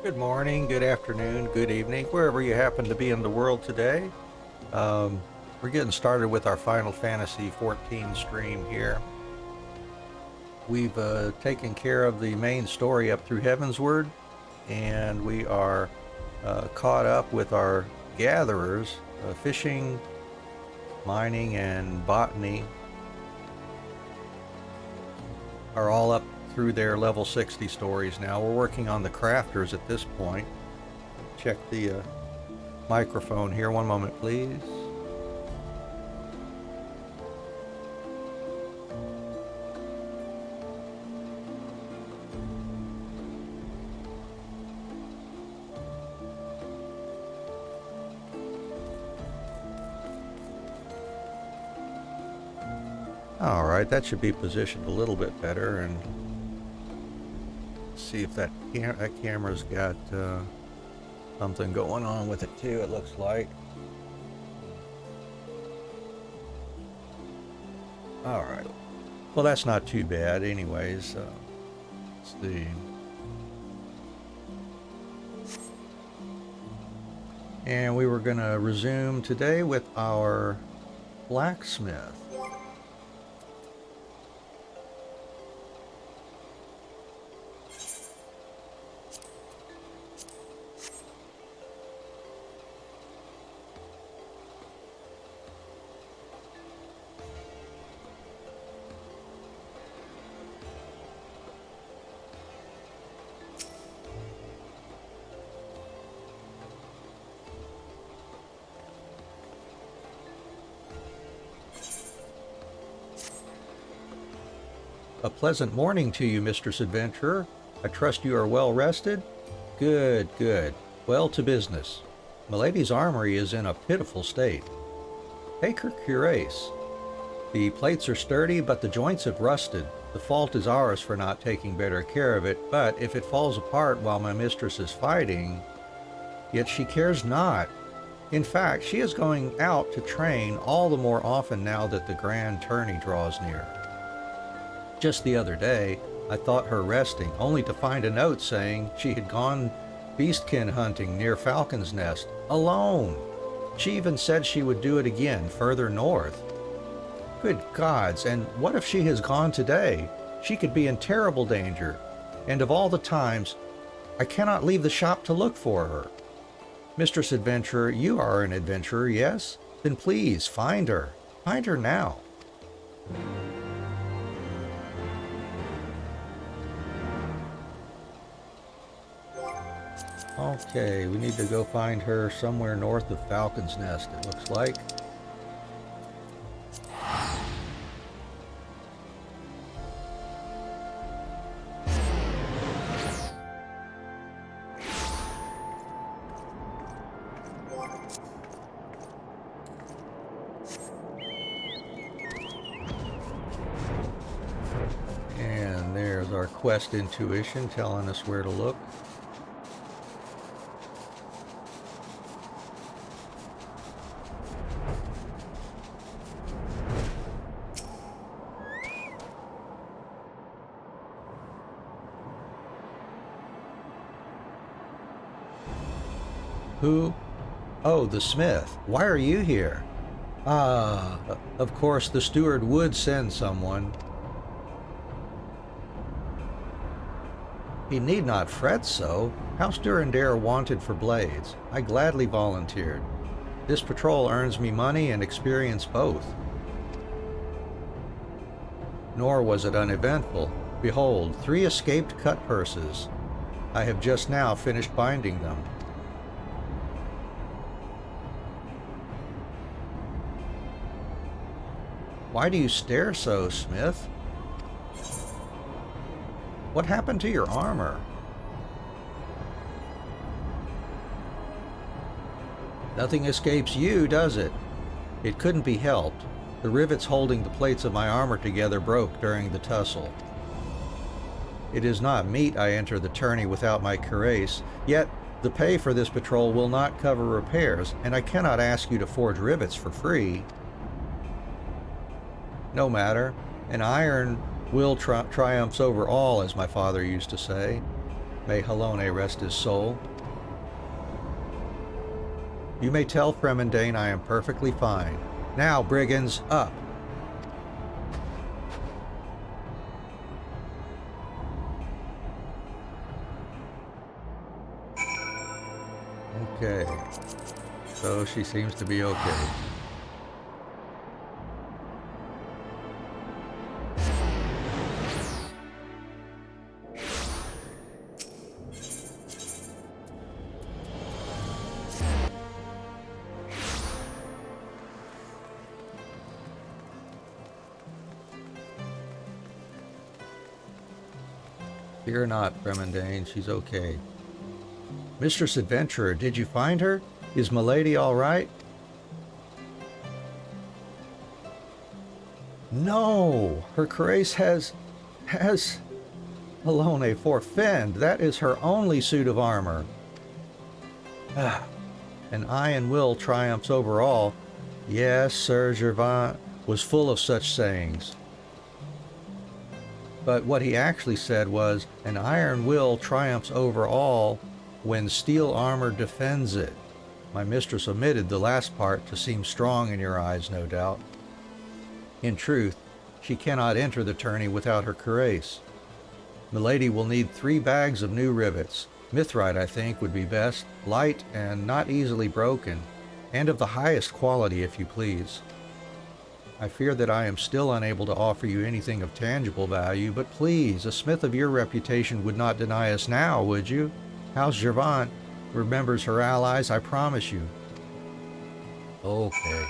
Good morning, good afternoon, good evening, wherever you happen to be in the world today. We're getting started with our Final Fantasy XIV stream here. We've taken care of the main story up through Heavensward, and we are caught up with our gatherers. Fishing, mining, and botany are all up through their level 60 stories now. We're working on the crafters at this point. Check the microphone here. One moment, please. All right, that should be positioned a little bit better, and see if that camera's got something going on with it too, it looks like. All right, well, that's not too bad anyways. Let's see. And we were gonna resume today with our blacksmith. A pleasant morning to you, Mistress Adventurer. I trust you are well rested? Good, good. Well, to business. Milady's armory is in a pitiful state. Take her cuirass. The plates are sturdy, but the joints have rusted. The fault is ours for not taking better care of it, but if it falls apart while my mistress is fighting, yet she cares not. In fact, she is going out to train all the more often now that the grand tourney draws near. Just the other day, I thought her resting, only to find a note saying she had gone beastkin hunting near Falcon's Nest, alone. She even said she would do it again further north. Good gods, and what if she has gone today? She could be in terrible danger, and of all the times, I cannot leave the shop to look for her. Mistress Adventurer, you are an adventurer, yes? Then please, find her. Find her now. Okay, we need to go find her somewhere north of Falcon's Nest, it looks like. And there's our quest intuition telling us where to look. Who? Oh, the smith. Why are you here? Ah, of course the steward would send someone. He need not fret so. House Durandare wanted for blades. I gladly volunteered. This patrol earns me money and experience both. Nor was it uneventful. Behold, 3 escaped cut purses. I have just now finished binding them. Why do you stare so, Smith? What happened to your armor? Nothing escapes you, does it? It couldn't be helped. The rivets holding the plates of my armor together broke during the tussle. It is not meet I enter the tourney without my cuirass, yet the pay for this patrol will not cover repairs, and I cannot ask you to forge rivets for free. No matter, an iron will triumphs over all, as my father used to say. May Halone rest his soul. You may tell Fremendane I am perfectly fine. Now, brigands, up! Okay. So she seems to be okay. Fear not, Fremendane, she's okay. Mistress Adventurer, did you find her? Is Milady all right? No! Her grace has... Halone forfend. That is her only suit of armor. And iron will triumphs over all. Yes, Sir Gervais was full of such sayings. But what he actually said was, an iron will triumphs over all when steel armor defends it. My mistress omitted the last part to seem strong in your eyes, no doubt. In truth, she cannot enter the tourney without her cuirass. Milady will need 3 bags of new rivets. Mithrite, I think, would be best, light and not easily broken, and of the highest quality, if you please. I fear that I am still unable to offer you anything of tangible value, but please, a smith of your reputation would not deny us now, would you? House Gervais remembers her allies, I promise you. Okay.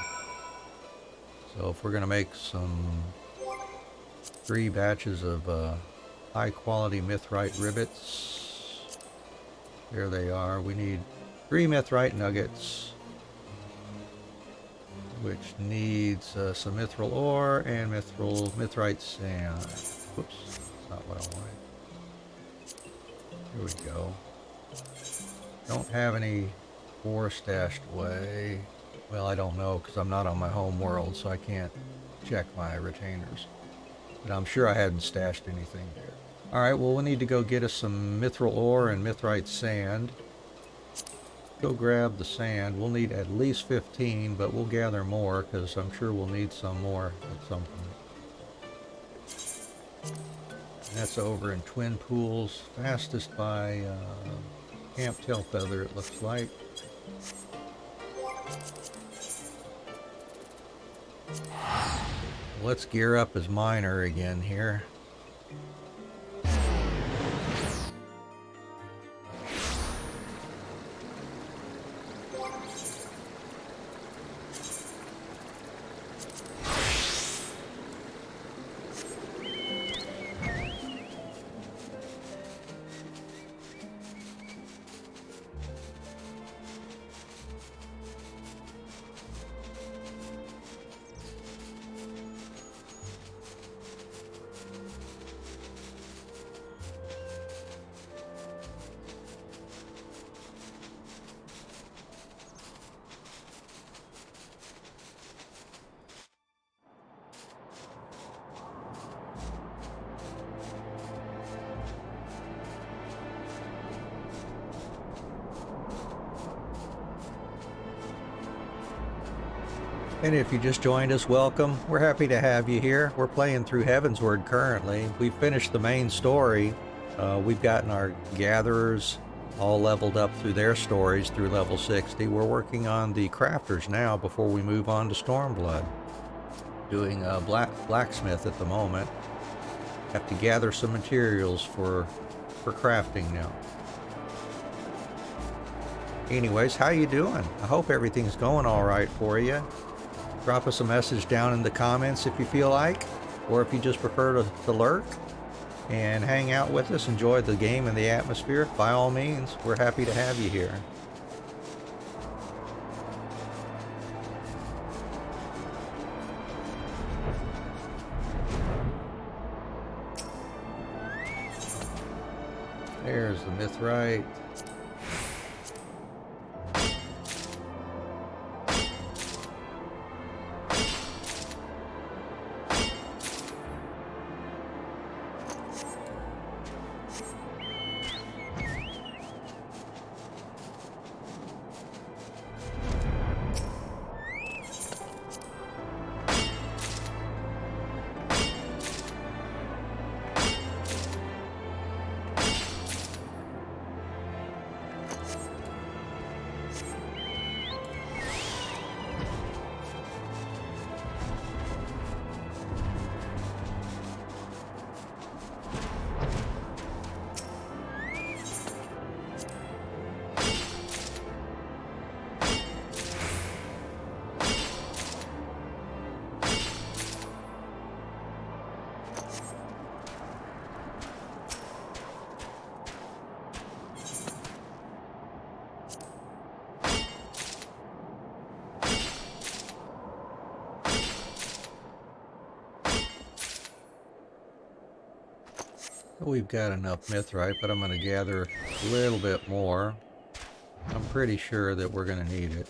So if we're going to make some 3 batches of high-quality mithrite rivets, there they are. We need 3 mithrite nuggets, which needs some mithril ore and mithrite sand. Whoops, that's not what I wanted. Here we go. Don't have any ore stashed away. Well, I don't know because I'm not on my home world, so I can't check my retainers. But I'm sure I hadn't stashed anything there. Alright, well, we'll need to go get us some mithril ore and mithrite sand. Go grab the sand. We'll need at least 15, but we'll gather more because I'm sure we'll need some more at some point. And that's over in Twin Pools, fastest by Camp Tailfeather, it looks like. Let's gear up as miner again here. And if you just joined us, welcome. We're happy to have you here. We're playing through Heavensward currently. We've finished the main story. We've gotten our gatherers all leveled up through their stories through level 60. We're working on the crafters now before we move on to Stormblood. Doing blacksmith at the moment. Have to gather some materials for crafting now. Anyways, how you doing? I hope everything's going all right for you. Drop us a message down in the comments if you feel like, or if you just prefer to lurk and hang out with us, enjoy the game and the atmosphere. By all means, we're happy to have you here. There's the mithrite. We've got enough mithrite, but I'm going to gather a little bit more. I'm pretty sure that we're going to need it.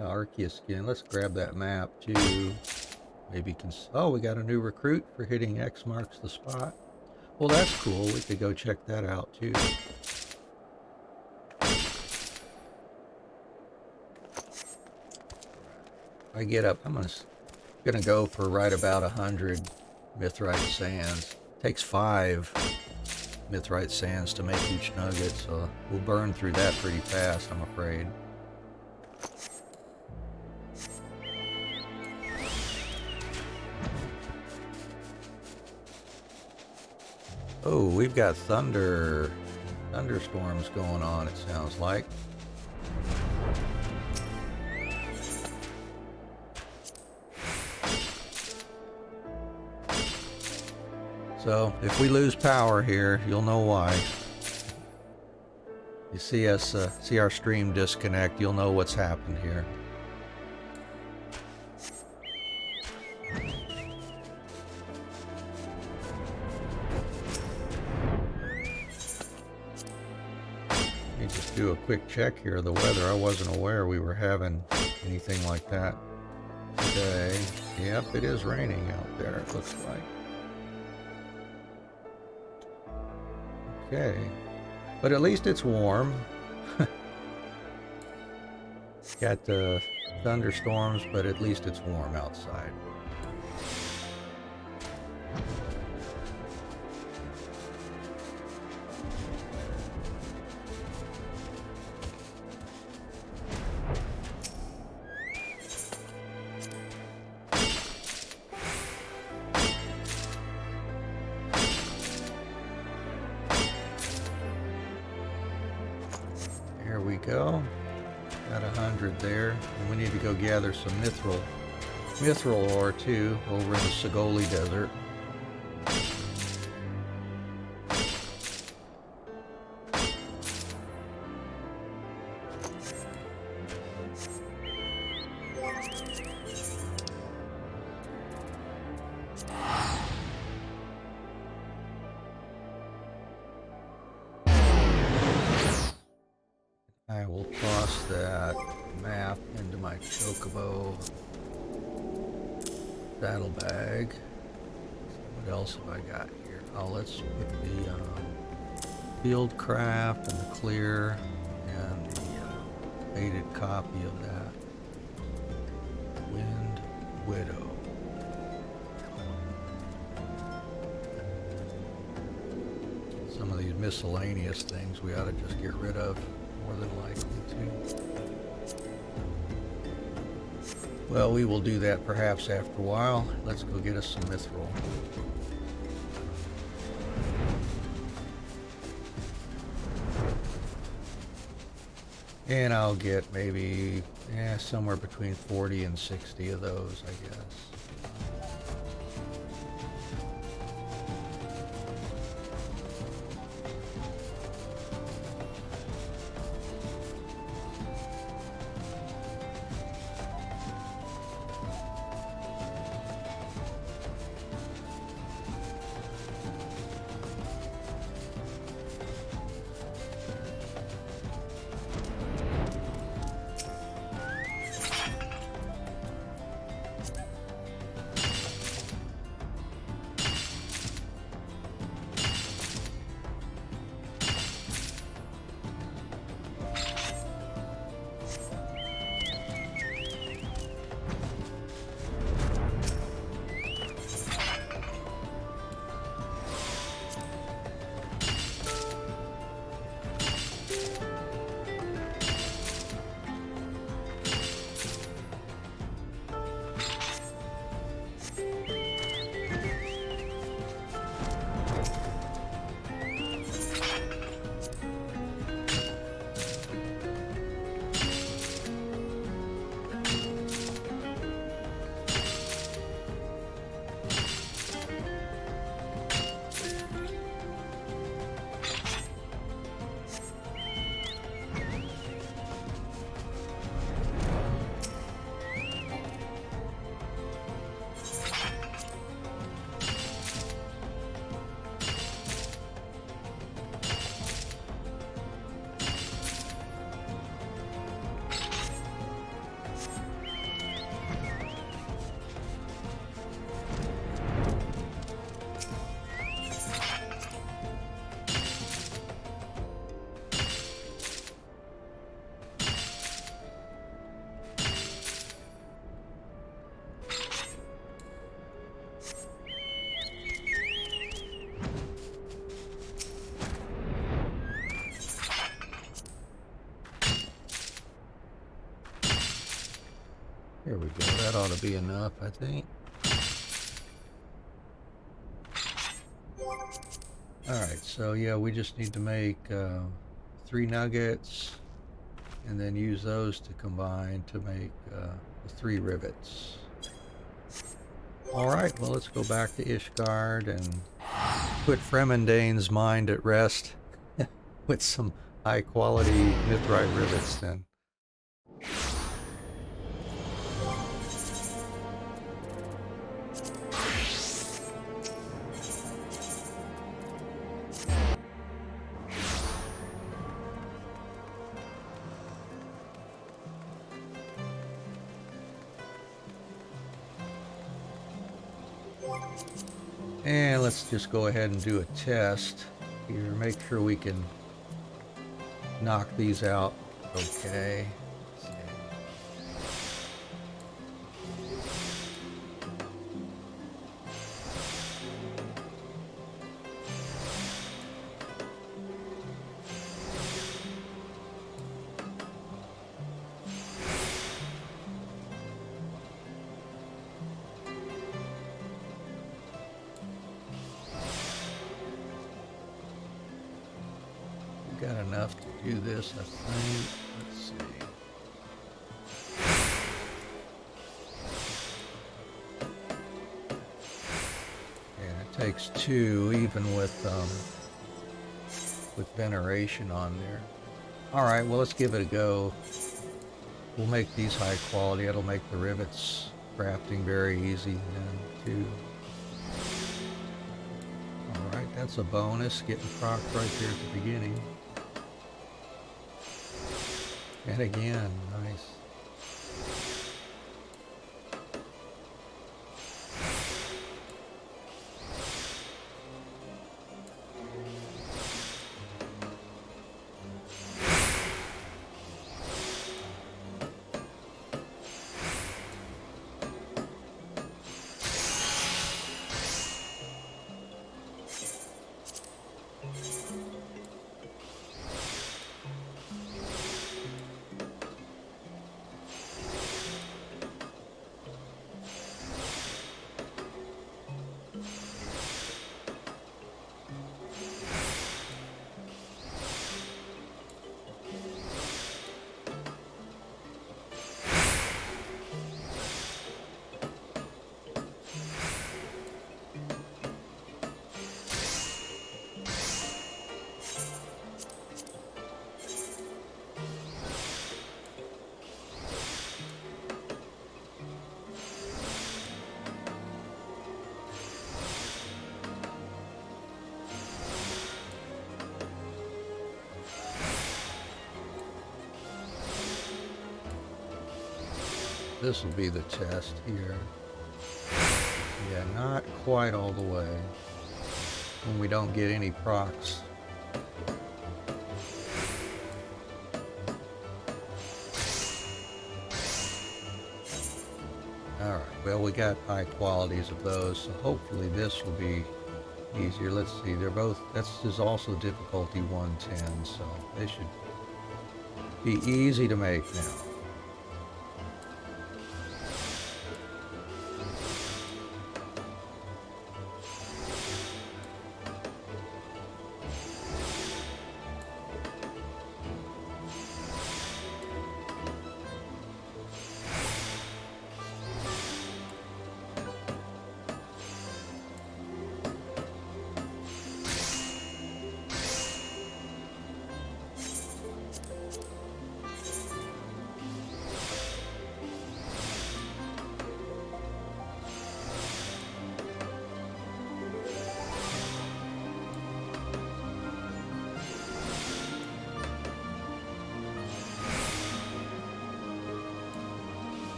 Arceus skin. Let's grab that map too. Maybe oh, we got a new recruit for hitting X marks the spot. Well, that's cool. We could go check that out too. I get up. I'm gonna go for right about 100 mithrite sands. Takes 5 mithrite sands to make each nugget, so we'll burn through that pretty fast, I'm afraid. Oh, we've got thunderstorms going on, it sounds like. So, if we lose power here, you'll know why. You see us, see our stream disconnect, you'll know what's happened here. Let me just do a quick check here of the weather. I wasn't aware we were having anything like that today. Yep, it is raining out there, it looks like. Okay, but at least it's warm. Got the thunderstorms, but at least it's warm outside. There we go. Got 100 there. And we need to go gather some mithril ore too over in the Sagoli Desert. I will toss that map into my chocobo saddlebag. What else have I got here? Oh, let's put the field craft and the clear and the faded copy of that. Wind Widow. Some of these miscellaneous things we ought to just get rid of, more than likely to. Well, we will do that perhaps after a while. Let's go get us some mithril. And I'll get maybe somewhere between 40 and 60 of those, I guess. There we go. That ought to be enough, I think. Alright, so yeah, we just need to make 3 nuggets and then use those to combine to make the 3 rivets. Alright, well, let's go back to Ishgard and put Fremendane's mind at rest with some high quality mithrite rivets then. And let's just go ahead and do a test here, make sure we can knock these out okay. Got enough to do this, I think. Let's see. And it takes 2, even with veneration on there. All right, well, let's give it a go. We'll make these high quality. It'll make the rivets crafting very easy then too. All right, that's a bonus, getting proc right there at the beginning. And again, nice. This will be the test here. Yeah, not quite all the way. When we don't get any procs. Alright, well, we got high qualities of those, so hopefully this will be easier. Let's see, they're both, this is also difficulty 110, so they should be easy to make now.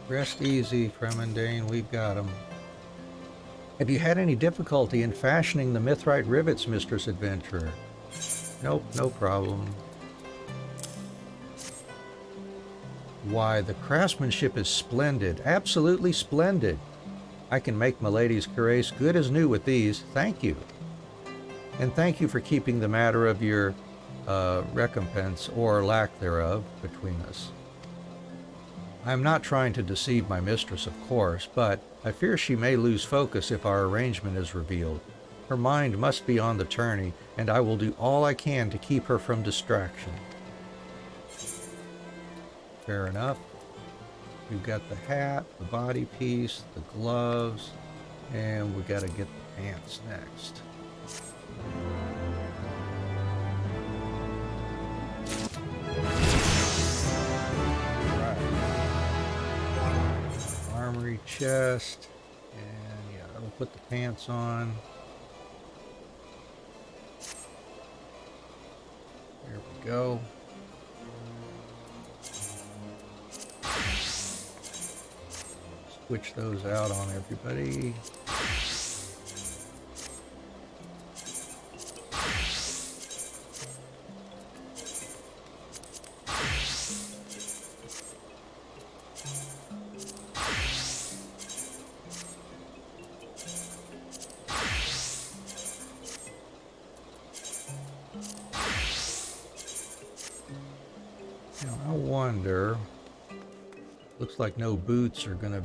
Rest easy, Fremendane, we've got them. Have you had any difficulty in fashioning the mithrite rivets, Mistress Adventurer? Nope, no problem. Why, the craftsmanship is splendid, absolutely splendid. I can make Milady's cuirass good as new with these, thank you. And thank you for keeping the matter of your recompense, or lack thereof, between us. I am not trying to deceive my mistress, of course, but I fear she may lose focus if our arrangement is revealed. Her mind must be on the tourney, and I will do all I can to keep her from distraction. Fair enough. We've got the hat, the body piece, the gloves, and we got to get the pants next. Armory chest, and yeah, I'll put the pants on. There we go. Switch those out on everybody. Now, I wonder, looks like no boots are going to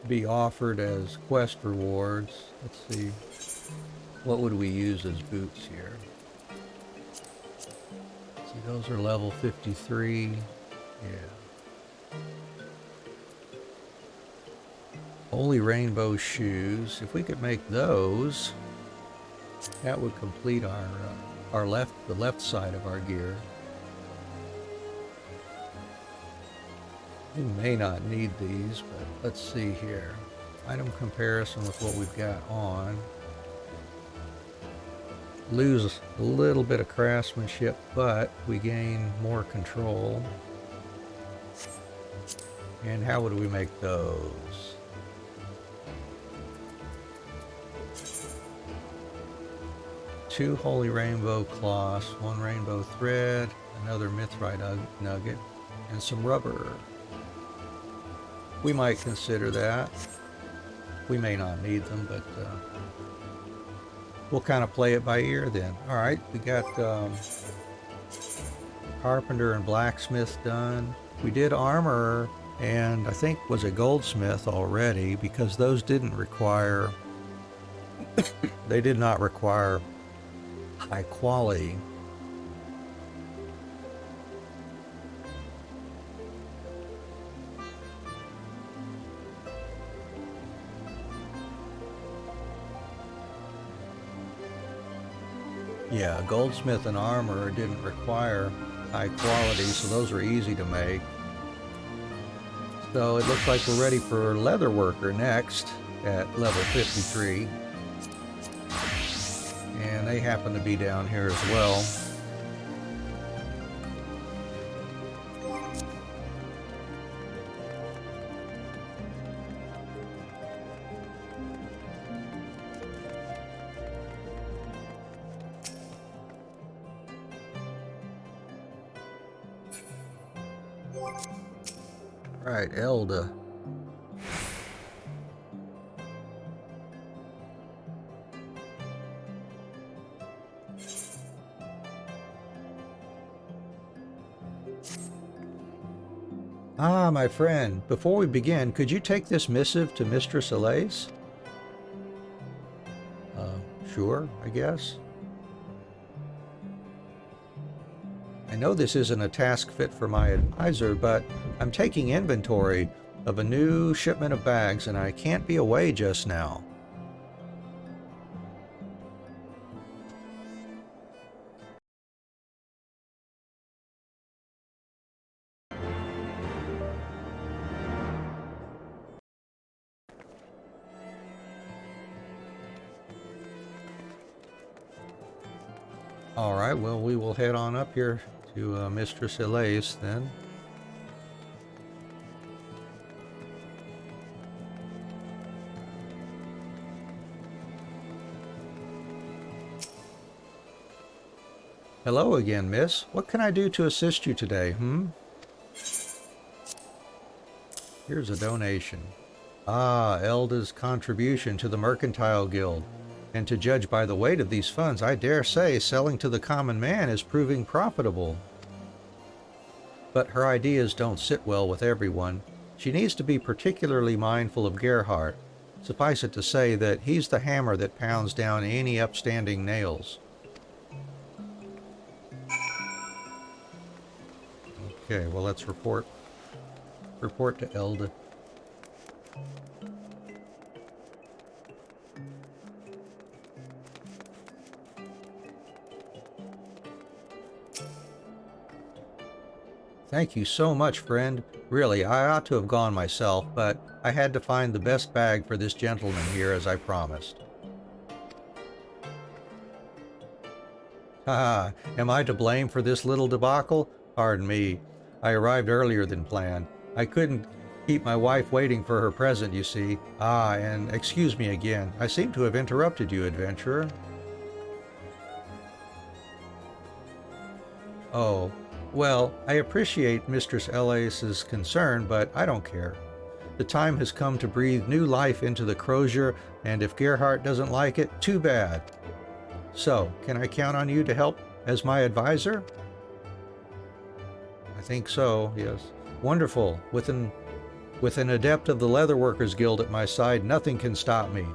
be offered as quest rewards. Let's see. What would we use as boots here? See, those are level 53. Yeah. Holy Rainbow shoes. If we could make those, that would complete the left side of our gear. We may not need these, but let's see here. Item comparison with what we've got on. Lose a little bit of craftsmanship, but we gain more control. And how would we make those? Two Holy Rainbow cloths, one rainbow thread, another mithrite nugget, and some rubber. We might consider that. We may not need them, but we'll kind of play it by ear then. All right, we got carpenter and blacksmith done. We did armor and I think was a goldsmith already, because those didn't require, they did not require high quality. Yeah, goldsmith and armor didn't require high quality, so those are easy to make. So it looks like we're ready for leather worker next at level 53. And they happen to be down here as well. Right, Elda. Ah, my friend, before we begin, could you take this missive to Mistress Elise? Sure, I guess. I know this isn't a task fit for my advisor, but I'm taking inventory of a new shipment of bags and I can't be away just now. All right, well, we will head on up here to Mistress Elise then. Hello again, miss. What can I do to assist you today, Here's a donation. Ah, Elda's contribution to the Mercantile Guild. And to judge by the weight of these funds, I dare say selling to the common man is proving profitable. But her ideas don't sit well with everyone. She needs to be particularly mindful of Gerhardt. Suffice it to say that he's the hammer that pounds down any upstanding nails. Okay, well, let's report to Elda. Thank you so much, friend. Really, I ought to have gone myself, but I had to find the best bag for this gentleman here as I promised. Haha, am I to blame for this little debacle? Pardon me. I arrived earlier than planned. I couldn't keep my wife waiting for her present, you see. Ah, and excuse me again. I seem to have interrupted you, adventurer. Oh. Well, I appreciate Mistress Elise's concern, but I don't care. The time has come to breathe new life into the crozier, and if Gerhardt doesn't like it, too bad. So, can I count on you to help as my advisor? I think so, yes. Wonderful. With an adept of the Leatherworkers Guild at my side, nothing can stop me.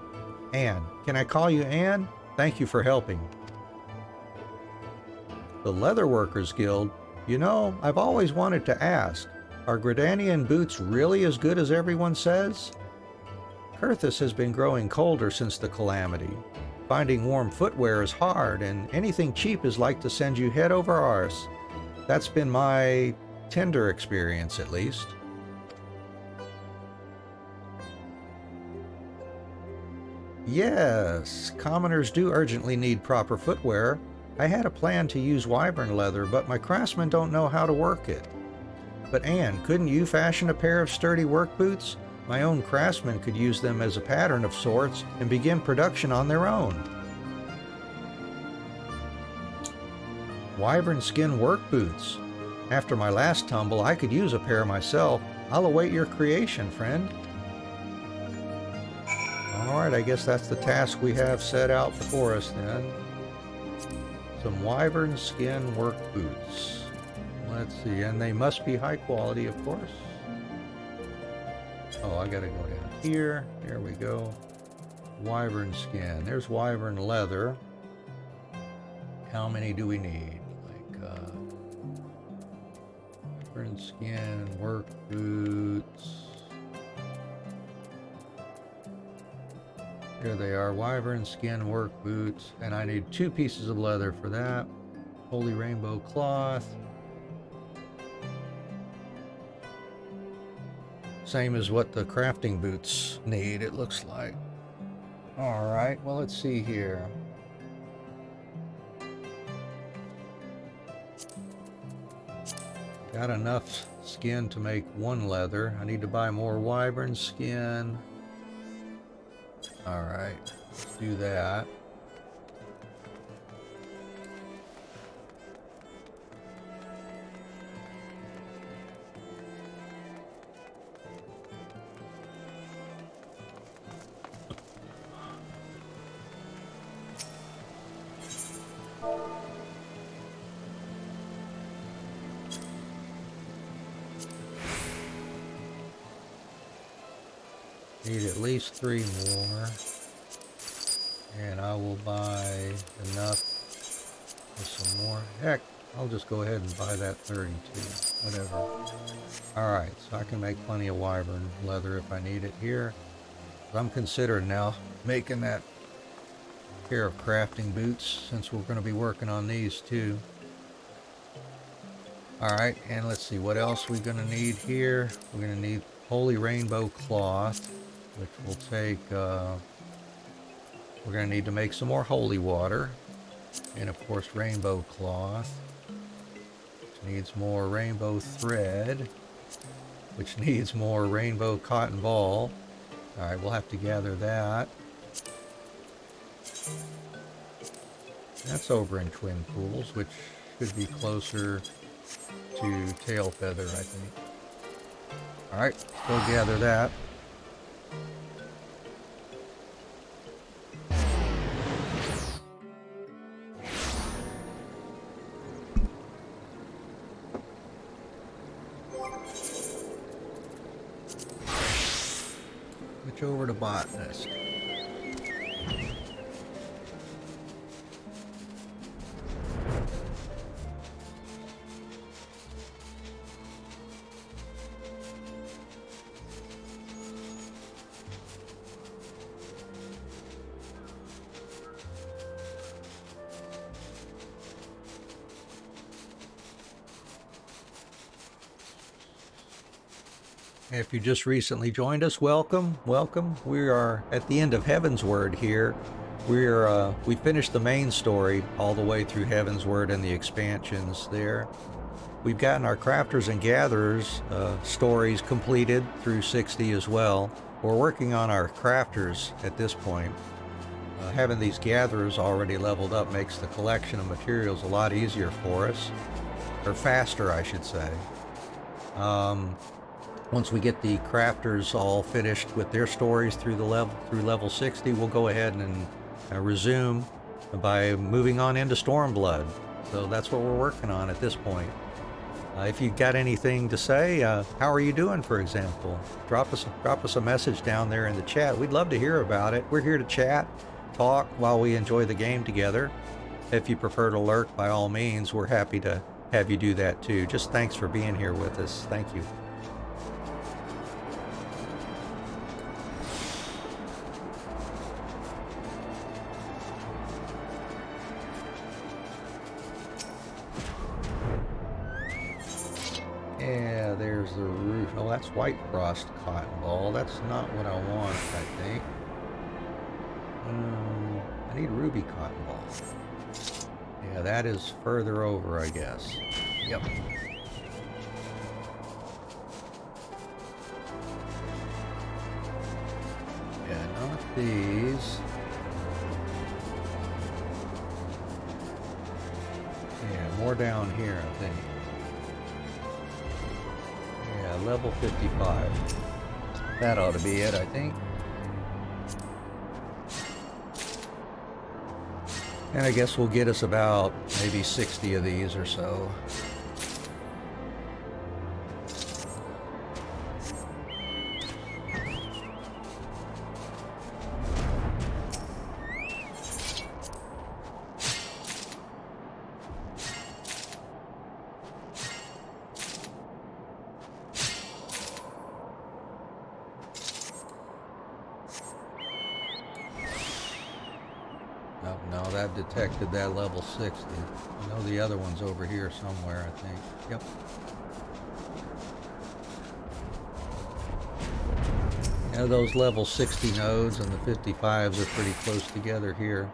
Anne. Can I call you Anne? Thank you for helping. The Leatherworkers Guild. You know, I've always wanted to ask, are Gridanian boots really as good as everyone says? Kurthus has been growing colder since the calamity. Finding warm footwear is hard, and anything cheap is like to send you head over arse. That's been my Tinder experience, at least. Yes, commoners do urgently need proper footwear. I had a plan to use wyvern leather, but my craftsmen don't know how to work it. But Anne, couldn't you fashion a pair of sturdy work boots? My own craftsmen could use them as a pattern of sorts and begin production on their own. Wyvern skin work boots. After my last tumble, I could use a pair myself. I'll await your creation, friend. Alright, I guess that's the task we have set out before us then. Some wyvern skin work boots. Let's see, and they must be high quality, of course. Oh, I gotta go down here. There we go. Wyvern skin. There's wyvern leather. How many do we need? Wyvern skin work boots. Here they are, wyvern skin work boots, and I need 2 pieces of leather for that. Holy rainbow cloth. Same as what the crafting boots need, it looks like. Alright, well, let's see here. Got enough skin to make 1 leather. I need to buy more wyvern skin. Alright, let's do that. Need at least 3 more, and I will buy enough for some more. Heck, I'll just go ahead and buy that 32, whatever. Alright, so I can make plenty of wyvern leather if I need it here. I'm considering now making that pair of crafting boots, since we're going to be working on these too. Alright, and let's see, what else we're going to need here. We're going to need holy rainbow cloth, which will take, we're going to need to make some more holy water, and of course rainbow cloth, which needs more rainbow thread, which needs more rainbow cotton ball. Alright, we'll have to gather that. That's over in Twin Pools, which should be closer to Tail Feather, I think. Alright, go gather that. Switch over to Botanist. If you just recently joined us, welcome, welcome. We are at the end of Heavensward here. We finished the main story all the way through Heavensward and the expansions there. We've gotten our Crafters and Gatherers stories completed through 60 as well. We're working on our Crafters at this point. Having these Gatherers already leveled up makes the collection of materials a lot easier for us, or faster, I should say. Once we get the Crafters all finished with their stories through level 60, we'll go ahead and resume by moving on into Stormblood. So that's what we're working on at this point. If you've got anything to say, how are you doing, for example? Drop us a message down there in the chat. We'd love to hear about it. We're here to chat. talk while we enjoy the game together. If you prefer to lurk, by all means, we're happy to have you do that too. Just thanks for being here with us. Thank you. Yeah, there's the roof. Oh, that's white frost cotton ball. That's not what I want, I think. I need ruby cotton ball. Yeah, that is further over, I guess. Yep. Yeah, not these. Yeah, more down here, I think. Yeah, level 55. That ought to be it, I think. And I guess we'll get us about maybe 60 of these or so. No, that detected that level 60. I know the other one's over here somewhere, I think. Yep. Yeah, those level 60 nodes and the 55s are pretty close together here.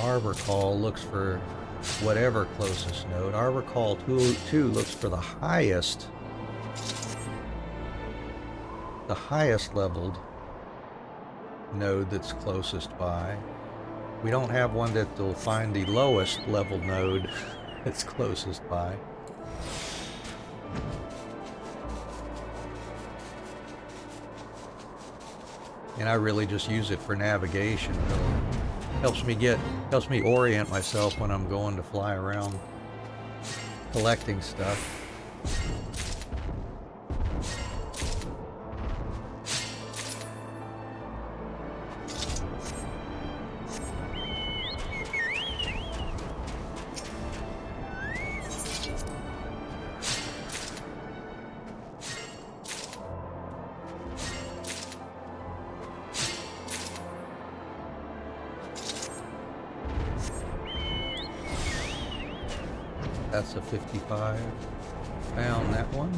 Arbor Call looks for whatever closest node. Arbor Call 2 looks for the highest leveled node that's closest by. We don't have one that will find the lowest leveled node that's closest by. And I really just use it for navigation. Helps me orient myself when I'm going to fly around collecting stuff. That's a 55. Found that one.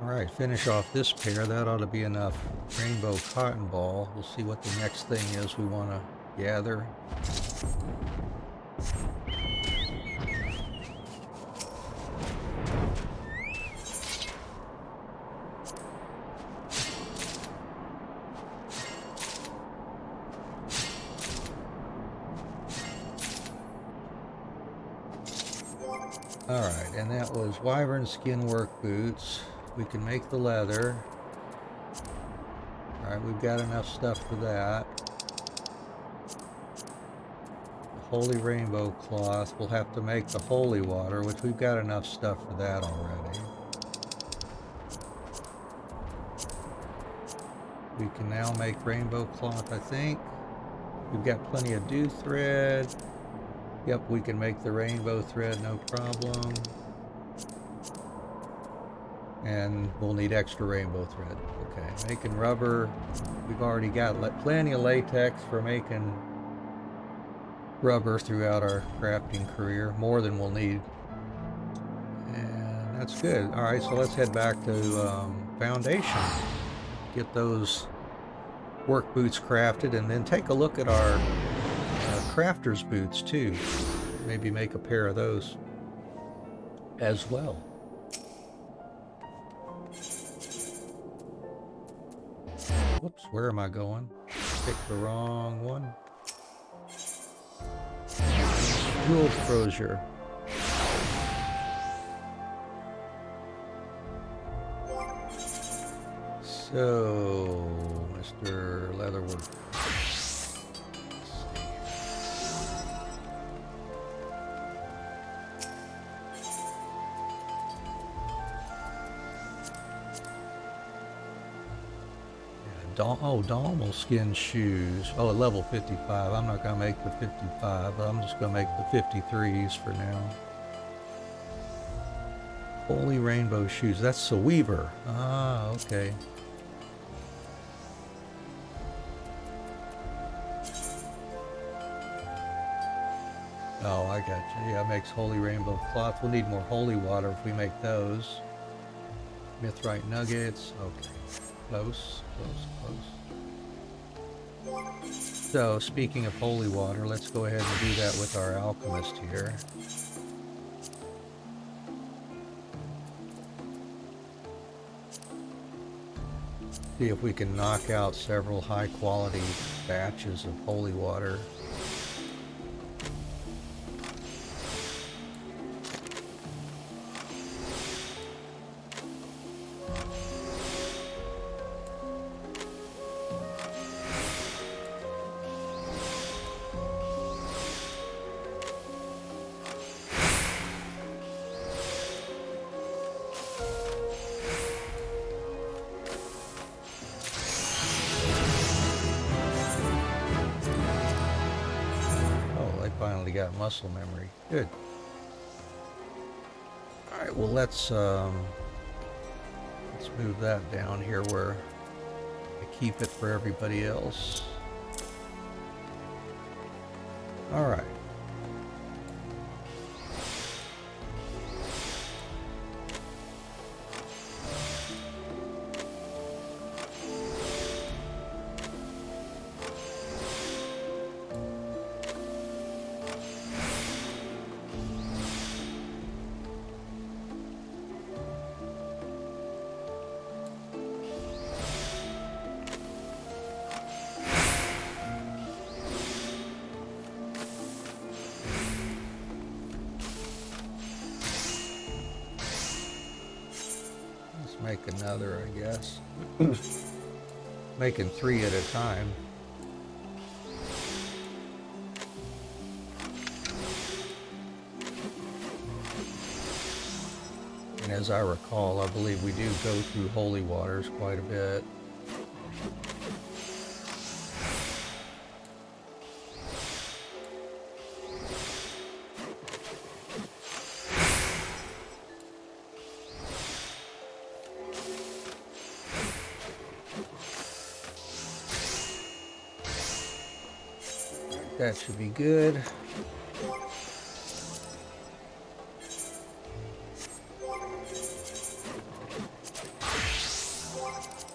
Alright, finish off this pair. That ought to be enough rainbow cotton ball. We'll see what the next thing is we want to gather. Alright, and that was wyvern skin work boots. We can make the leather. Alright, we've got enough stuff for that. The holy rainbow cloth. We'll have to make the holy water, which we've got enough stuff for that already. We can now make rainbow cloth, I think. We've got plenty of dew thread. Yep, we can make the rainbow thread, no problem. And we'll need extra rainbow thread. Okay, making rubber. We've already got plenty of latex for making rubber throughout our crafting career. More than we'll need. And that's good. Alright, so let's head back to foundation. Get those work boots crafted, and then take a look at our crafter's boots too. Maybe make a pair of those as well. Whoops, where am I going? Picked the wrong one. Jewel crozier. So, Mr. Leatherwood. Dalmal skin shoes. Oh, at level 55. I'm not going to make the 55, but I'm just going to make the 53s for now. Holy rainbow shoes. That's the weaver. Ah, okay. Oh, I got you. Yeah, it makes holy rainbow cloth. We'll need more holy water if we make those. Mithrite nuggets. Okay. Close. So, speaking of holy water, let's go ahead and do that with our alchemist here. See if we can knock out several high-quality batches of holy water. Finally got muscle memory. Good. All right. Well, let's move that down here where I keep it for everybody else. All right. Make another, I guess. Making 3 at a time. And as I recall, I believe we do go through holy waters quite a bit. That should be good.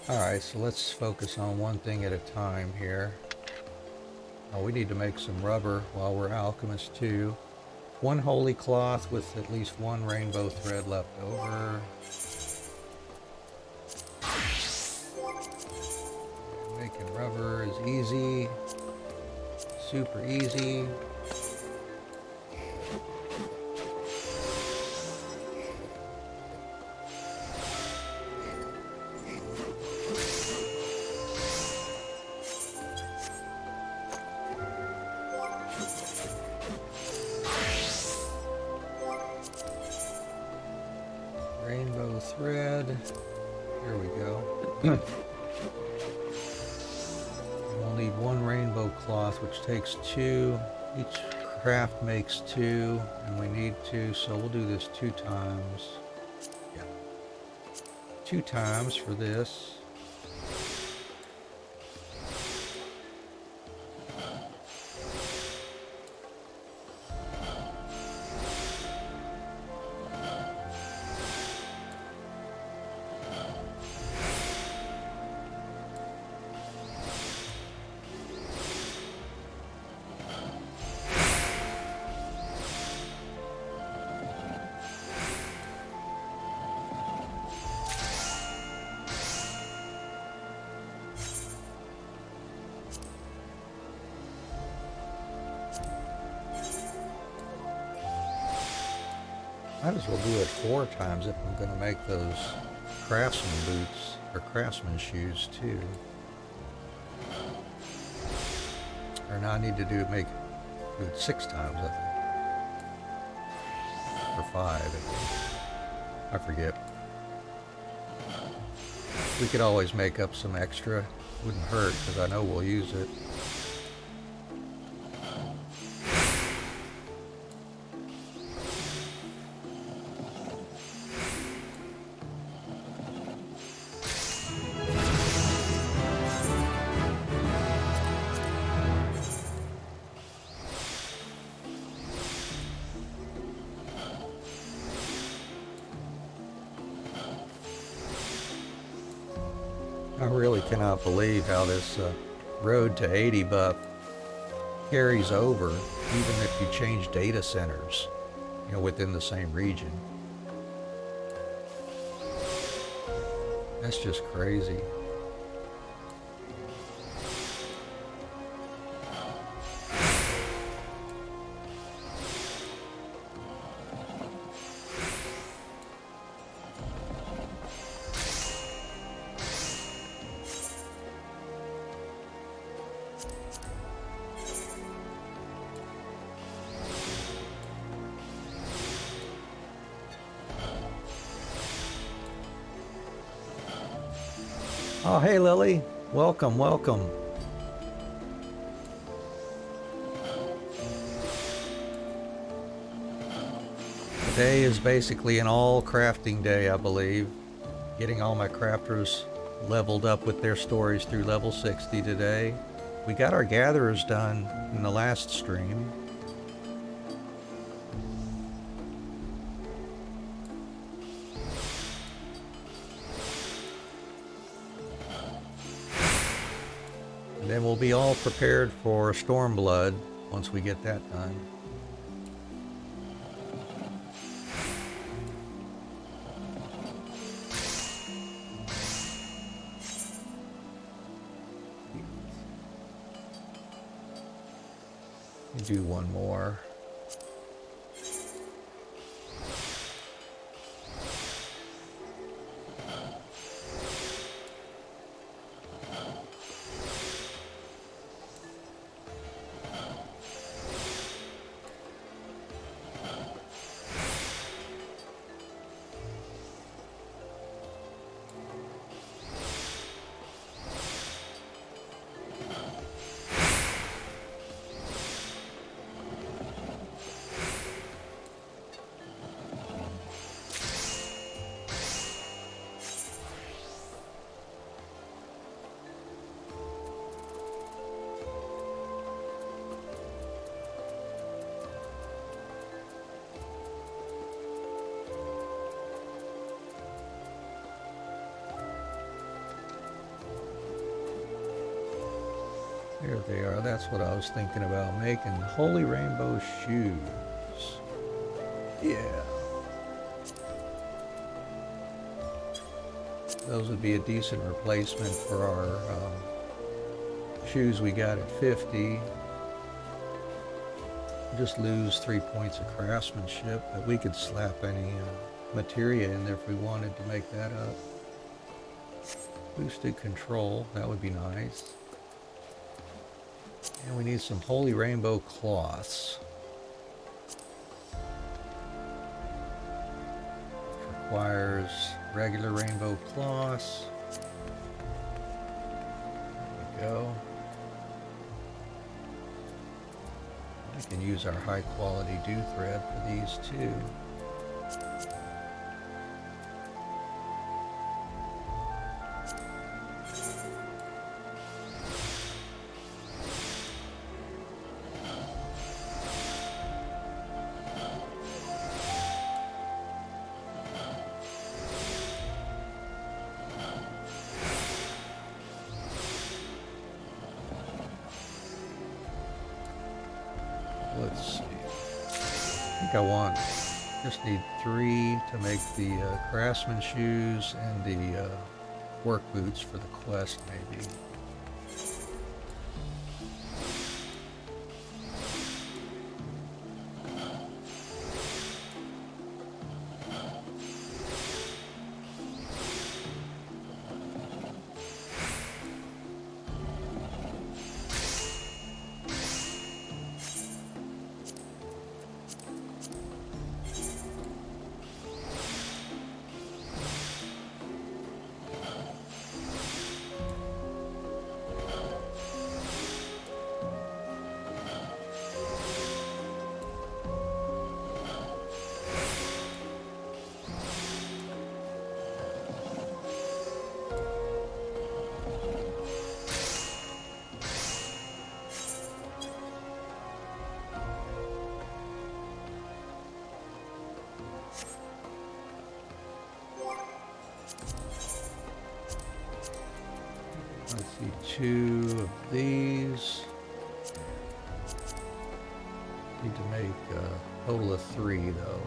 Alright, so let's focus on one thing at a time here. Oh, we need to make some rubber while we're alchemists too. 1 holy cloth with at least 1 rainbow thread left over. Making rubber is easy. Super easy. Rainbow thread. Here we go. We'll need 1 rainbow cloth, which takes 2. Each craft makes 2, and we need 2, so we'll do this 2 times. Yeah. 2 times for this. Might as well do it 4 times if I'm going to make those craftsman boots or craftsman shoes too. Or now I need to do it 6 times, I think. Or 5, I think. I forget. We could always make up some extra. Wouldn't hurt because I know we'll use it. I really cannot believe how this road to 80 buff carries over even if you change data centers, you know, within the same region. That's just crazy. Oh, hey, Lily. Welcome, welcome. Today is basically an all crafting day, I believe. Getting all my crafters leveled up with their stories through level 60 today. We got our gatherers done in the last stream. And then we'll be all prepared for Stormblood once we get that done. Do one more. There they are. That's what I was thinking about making. Holy Rainbow shoes. Yeah. Those would be a decent replacement for our shoes we got at 50. Just lose 3 points of craftsmanship, but we could slap any materia in there if we wanted to make that up. Boosted control, that would be nice. And we need some Holy Rainbow cloths. Requires regular rainbow cloths. There we go. I can use our high quality dew thread for these too. let's see. I think I want, just need 3 to make the craftsman shoes and the work boots for the quest, maybe. Let's see, 2 of these. Need to make a total of 3, though.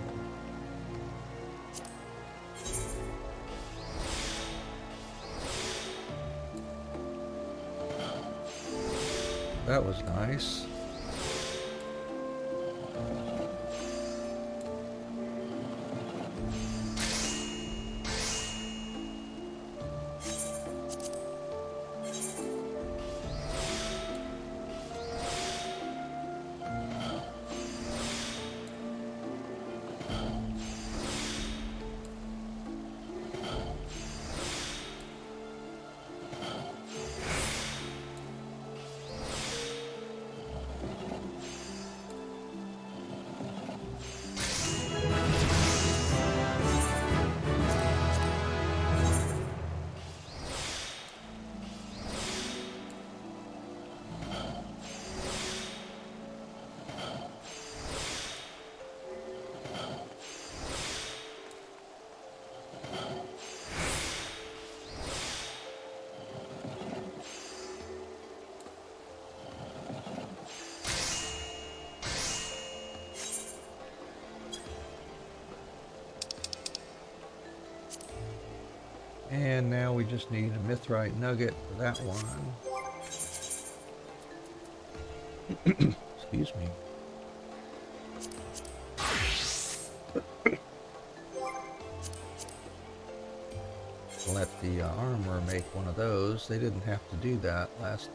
That was nice. And now we just need a mithrite nugget for that one. Excuse me. Let the armor make one of those. They didn't have to do that last time.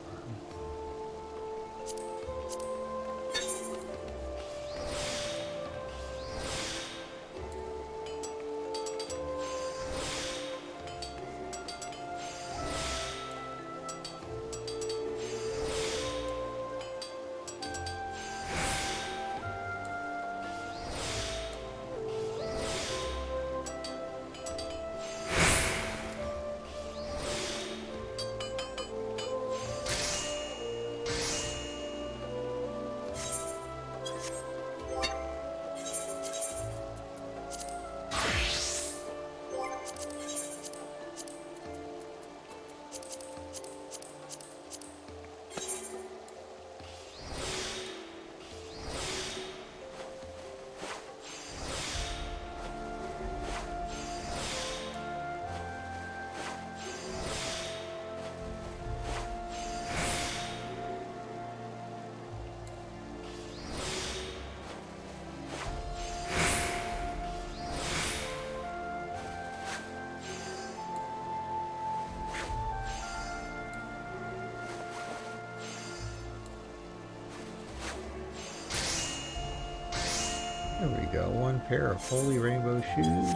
There we go, 1 pair of holy rainbow shoes.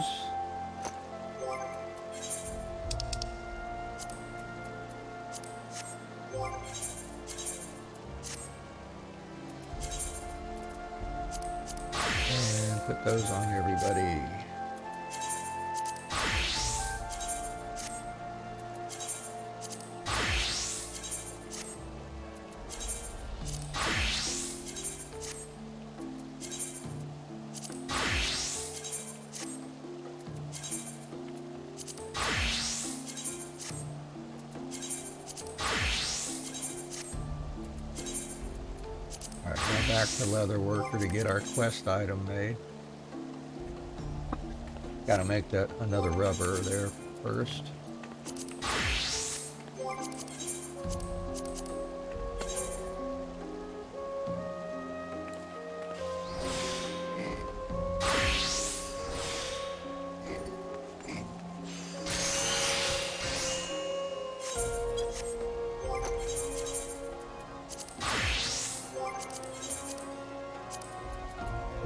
And put those on everybody. Alright, now back to leather worker to get our quest item made. Gotta make that another rubber there first.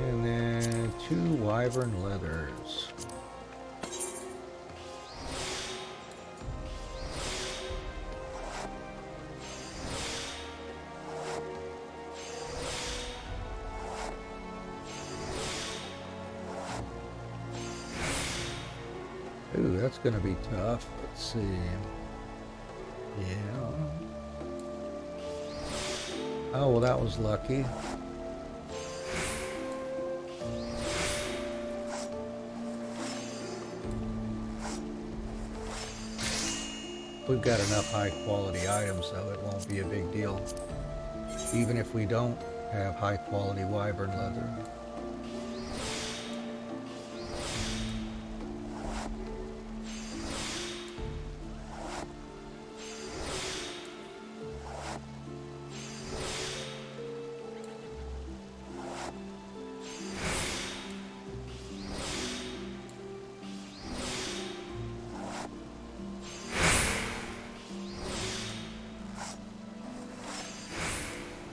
And then 2 wyvern leathers. Ooh, that's gonna be tough. Let's see. Yeah. Oh, well, that was lucky. We've got enough high quality items, though it won't be a big deal. Even if we don't have high quality wyvern leather.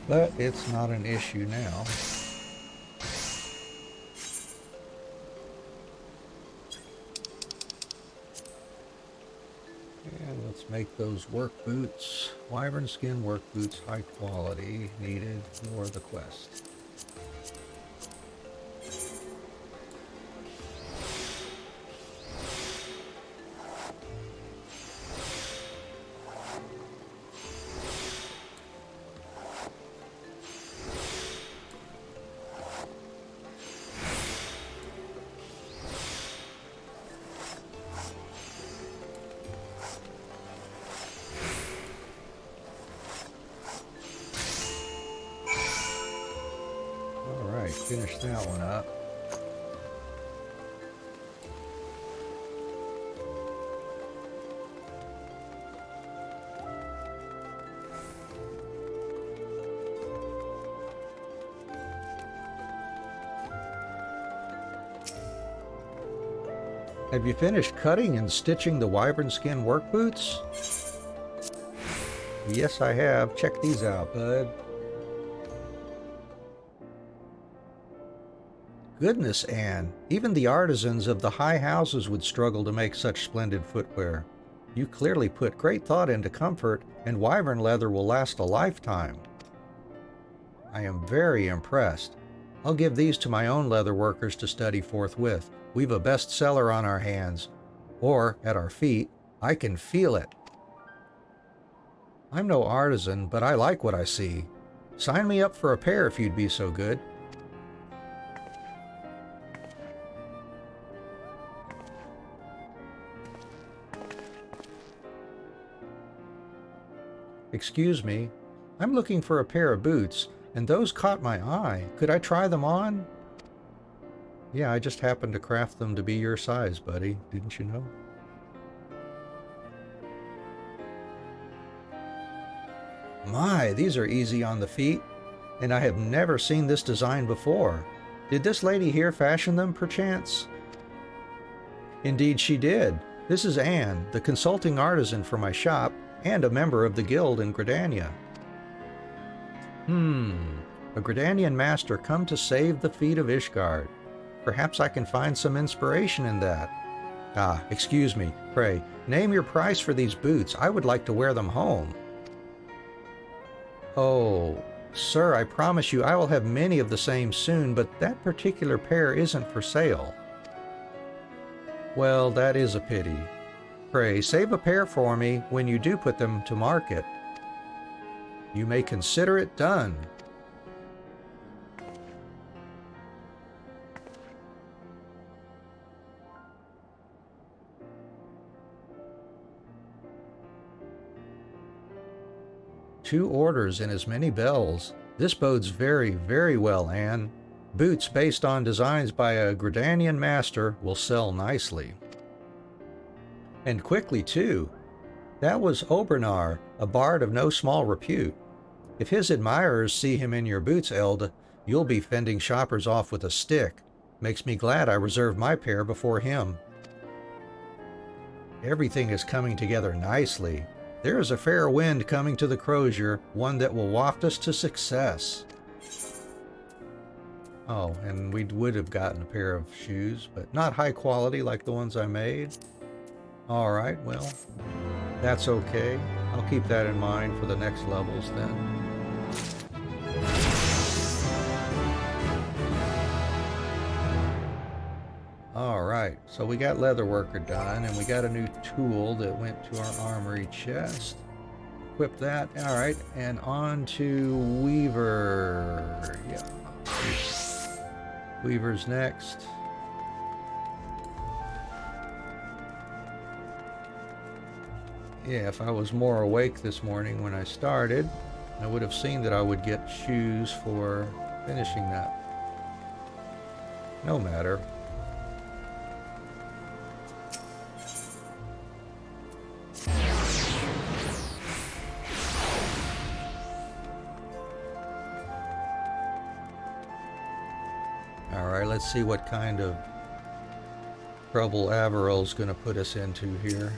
But it's not an issue now. And let's make those work boots. Wyvern skin work boots, high quality, needed for the quest. Finish that one up. Have you finished cutting and stitching the wyvern skin work boots? Yes, I have. Check these out, bud. Goodness, Anne, even the artisans of the high houses would struggle to make such splendid footwear. You clearly put great thought into comfort, and wyvern leather will last a lifetime. I am very impressed. I'll give these to my own leather workers to study forthwith. We've a bestseller on our hands, or at our feet. I can feel it. I'm no artisan, but I like what I see. Sign me up for a pair if you'd be so good. Excuse me, I'm looking for a pair of boots, and those caught my eye. Could I try them on? Yeah, I just happened to craft them to be your size, buddy. Didn't you know? My, these are easy on the feet, and I have never seen this design before. Did this lady here fashion them, perchance? Indeed she did. This is Anne, the consulting artisan for my shop, and a member of the guild in Gridania. A Gridanian master come to save the feet of Ishgard. Perhaps I can find some inspiration in that. Ah, excuse me. Pray, name your price for these boots. I would like to wear them home. Oh, sir, I promise you I will have many of the same soon, but that particular pair isn't for sale. Well, that is a pity. Pray, save a pair for me when you do put them to market. You may consider it done. Two orders and as many bells. This bodes very, very well, Anne. Boots based on designs by a Gridanian master will sell nicely. And quickly, too. That was Obernar, a bard of no small repute. If his admirers see him in your boots, Eld, you'll be fending shoppers off with a stick. Makes me glad I reserved my pair before him. Everything is coming together nicely. There is a fair wind coming to the crozier, one that will waft us to success. Oh, and we would have gotten a pair of shoes, but not high quality like the ones I made. All right, well, that's okay. I'll keep that in mind for the next levels then. Alright, so we got leatherworker done, and we got a new tool that went to our armory chest. Equip that. Alright, and on to Weaver. Yeah. Weaver's next. Yeah, if I was more awake this morning when I started, I would have seen that I would get shoes for finishing that. No matter. Alright, let's see what kind of trouble Averil's going to put us into here.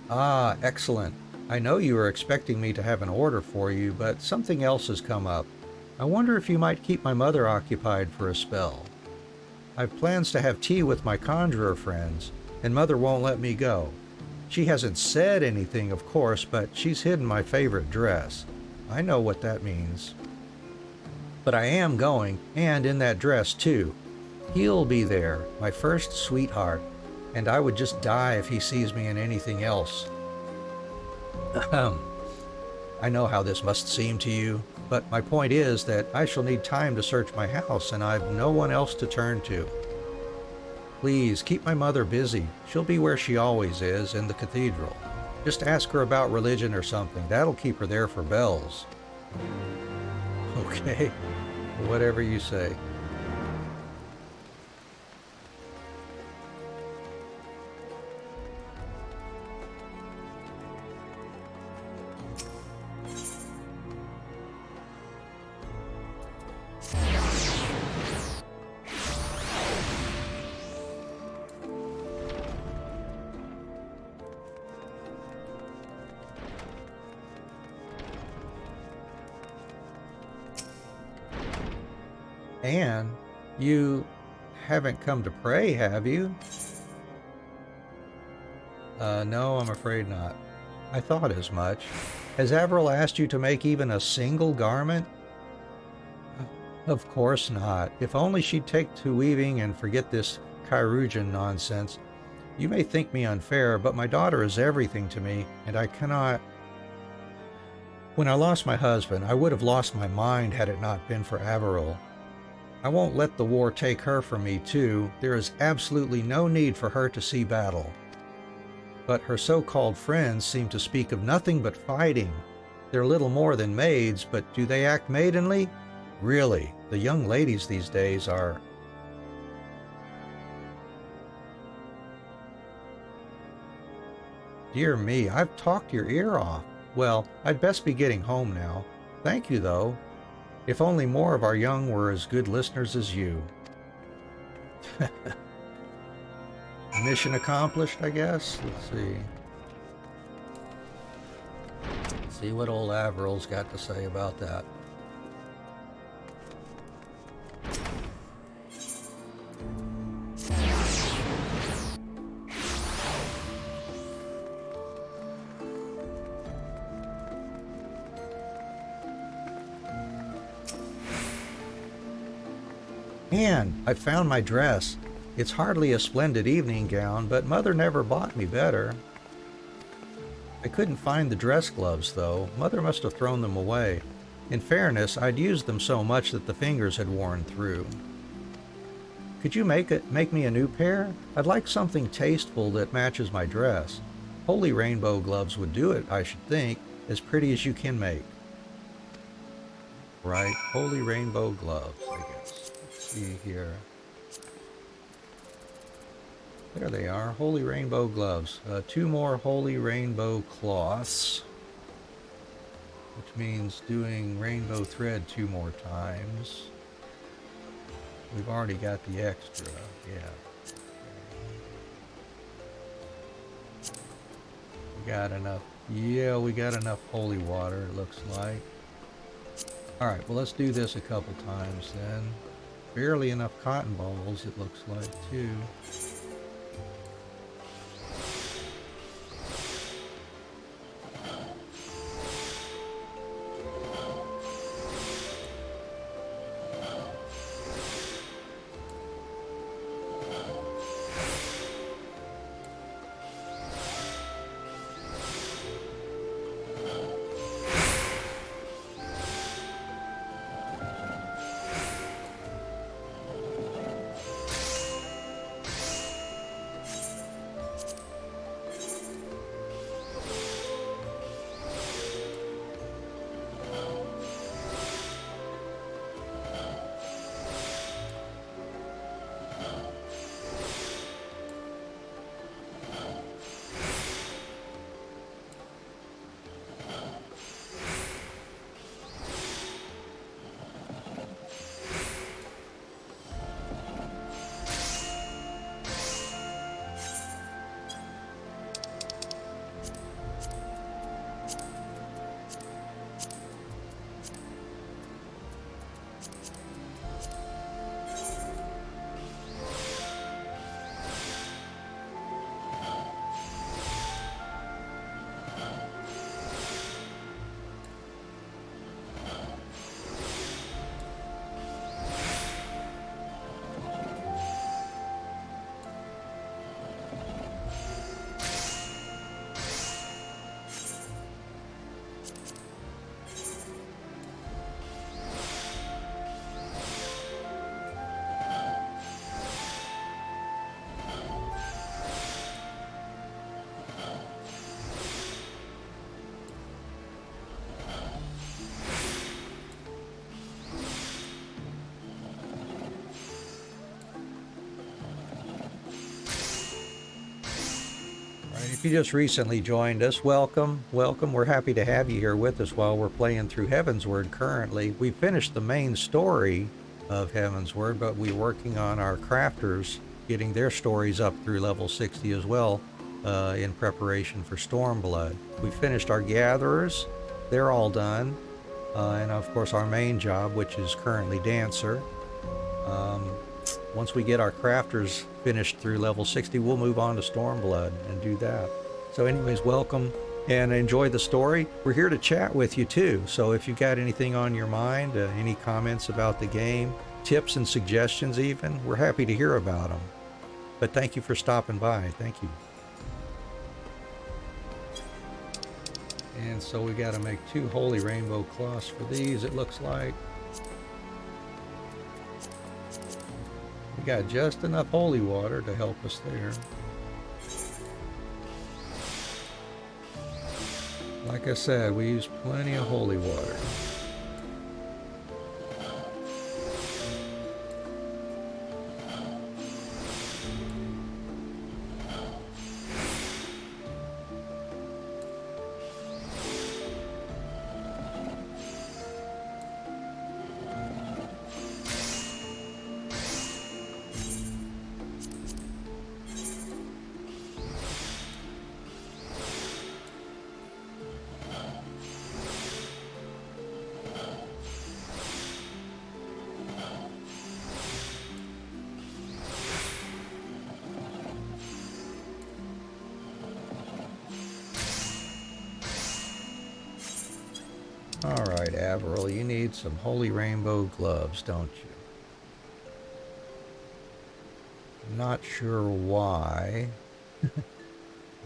Ah, excellent. I know you were expecting me to have an order for you, but something else has come up. I wonder if you might keep my mother occupied for a spell. I've plans to have tea with my conjurer friends, and Mother won't let me go. She hasn't said anything, of course, but she's hidden my favorite dress. I know what that means. But I am going, and in that dress, too. He'll be there, my first sweetheart, and I would just die if he sees me in anything else. I know how this must seem to you, but my point is that I shall need time to search my house, and I've no one else to turn to. Please, keep my mother busy. She'll be where she always is, in the cathedral. Just ask her about religion or something. That'll keep her there for bells. Okay, whatever you say. Anne, you haven't come to pray, have you? No, I'm afraid not. I thought as much. Has Averil asked you to make even a single garment? Of course not. If only she'd take to weaving and forget this Chirurgeon nonsense. You may think me unfair, but my daughter is everything to me, and I cannot... When I lost my husband, I would have lost my mind had it not been for Averil. I won't let the war take her from me, too. There is absolutely no need for her to see battle. But her so-called friends seem to speak of nothing but fighting. They're little more than maids, but do they act maidenly? Really, the young ladies these days are... Dear me, I've talked your ear off. Well, I'd best be getting home now. Thank you, though. If only more of our young were as good listeners as you. Mission accomplished, I guess. Let's see. See what old Averil's got to say about that. Anne, I found my dress. It's hardly a splendid evening gown, but Mother never bought me better. I couldn't find the dress gloves, though. Mother must have thrown them away. In fairness, I'd used them so much that the fingers had worn through. Could you make me a new pair? I'd like something tasteful that matches my dress. Holy rainbow gloves would do it, I should think. As pretty as you can make. Right? Holy rainbow gloves, I guess. Let's see here. There they are. Holy rainbow gloves. 2 more holy rainbow cloths. Which means doing rainbow thread 2 more times. We've already got the extra. Yeah. We got enough. Yeah, we got enough holy water, it looks like. Alright, well, let's do this a couple times then. Barely enough cotton balls, it looks like, too. If you just recently joined us, welcome, welcome. We're happy to have you here with us while we're playing through Heavensward currently. We finished the main story of Heavensward, but we're working on our crafters, getting their stories up through level 60 as well, in preparation for Stormblood. We finished our gatherers, they're all done, and of course our main job, which is currently Dancer. Once we get our crafters finished through level 60, we'll move on to Stormblood and do that. So anyways, welcome and enjoy the story. We're here to chat with you too. So if you've got anything on your mind, any comments about the game, tips and suggestions even, we're happy to hear about them. But thank you for stopping by. Thank you. And so we got to make 2 holy rainbow cloths for these, it looks like. We got just enough holy water to help us there. Like I said, we use plenty of holy water. Alright, Avril, you need some holy rainbow gloves, don't you? Not sure why.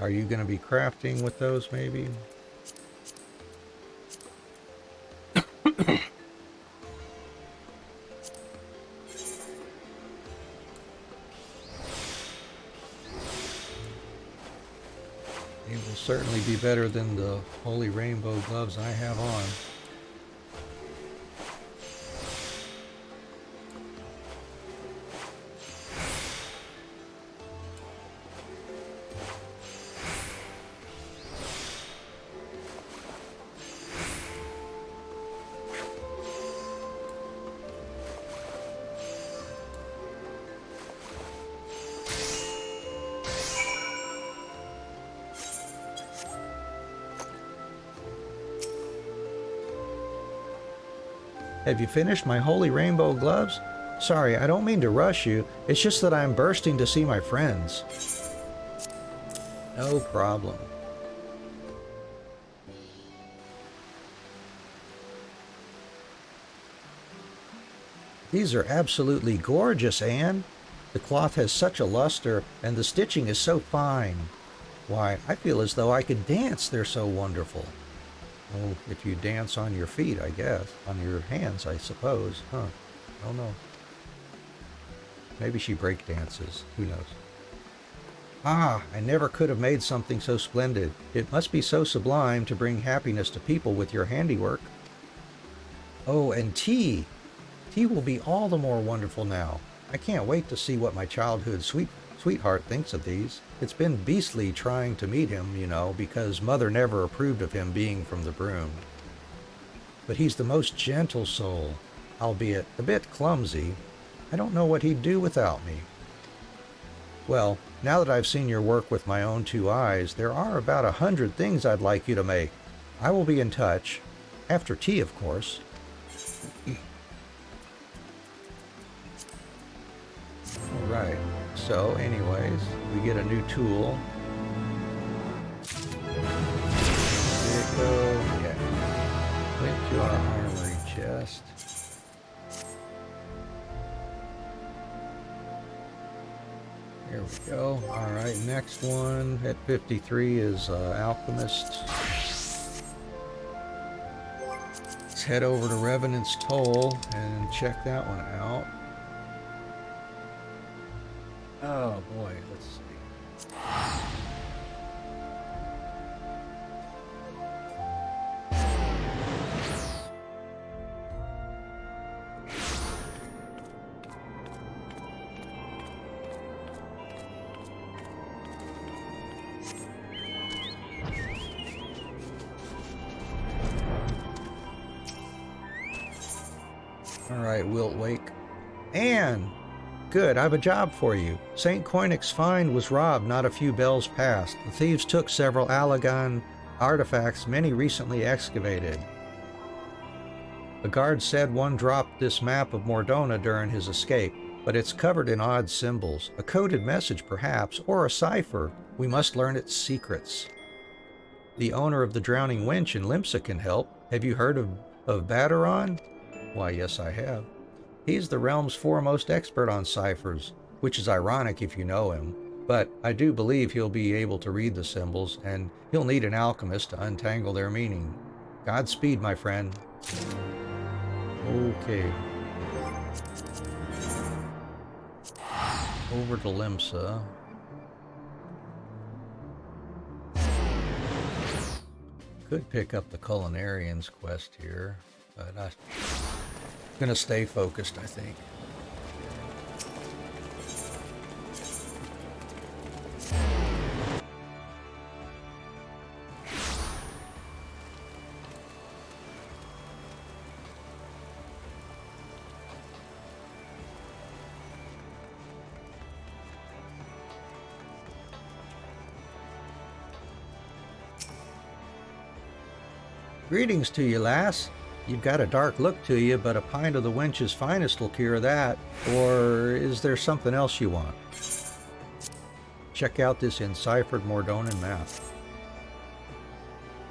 Are you going to be crafting with those, maybe? Able certainly be better than the holy rainbow gloves I have on. Have you finished my holy rainbow gloves? Sorry, I don't mean to rush you. It's just that I'm bursting to see my friends. No problem. These are absolutely gorgeous, Anne. The cloth has such a luster, and the stitching is so fine. Why, I feel as though I could dance. They're so wonderful. Oh, if you dance on your feet, I guess. On your hands, I suppose. Huh. I don't know. Maybe she break dances. Who knows? Ah, I never could have made something so splendid. It must be so sublime to bring happiness to people with your handiwork. Oh, and tea. Tea will be all the more wonderful now. I can't wait to see what my childhood sweetheart thinks of these. It's been beastly trying to meet him, you know, because Mother never approved of him being from the broom. But he's the most gentle soul, albeit a bit clumsy. I don't know what he'd do without me. Well, now that I've seen your work with my own two eyes, there are about 100 things I'd like you to make. I will be in touch. After tea, of course. All right. So, anyways, we get a new tool. Vehicle, yeah. Link to our armory chest. Here we go. All right, next one at 53 is Alchemist. Let's head over to Revenant's Toll and check that one out. Oh boy, let's see. All right, Wilt Wake. Anne! Good, I have a job for you. St. Koinek's find was robbed not a few bells past. The thieves took several Allagan artifacts, many recently excavated. The guard said one dropped this map of Mordona during his escape, but it's covered in odd symbols. A coded message, perhaps, or a cipher. We must learn its secrets. The owner of the Drowning Wench in Limsa can help. Have you heard of Badaron? Why, yes, I have. He's the realm's foremost expert on ciphers, which is ironic if you know him, but I do believe he'll be able to read the symbols, and he'll need an alchemist to untangle their meaning. Godspeed, my friend. Okay. Over to Limsa. Could pick up the Culinarian's quest here, but I'm gonna stay focused, I think. Greetings to you, lass. You've got a dark look to you, but a pint of the wench's finest will cure that. Or is there something else you want? Check out this enciphered Mordonan map.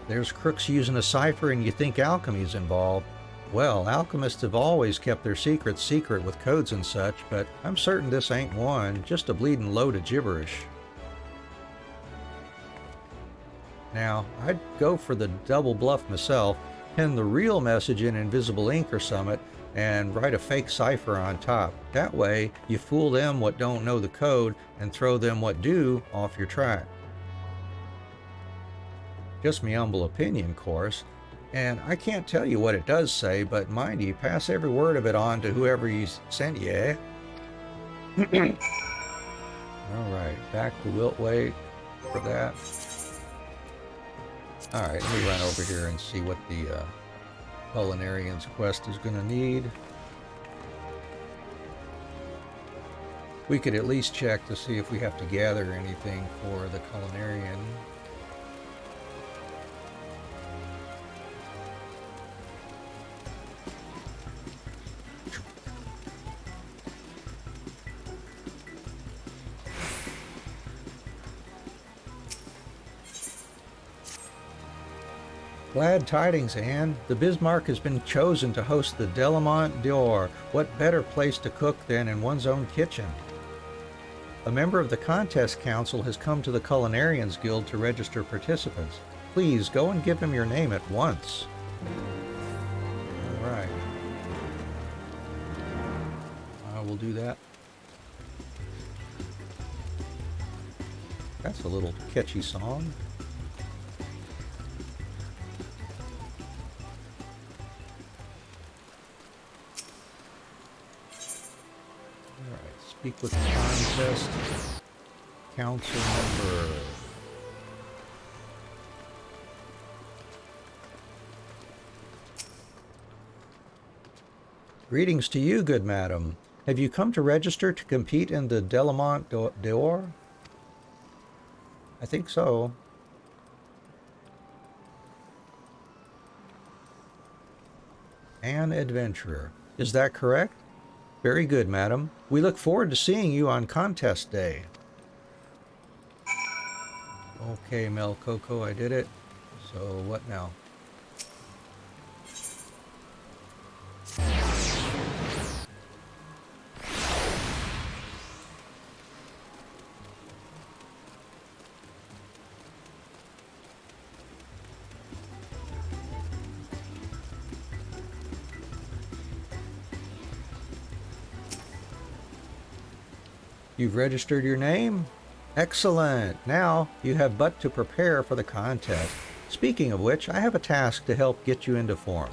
There's crooks using a cipher and you think alchemy's involved. Well, alchemists have always kept their secrets secret with codes and such, but I'm certain this ain't one, just a bleeding load of gibberish. Now, I'd go for the double bluff myself, pen the real message in invisible ink or summit, and write a fake cipher on top. That way, you fool them what don't know the code and throw them what do off your track. Just me humble opinion, course. And I can't tell you what it does say, but mind you, pass every word of it on to whoever he's sent you, eh? Alright, back to Wiltway for that. Alright, let me run over here and see what the Culinarian's quest is going to need. We could at least check to see if we have to gather anything for the Culinarian. Glad tidings, Anne. The Bismarck has been chosen to host the Delamont d'Or. What better place to cook than in one's own kitchen? A member of the Contest Council has come to the Culinarians Guild to register participants. Please go and give him your name at once. All right. I will do that. That's a little catchy song. Speak with the Contest Council member. Greetings to you, good madam. Have you come to register to compete in the Delamont d'Or? I think so. An adventurer. Is that correct? Very good, madam. We look forward to seeing you on contest day. Okay, Mel Coco, I did it. So what now? You've registered your name? Excellent! Now you have but to prepare for the contest. Speaking of which, I have a task to help get you into form.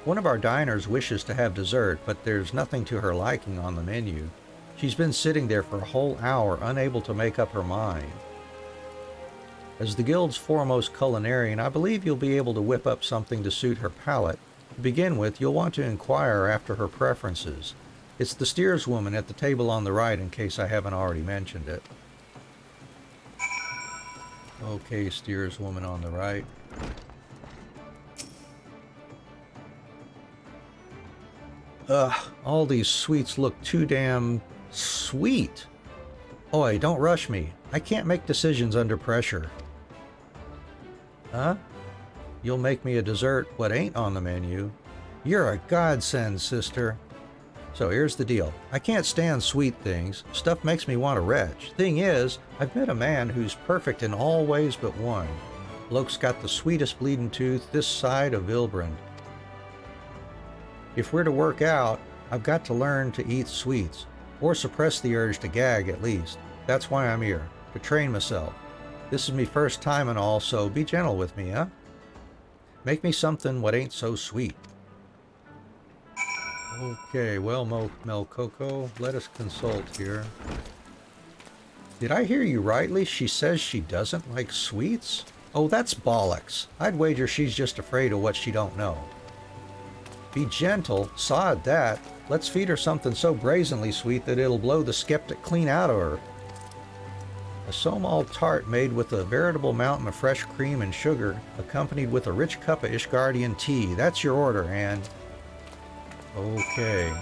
One of our diners wishes to have dessert, but there's nothing to her liking on the menu. She's been sitting there for a whole hour, unable to make up her mind. As the guild's foremost culinarian, I believe you'll be able to whip up something to suit her palate. To begin with, you'll want to inquire after her preferences. It's the steerswoman at the table on the right, in case I haven't already mentioned it. Okay, steerswoman on the right. Ugh, all these sweets look too damn sweet. Oi, don't rush me. I can't make decisions under pressure. Huh? You'll make me a dessert what ain't on the menu? You're a godsend, sister. So here's the deal. I can't stand sweet things. Stuff makes me want to retch. Thing is, I've met a man who's perfect in all ways but one. Bloke's got the sweetest bleeding tooth this side of Vilbrand. If we're to work out, I've got to learn to eat sweets, or suppress the urge to gag at least. That's why I'm here, to train myself. This is me first time and all, so be gentle with me, huh? Make me something what ain't so sweet. Okay, well, Mel Coco, let us consult here. Did I hear you rightly? She says she doesn't like sweets? Oh, that's bollocks. I'd wager she's just afraid of what she don't know. Be gentle, sod that. Let's feed her something so brazenly sweet that it'll blow the skeptic clean out of her. A somal tart made with a veritable mountain of fresh cream and sugar, accompanied with a rich cup of Ishgardian tea. That's your order, Anne. Okay.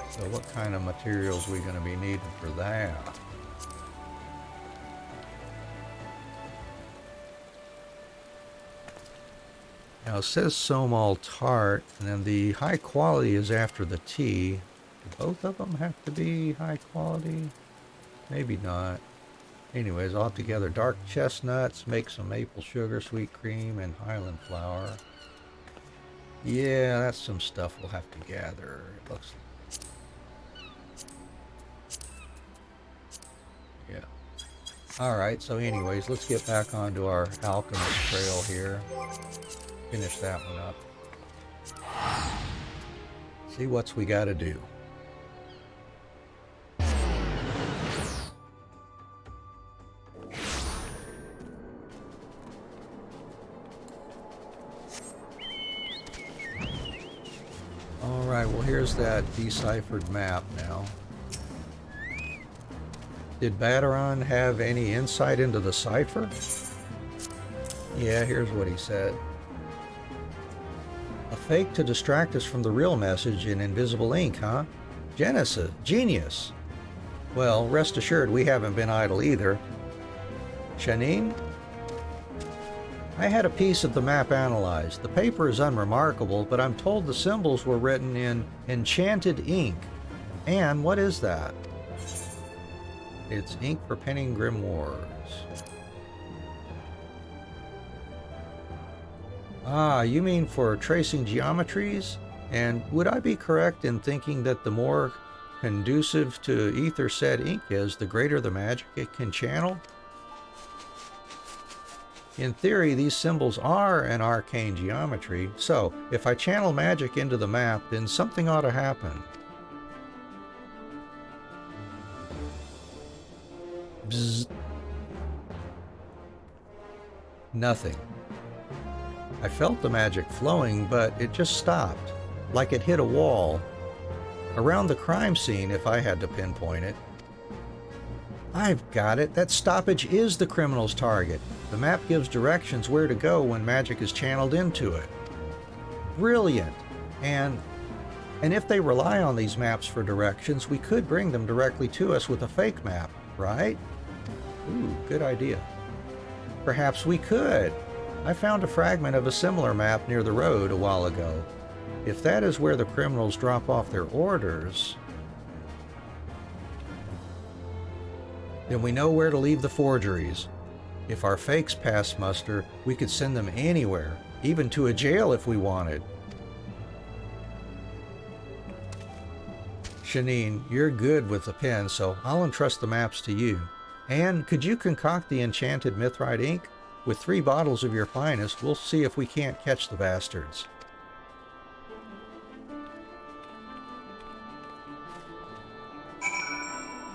So what kind of materials are we going to be needing for that? Now it says somal tart, and then the high quality is after the tea. Do both of them have to be high quality? Maybe not. Anyways, all together, dark chestnuts, make some maple sugar, sweet cream, and highland flour. Yeah, that's some stuff we'll have to gather. It looks like. Yeah. Alright, so anyways, let's get back onto our alchemist trail here. Finish that one up. See what's we gotta do. Alright, well here's that deciphered map now. Did Badaron have any insight into the cipher? Yeah, here's what he said. A fake to distract us from the real message in invisible ink, huh? Genius. Well, rest assured we haven't been idle either. Shanine? I had a piece of the map analyzed. The paper is unremarkable, but I'm told the symbols were written in enchanted ink. And what is that? It's ink for penning grimoires. Ah, you mean for tracing geometries? And would I be correct in thinking that the more conducive to ether said ink is, the greater the magic it can channel? In theory, these symbols are an arcane geometry, so if I channel magic into the map, then something ought to happen. Bzzz. Nothing. I felt the magic flowing, but it just stopped, like it hit a wall. Around the crime scene, if I had to pinpoint it. I've got it. That stoppage is the criminal's target. The map gives directions where to go when magic is channeled into it. Brilliant. And if they rely on these maps for directions, we could bring them directly to us with a fake map, right? Ooh, good idea. Perhaps we could. I found a fragment of a similar map near the road a while ago. If that is where the criminals drop off their orders, then we know where to leave the forgeries. If our fakes pass muster, we could send them anywhere, even to a jail if we wanted. Shanine, you're good with the pen, so I'll entrust the maps to you. And could you concoct the enchanted mithrite ink? With 3 bottles of your finest, we'll see if we can't catch the bastards.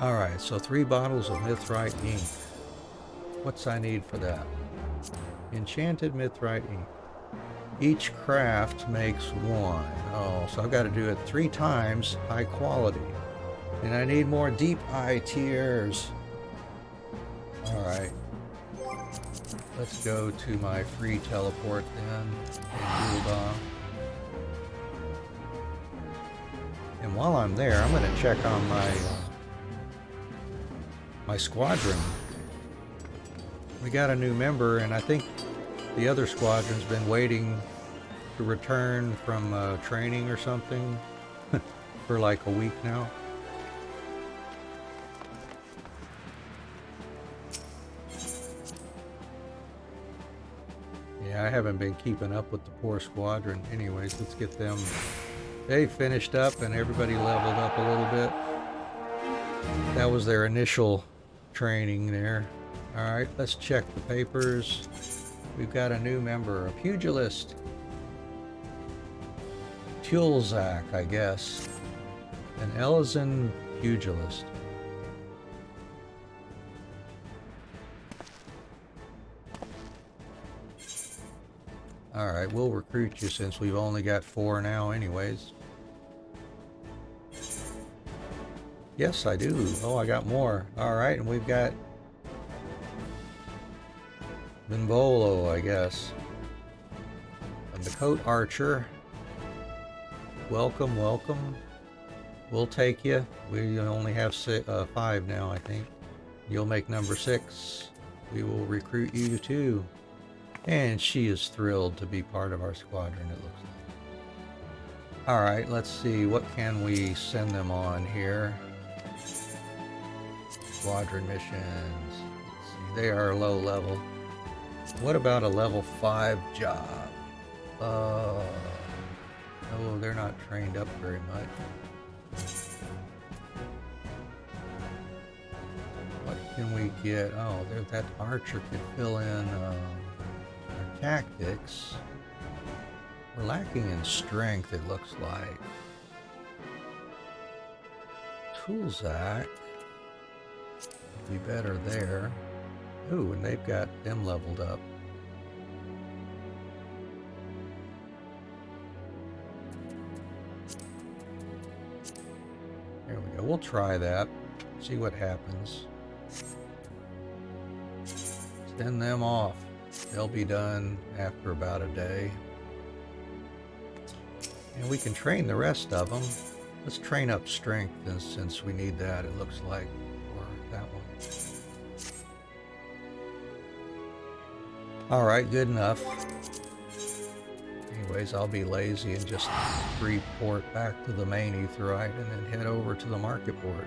Alright, so 3 bottles of mithrite ink. What's I need for that? Enchanted mithrite ink. Each craft makes 1. Oh, so I've got to do it 3 times, high quality. And I need more deep eye tears. Alright. Let's go to my free teleport then, and Gul'dan. And while I'm there, I'm going to check on my squadron. We got a new member, and I think the other squadron's been waiting to return from training or something for like a week now. Yeah, I haven't been keeping up with the poor squadron. Anyways, let's get them. They finished up and everybody leveled up a little bit. That was their initial training there. Alright, let's check the papers. We've got a new member, a pugilist. Tulzak, I guess. An Elysian pugilist. Alright, we'll recruit you since we've only got 4 now anyways. Yes, I do. Oh, I got more. Alright, and we've got Bimbolo, I guess. And the coat archer. Welcome, welcome. We'll take you. We only have 5 now, I think. You'll make number 6. We will recruit you too. And she is thrilled to be part of our squadron, it looks like. Alright, let's see. What can we send them on here? Squadron missions. Let's see. They are low level. What about a level 5 job? Oh, they're not trained up very much. What? can we get? Oh, there, that archer could fill in our tactics. We're lacking in strength, it looks like. Toolsack would be better there. Ooh, and they've got them leveled up. There we go. We'll try that. See what happens. Send them off. They'll be done after about a day. And we can train the rest of them. Let's train up strength since we need that, it looks like, or that one. Alright, good enough. Anyways, I'll be lazy and just report back to the main Aetheryte and then head over to the market board.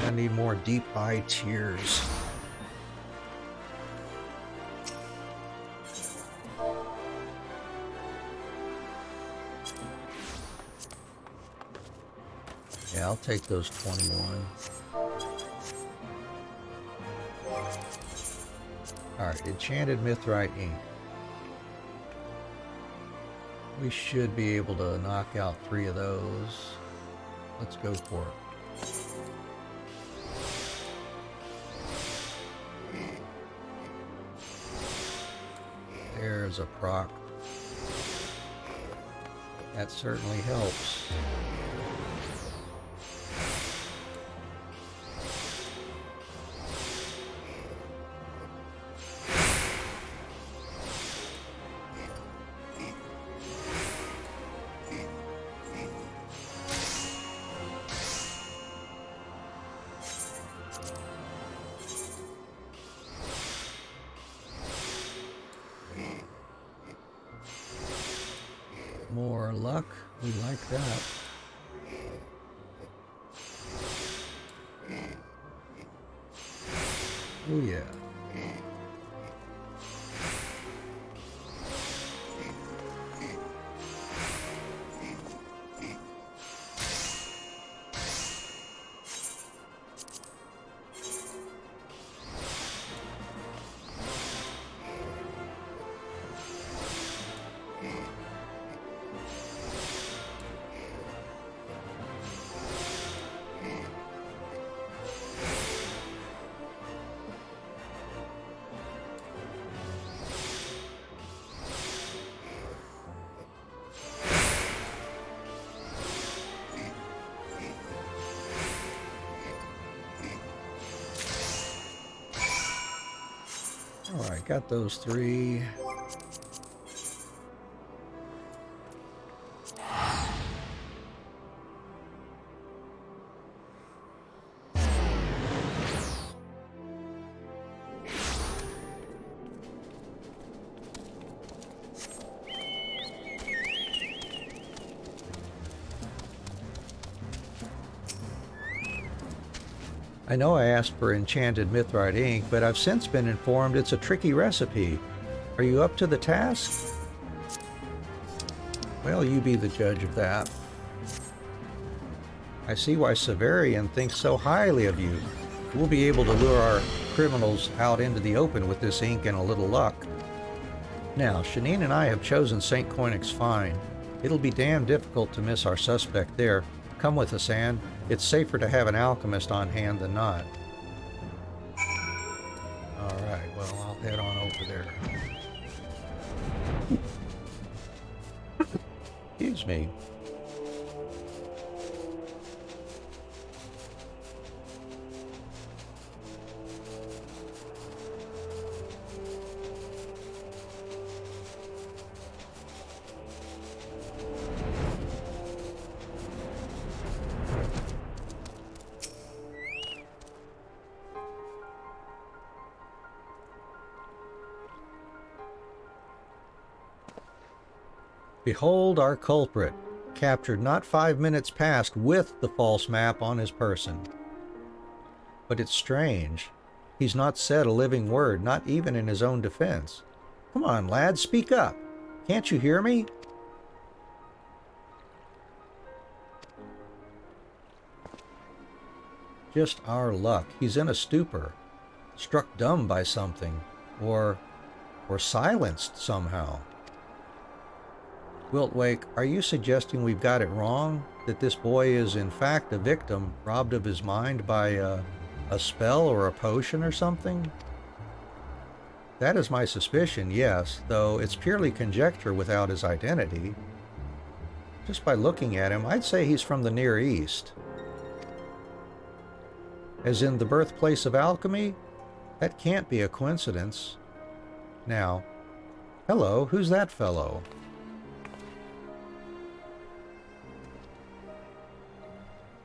I need more deep eye tears. Yeah, I'll take those 21. Alright, Enchanted Mithrite ink. We should be able to knock out 3 of those. Let's go for it. There's a proc. That certainly helps. More luck, we like that. Oh yeah. Alright, got those 3. I know I asked for Enchanted Mithrite ink, but I've since been informed it's a tricky recipe. Are you up to the task? Well, you be the judge of that. I see why Severian thinks so highly of you. We'll be able to lure our criminals out into the open with this ink and a little luck. Now, Shanine and I have chosen St. Koinig's Fine. It'll be damn difficult to miss our suspect there. Come with us, Anne. It's safer to have an alchemist on hand than not. Alright, well, I'll head on over there. Excuse me. Behold our culprit, captured not 5 minutes past with the false map on his person. But it's strange. He's not said a living word, not even in his own defense. Come on, lad, speak up. Can't you hear me? Just our luck. He's in a stupor, struck dumb by something, or silenced somehow. Wiltwake, are you suggesting we've got it wrong? That this boy is in fact a victim, robbed of his mind by a spell or a potion or something? That is my suspicion, yes, though it's purely conjecture without his identity. Just by looking at him, I'd say he's from the Near East. As in the birthplace of alchemy? That can't be a coincidence. Now, hello, who's that fellow?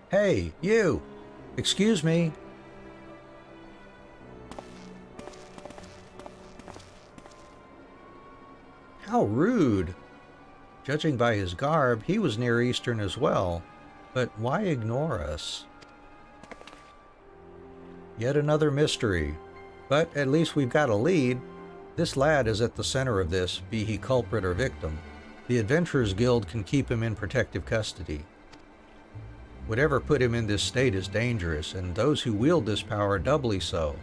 Hey, you! Excuse me. How rude! Judging by his garb, he was Near Eastern as well. But why ignore us? Yet another mystery. But at least we've got a lead. This lad is at the center of this, be he culprit or victim. The Adventurers Guild can keep him in protective custody. Whatever put him in this state is dangerous, and those who wield this power doubly so.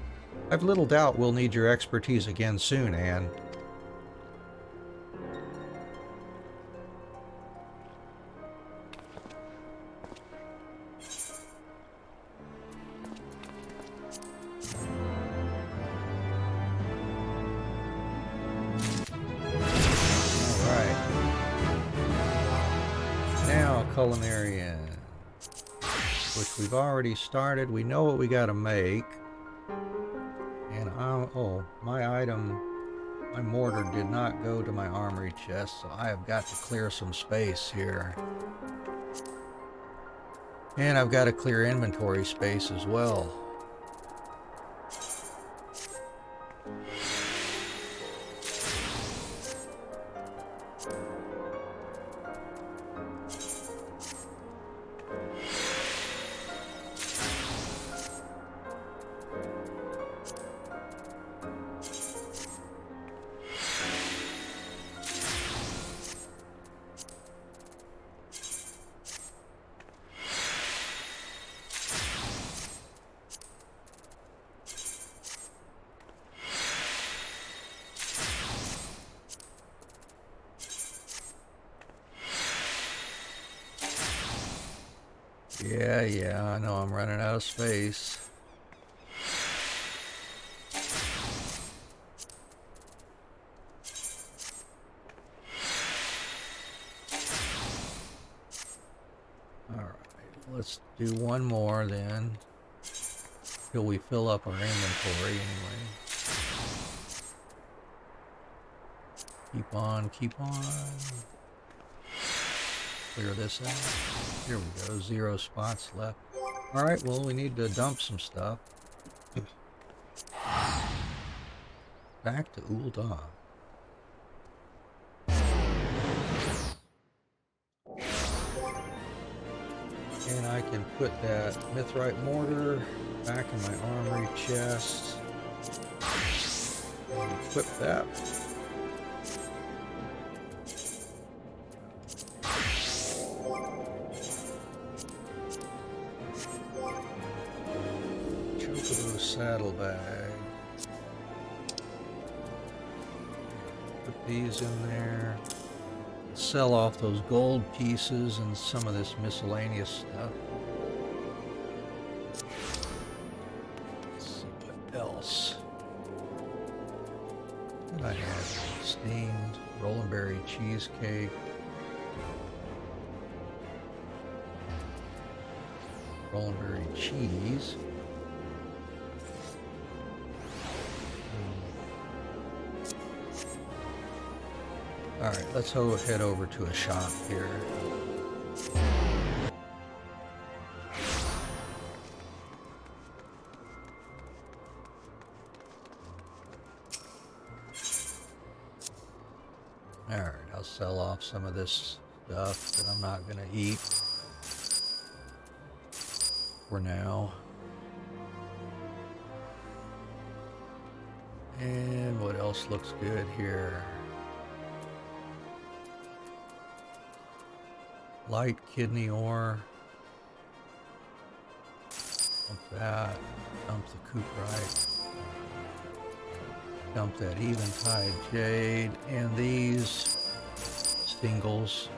I've little doubt we'll need your expertise again soon, Anne. Culinarian, which we've already started. We know what we got to make. And my mortar did not go to my armory chest, so I have got to clear some space here. And I've got to clear inventory space as well. Yeah, I know I'm running out of space. Alright, let's do one more then, till we fill up our inventory anyway. Keep on. Clear this out. Here we go, 0 spots left. Alright, well, we need to dump some stuff. Back to Ul'dah. And I can put that mithrite mortar back in my armory chest. And equip that. Saddlebag. Put these in there. Sell off those gold pieces and some of this miscellaneous stuff. Let's see what else. What I have steamed roll and berry cheesecake. Roll and berry cheese. Alright, let's head over to a shop here. Alright, I'll sell off some of this stuff that I'm not going to eat for now. And what else looks good here? Light kidney ore. I'll that. Dump the cooperite. Dump that eventide jade. And these singles.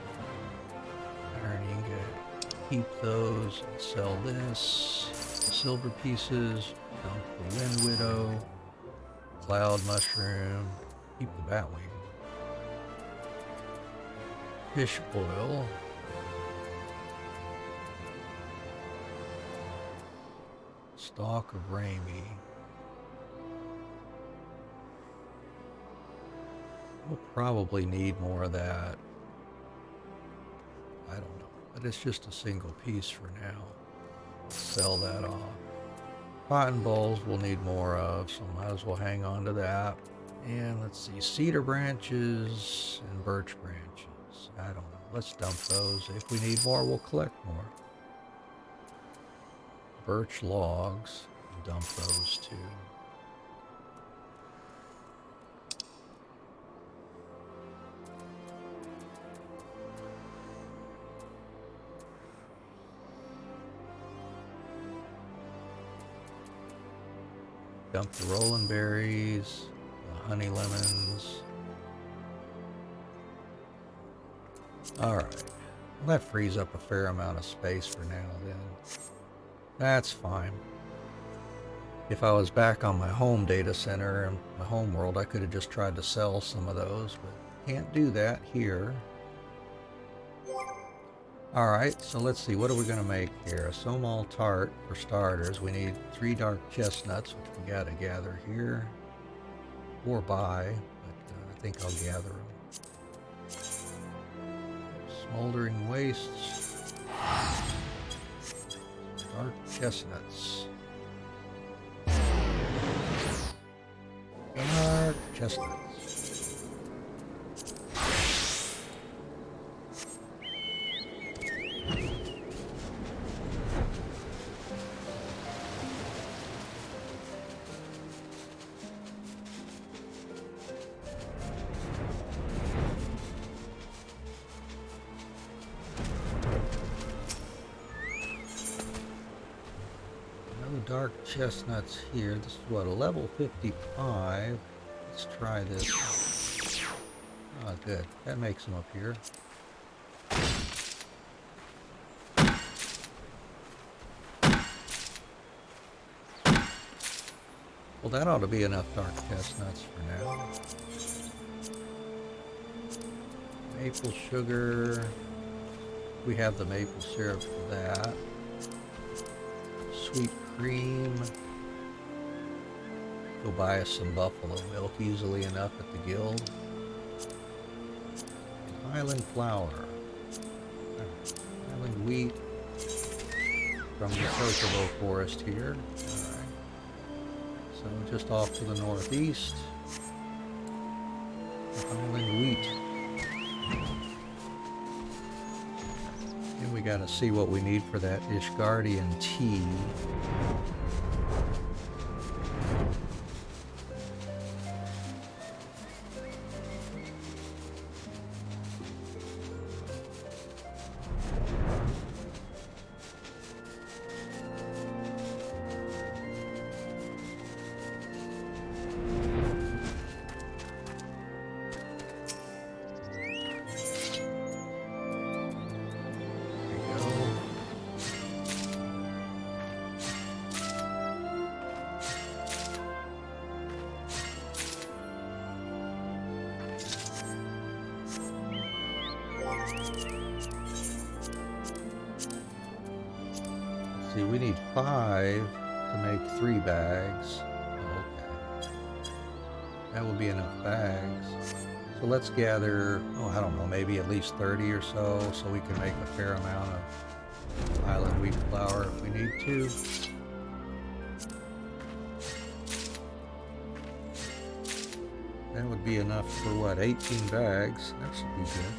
Iron ingot. Keep those and sell this. The silver pieces. Dump the wind widow. Cloud mushroom. Keep the batwing. Fish oil. Stalk of Raimi. We'll probably need more of that. I don't know, but it's just a single piece for now. Sell that off. Cotton balls we'll need more of, so might as well hang on to that. And let's see, cedar branches and birch branches. I don't know. Let's dump those. If we need more, we'll collect more. Birch logs. Dump those too. Dump the rolling berries, the honey lemons. Alright, well, that frees up a fair amount of space for now then. That's fine. If I was back on my home data center and my home world, I could have just tried to sell some of those, but can't do that here. Alright, so let's see, what are we going to make here? A Somal tart for starters. We need 3 dark chestnuts, which we got to gather here. Or buy, but I think I'll gather them. Smoldering wastes. Dark chestnuts. Dark chestnuts. Dark chestnuts here. This is what, a level 55. Let's try this. Oh, good. That makes them appear. Well, that ought to be enough dark chestnuts for now. Maple sugar. We have the maple syrup for that. Sweet cream. Go buy us some buffalo milk easily enough at the guild. And Highland flour. Highland wheat from the Chocobo forest here. Alright. So just off to the northeast. Highland wheat. And we gotta see what we need for that Ishgardian tea. See, we need 5 to make 3 bags. Okay. That would be enough bags. So let's gather, oh, I don't know, maybe at least 30 or so we can make a fair amount of Highland wheat flour if we need to. That would be enough for what, 18 bags? That should be good.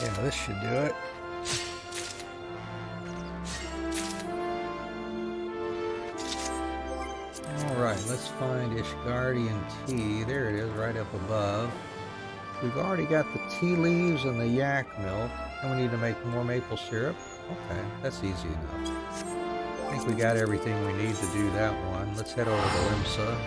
Yeah, this should do it. Alright, let's find Ishgardian tea. There it is, right up above. We've already got the tea leaves and the yak milk. And we need to make more maple syrup. Okay, that's easy enough. I think we got everything we need to do that one. Let's head over to Limsa.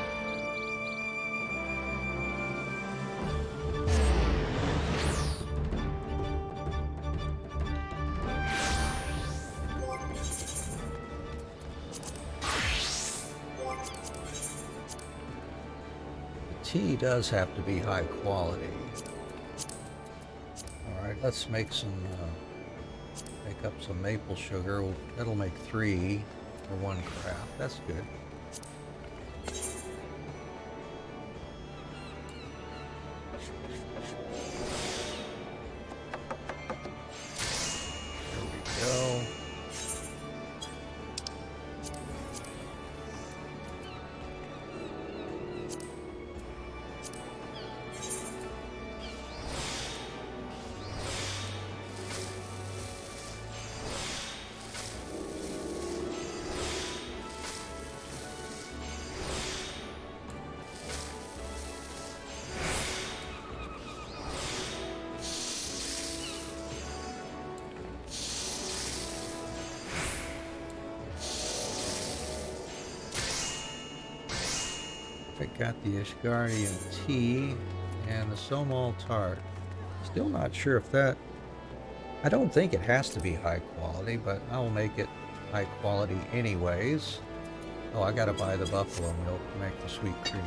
Tea does have to be high quality. Alright, let's make up some maple sugar. That'll make 3 for 1 craft. That's good. There we go. I got the Ishgardian tea and the Somal tart. Still not sure if that... I don't think it has to be high quality, but I'll make it high quality anyways. Oh, I gotta buy the buffalo milk to make the sweet cream.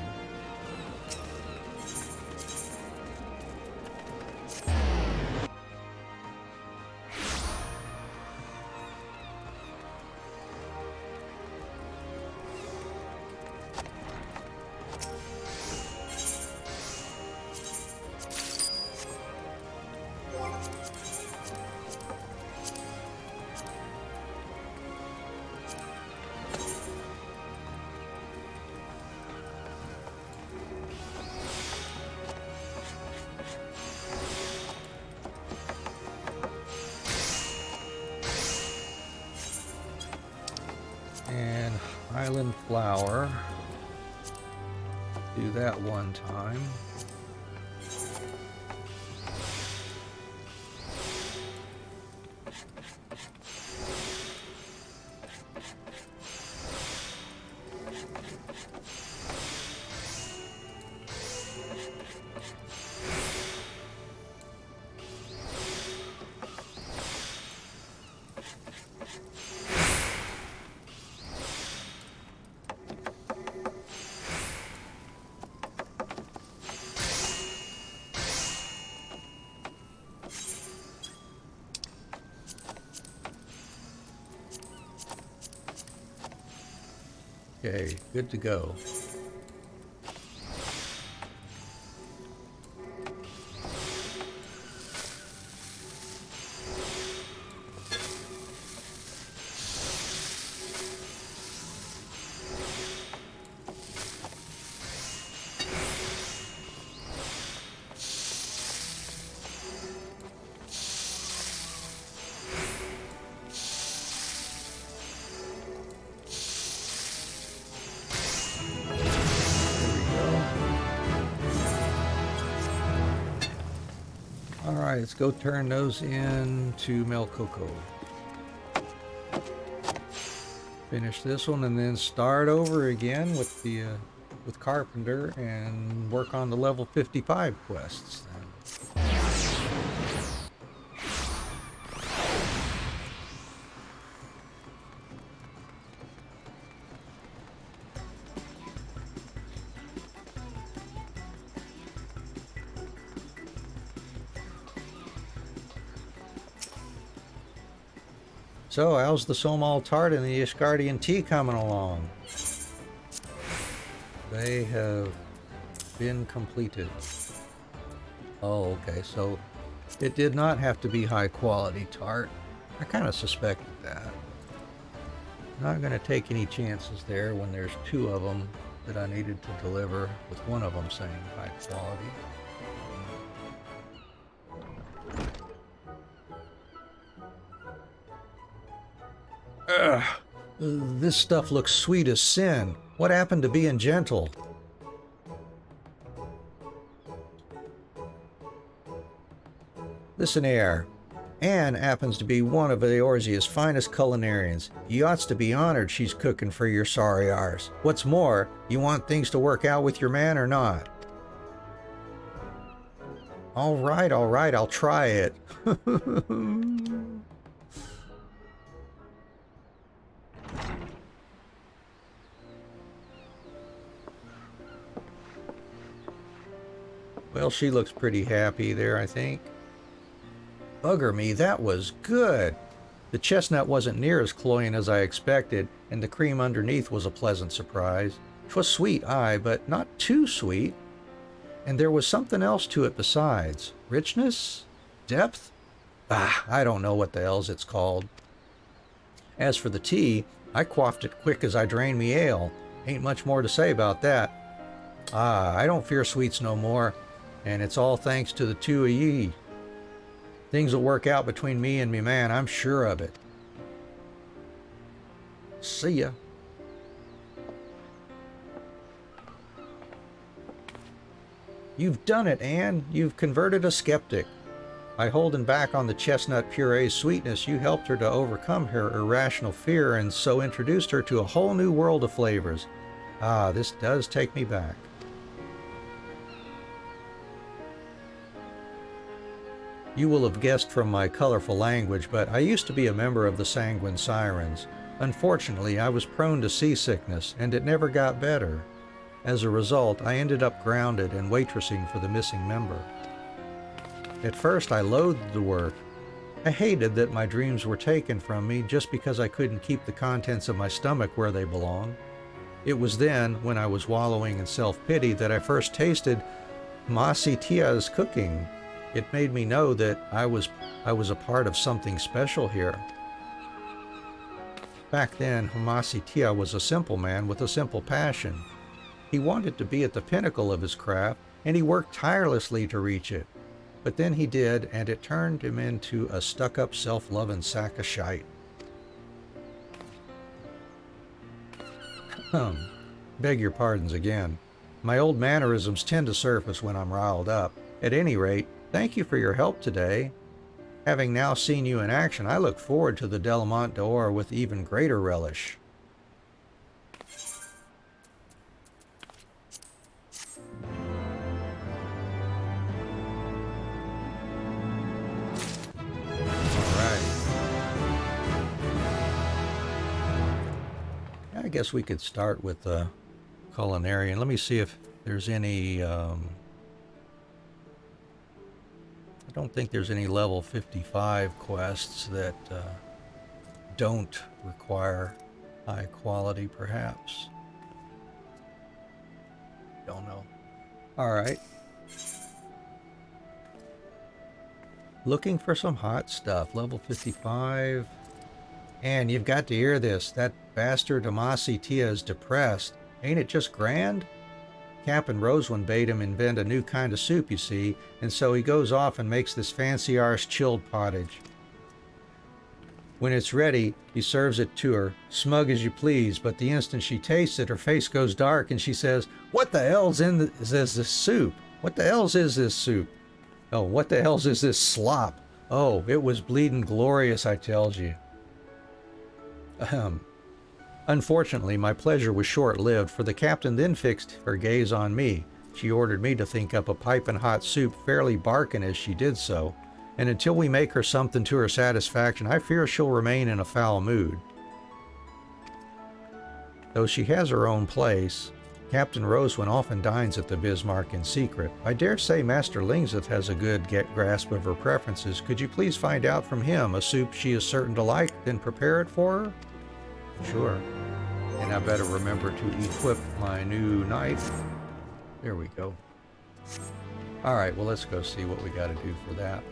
And Highland flour. Do that one time. Okay, good to go. Alright, let's go turn those into Mel Coco. Finish this one and then start over again with the with Carpenter and work on the level 55 quests then. So, how's the Somal tart and the Ishgardian tea coming along? They have been completed. Oh, okay, so it did not have to be high quality tart. I kind of suspected that. Not going to take any chances there when there's 2 of them that I needed to deliver, with one of them saying high quality. Ugh. This stuff looks sweet as sin. What happened to being gentle? Listen here. Anne happens to be one of Eorzea's finest culinarians. You ought to be honored she's cooking for your sorry arse. What's more, you want things to work out with your man or not? All right, I'll try it. Well, she looks pretty happy there, I think. Bugger me, that was good. The chestnut wasn't near as cloying as I expected, and the cream underneath was a pleasant surprise. 'Twas sweet, aye, but not too sweet. And there was something else to it besides. Richness? Depth? I don't know what the hell's it's called. As for the tea, I quaffed it quick as I drained me ale. Ain't much more to say about that. I don't fear sweets no more, and it's all thanks to the two of ye. Things will work out between me and me man, I'm sure of it. See ya. You've done it, Anne. You've converted a skeptic. By holding back on the chestnut puree's sweetness, you helped her to overcome her irrational fear and so introduced her to a whole new world of flavors. This does take me back. You will have guessed from my colorful language, but I used to be a member of the Sanguine Sirens. Unfortunately, I was prone to seasickness, and it never got better. As a result, I ended up grounded and waitressing for the missing member. At first, I loathed the work. I hated that my dreams were taken from me just because I couldn't keep the contents of my stomach where they belong. It was then, when I was wallowing in self-pity, that I first tasted Masitia's cooking. It made me know that I was a part of something special here. Back then, Hamasitia was a simple man with a simple passion. He wanted to be at the pinnacle of his craft, and he worked tirelessly to reach it. But then he did, and it turned him into a stuck-up, self-loving sack of shite. Beg your pardons again. My old mannerisms tend to surface when I'm riled up. At any rate, thank you for your help today. Having now seen you in action, I look forward to the Delamont d'Or with even greater relish. I guess we could start with the culinarian. Let me see if there's any... I don't think there's any level 55 quests that don't require high quality, perhaps. Don't know. All right. Looking for some hot stuff. Level 55. And you've got to hear this. That bastard Amasi-Tia is depressed. Ain't it just grand? Captain Rosewind bade him invent a new kind of soup, you see, and so he goes off and makes this fancy-arse chilled pottage. When it's ready, he serves it to her, smug as you please, but the instant she tastes it, her face goes dark and she says, "What the hell's is this soup? What the hell's is this soup? Oh, what the hell's is this slop? Oh, it was bleedin' glorious, I tells you." Unfortunately, my pleasure was short-lived, for the captain then fixed her gaze on me. She ordered me to think up a piping hot soup, fairly barking as she did so, and until we make her something to her satisfaction, I fear she'll remain in a foul mood. Though she has her own place, Captain Rosewind often dines at the Bismarck in secret. I dare say Master Lingseth has a good grasp of her preferences. Could you please find out from him a soup she is certain to like, then prepare it for her? Sure. And I better remember to equip my new knife. There we go. Alright, well, let's go see what we got to do for that.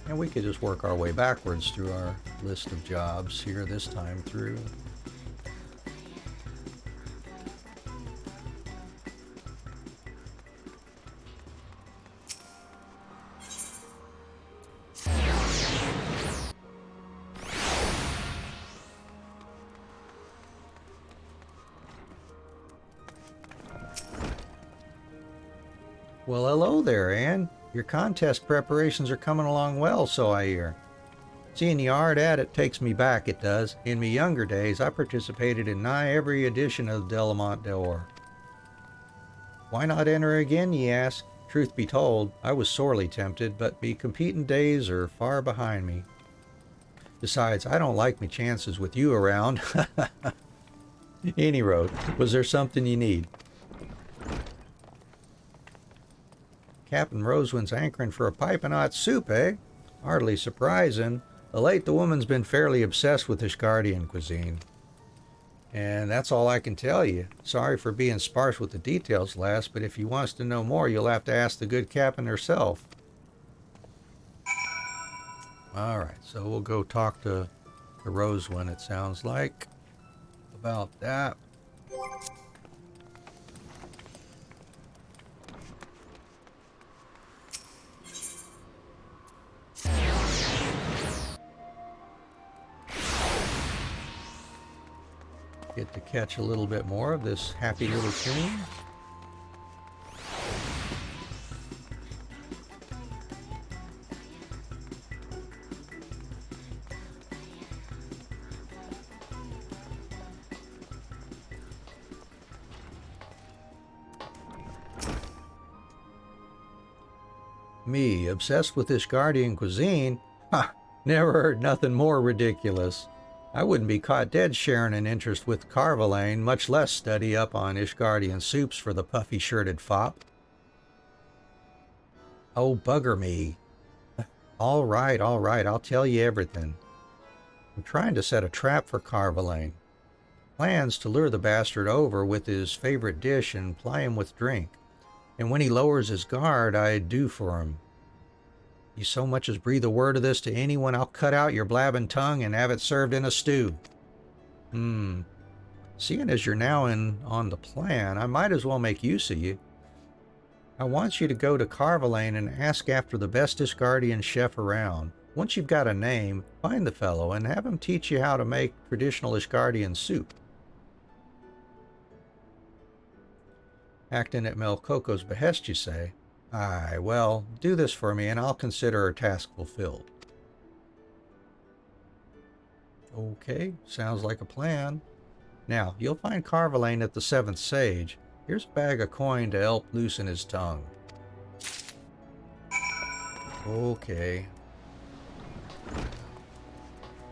And we could just work our way backwards through our list of jobs here this time through. Well, hello there, Anne. Your contest preparations are coming along well, so I hear. Seeing you hard at it takes me back, it does. In me younger days, I participated in nigh every edition of Delamont d'Or. Why not enter again, ye ask? Truth be told, I was sorely tempted, but me competing days are far behind me. Besides, I don't like me chances with you around. Any road, was there something you need? Captain Rosewin's anchoring for a piping hot soup, eh? Hardly surprising. Of late, the woman's been fairly obsessed with Ishgardian cuisine. And that's all I can tell you. Sorry for being sparse with the details, lass, but if you wants to know more, you'll have to ask the good captain herself. Alright, so we'll go talk to Rosewin, it sounds like, about that. Get to catch a little bit more of this happy little tune. Me, obsessed with Ishgardian cuisine? Ha! Never heard nothing more ridiculous. I wouldn't be caught dead sharing an interest with Carvalane, much less study up on Ishgardian soups for the puffy-shirted fop. Oh, bugger me. All right, I'll tell you everything. I'm trying to set a trap for Carvalane. Plans to lure the bastard over with his favorite dish and ply him with drink. And when he lowers his guard, I do for him. You so much as breathe a word of this to anyone, I'll cut out your blabbing tongue and have it served in a stew. Seeing as you're now on the plan, I might as well make use of you. I want you to go to Carvalane and ask after the best Ishgardian chef around. Once you've got a name, find the fellow and have him teach you how to make traditional Ishgardian soup. Acting at Melcoco's behest, you say? Aye, well, do this for me and I'll consider our task fulfilled. Okay, sounds like a plan. Now, you'll find Carvalane at the 7th Sage. Here's a bag of coin to help loosen his tongue. Okay.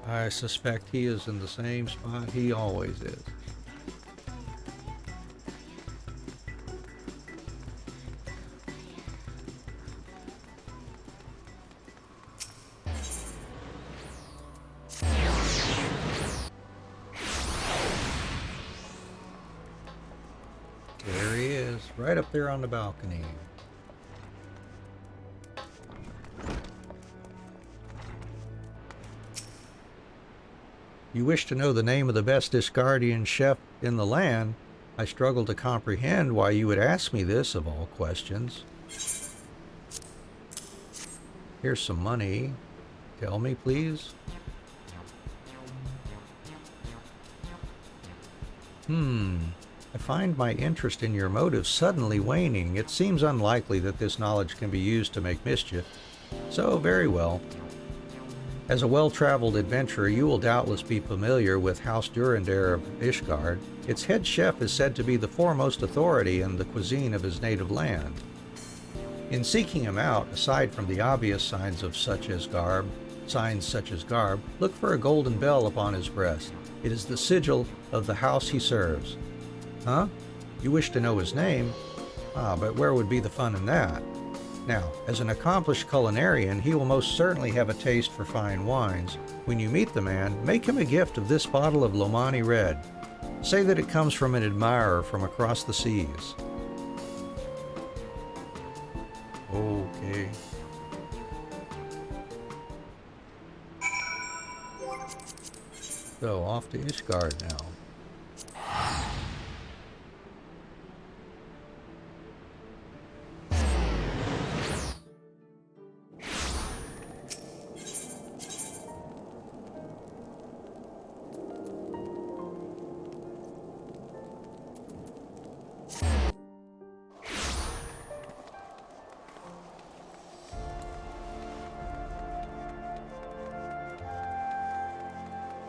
I suspect he is in the same spot he always is. There he is, right up there on the balcony. You wish to know the name of the best Ishgardian chef in the land? I struggle to comprehend why you would ask me this of all questions. Here's some money. Tell me, please. I find my interest in your motives suddenly waning. It seems unlikely that this knowledge can be used to make mischief. So, very well. As a well-traveled adventurer, you will doubtless be familiar with House Durandare of Ishgard. Its head chef is said to be the foremost authority in the cuisine of his native land. In seeking him out, aside from the obvious signs such as garb, look for a golden bell upon his breast. It is the sigil of the house he serves. Huh? You wish to know his name? But where would be the fun in that? Now, as an accomplished culinarian, he will most certainly have a taste for fine wines. When you meet the man, make him a gift of this bottle of Lomani Red. Say that it comes from an admirer from across the seas. Okay. So, off to Ishgard now.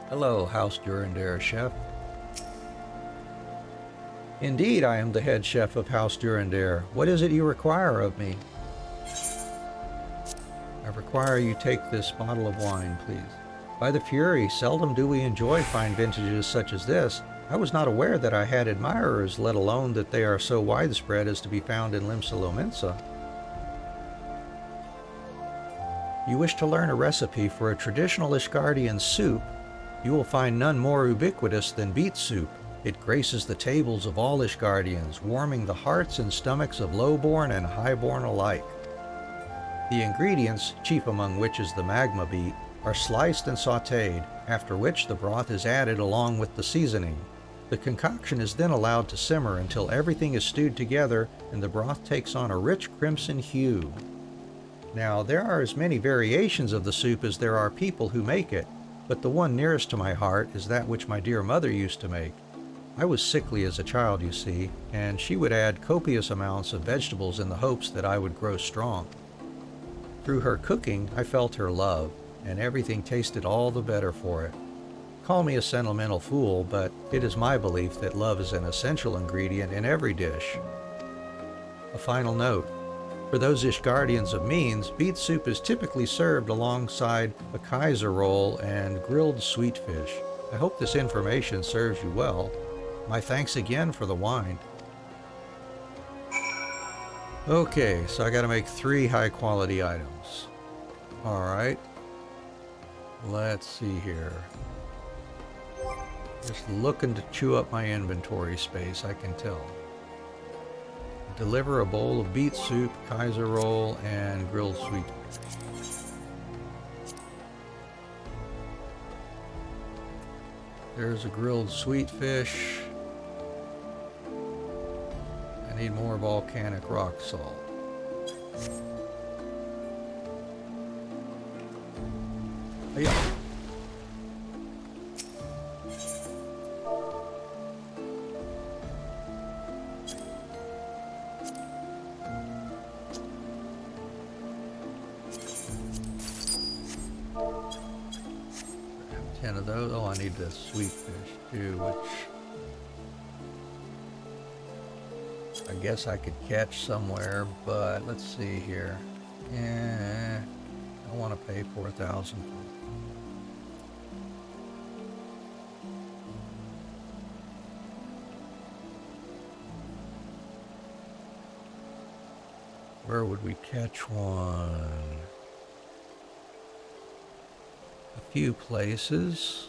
Hello, House Durandare, chef. Indeed, I am the head chef of House Durandare. What is it you require of me? I require you take this bottle of wine, please. By the Fury, seldom do we enjoy fine vintages such as this. I was not aware that I had admirers, let alone that they are so widespread as to be found in Limsa. You wish to learn a recipe for a traditional Ishgardian soup? You will find none more ubiquitous than beet soup. It graces the tables of all Ishgardians, warming the hearts and stomachs of lowborn and highborn alike. The ingredients, chief among which is the magma beet, are sliced and sautéed, after which the broth is added along with the seasoning. The concoction is then allowed to simmer until everything is stewed together and the broth takes on a rich crimson hue. Now, there are as many variations of the soup as there are people who make it, but the one nearest to my heart is that which my dear mother used to make. I was sickly as a child, you see, and she would add copious amounts of vegetables in the hopes that I would grow strong. Through her cooking, I felt her love, and everything tasted all the better for it. Call me a sentimental fool, but it is my belief that love is an essential ingredient in every dish. A final note. For those Ishgardians of means, beet soup is typically served alongside a Kaiser roll and grilled sweet fish. I hope this information serves you well. My thanks again for the wine. Okay, so I gotta make 3 high-quality items. Alright. Let's see here. Just looking to chew up my inventory space, I can tell. Deliver a bowl of beet soup, Kaiser roll, and grilled sweet fish. There's a grilled sweet fish. I need more volcanic rock salt. Yeah. Grab 10 of those. Oh, I need the sweet fish too, which I guess I could catch somewhere, but let's see here. Yeah, I want to pay 4,000. Where would we catch one? A few places.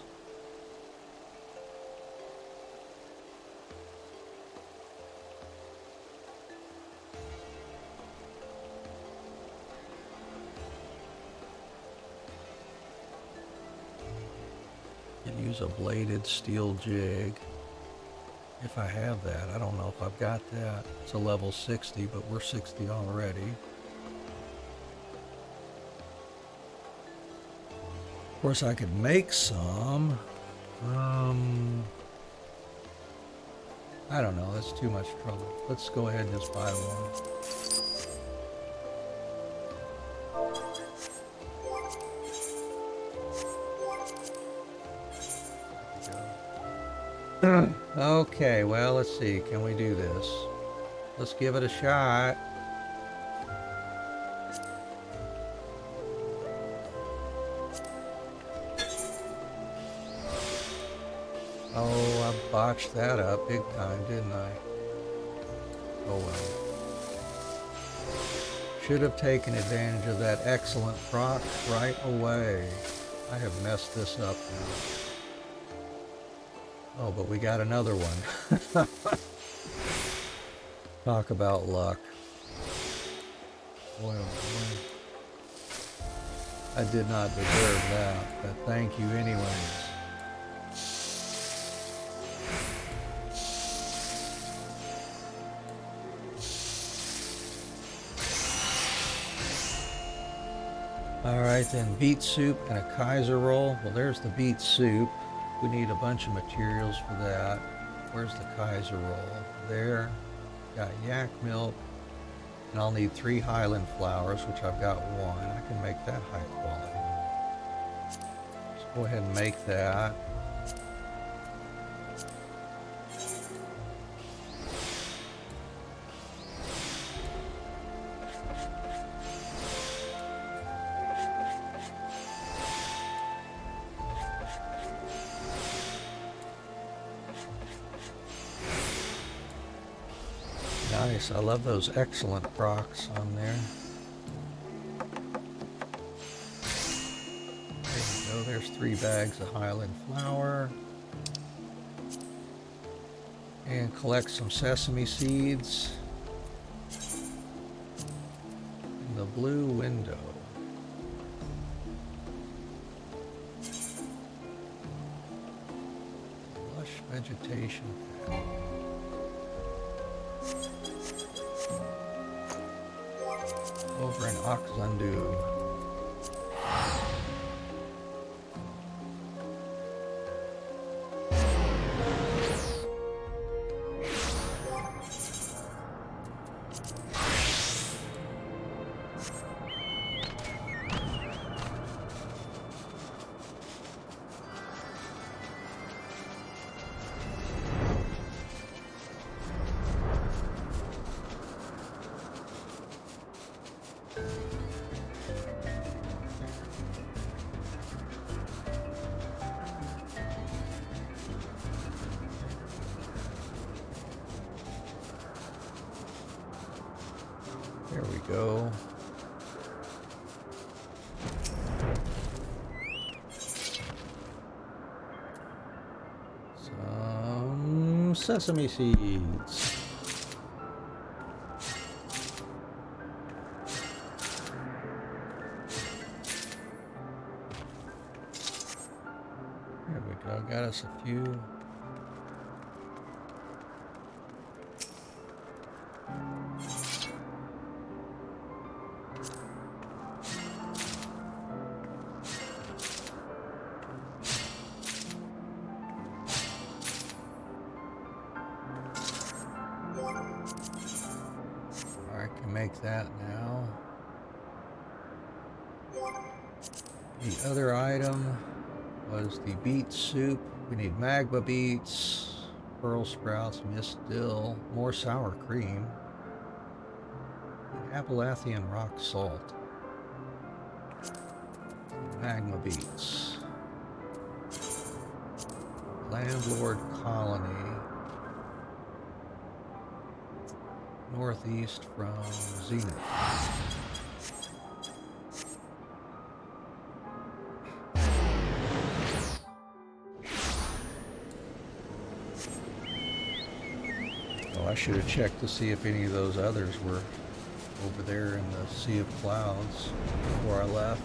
Could use a bladed steel jig. If I have that, I don't know if I've got that. It's a level 60, but we're 60 already. Of course, I could make some. I don't know, that's too much trouble. Let's go ahead and just buy one. Okay, well, let's see. Can we do this? Let's give it a shot. Oh, I botched that up big time, didn't I? Oh well. Should have taken advantage of that excellent proc right away. I have messed this up now. Oh, but we got another one. Talk about luck. Boy, oh boy. I did not deserve that, but thank you anyways. Alright then, beet soup and a Kaiser roll. Well, there's the beet soup. We need a bunch of materials for that. Where's the Kaiser roll? There. Got yak milk. And I'll need 3 Highland flowers, which I've got 1. I can make that high quality. Go ahead and make that. Nice. I love those excellent procs on there. There you go. There's 3 bags of Highland flour. And collect some sesame seeds. In the blue window. Lush vegetation. Over in Oxundu. There we go. Some sesame seeds. There we go. Got us a few. Make that now. The other item was the beet soup. We need magma beets, pearl sprouts, mist dill, more sour cream, and Appalachian rock salt. Magma beets. Landlord colony. Northeast from Zenith. Oh, I should have checked to see if any of those others were over there in the Sea of Clouds before I left.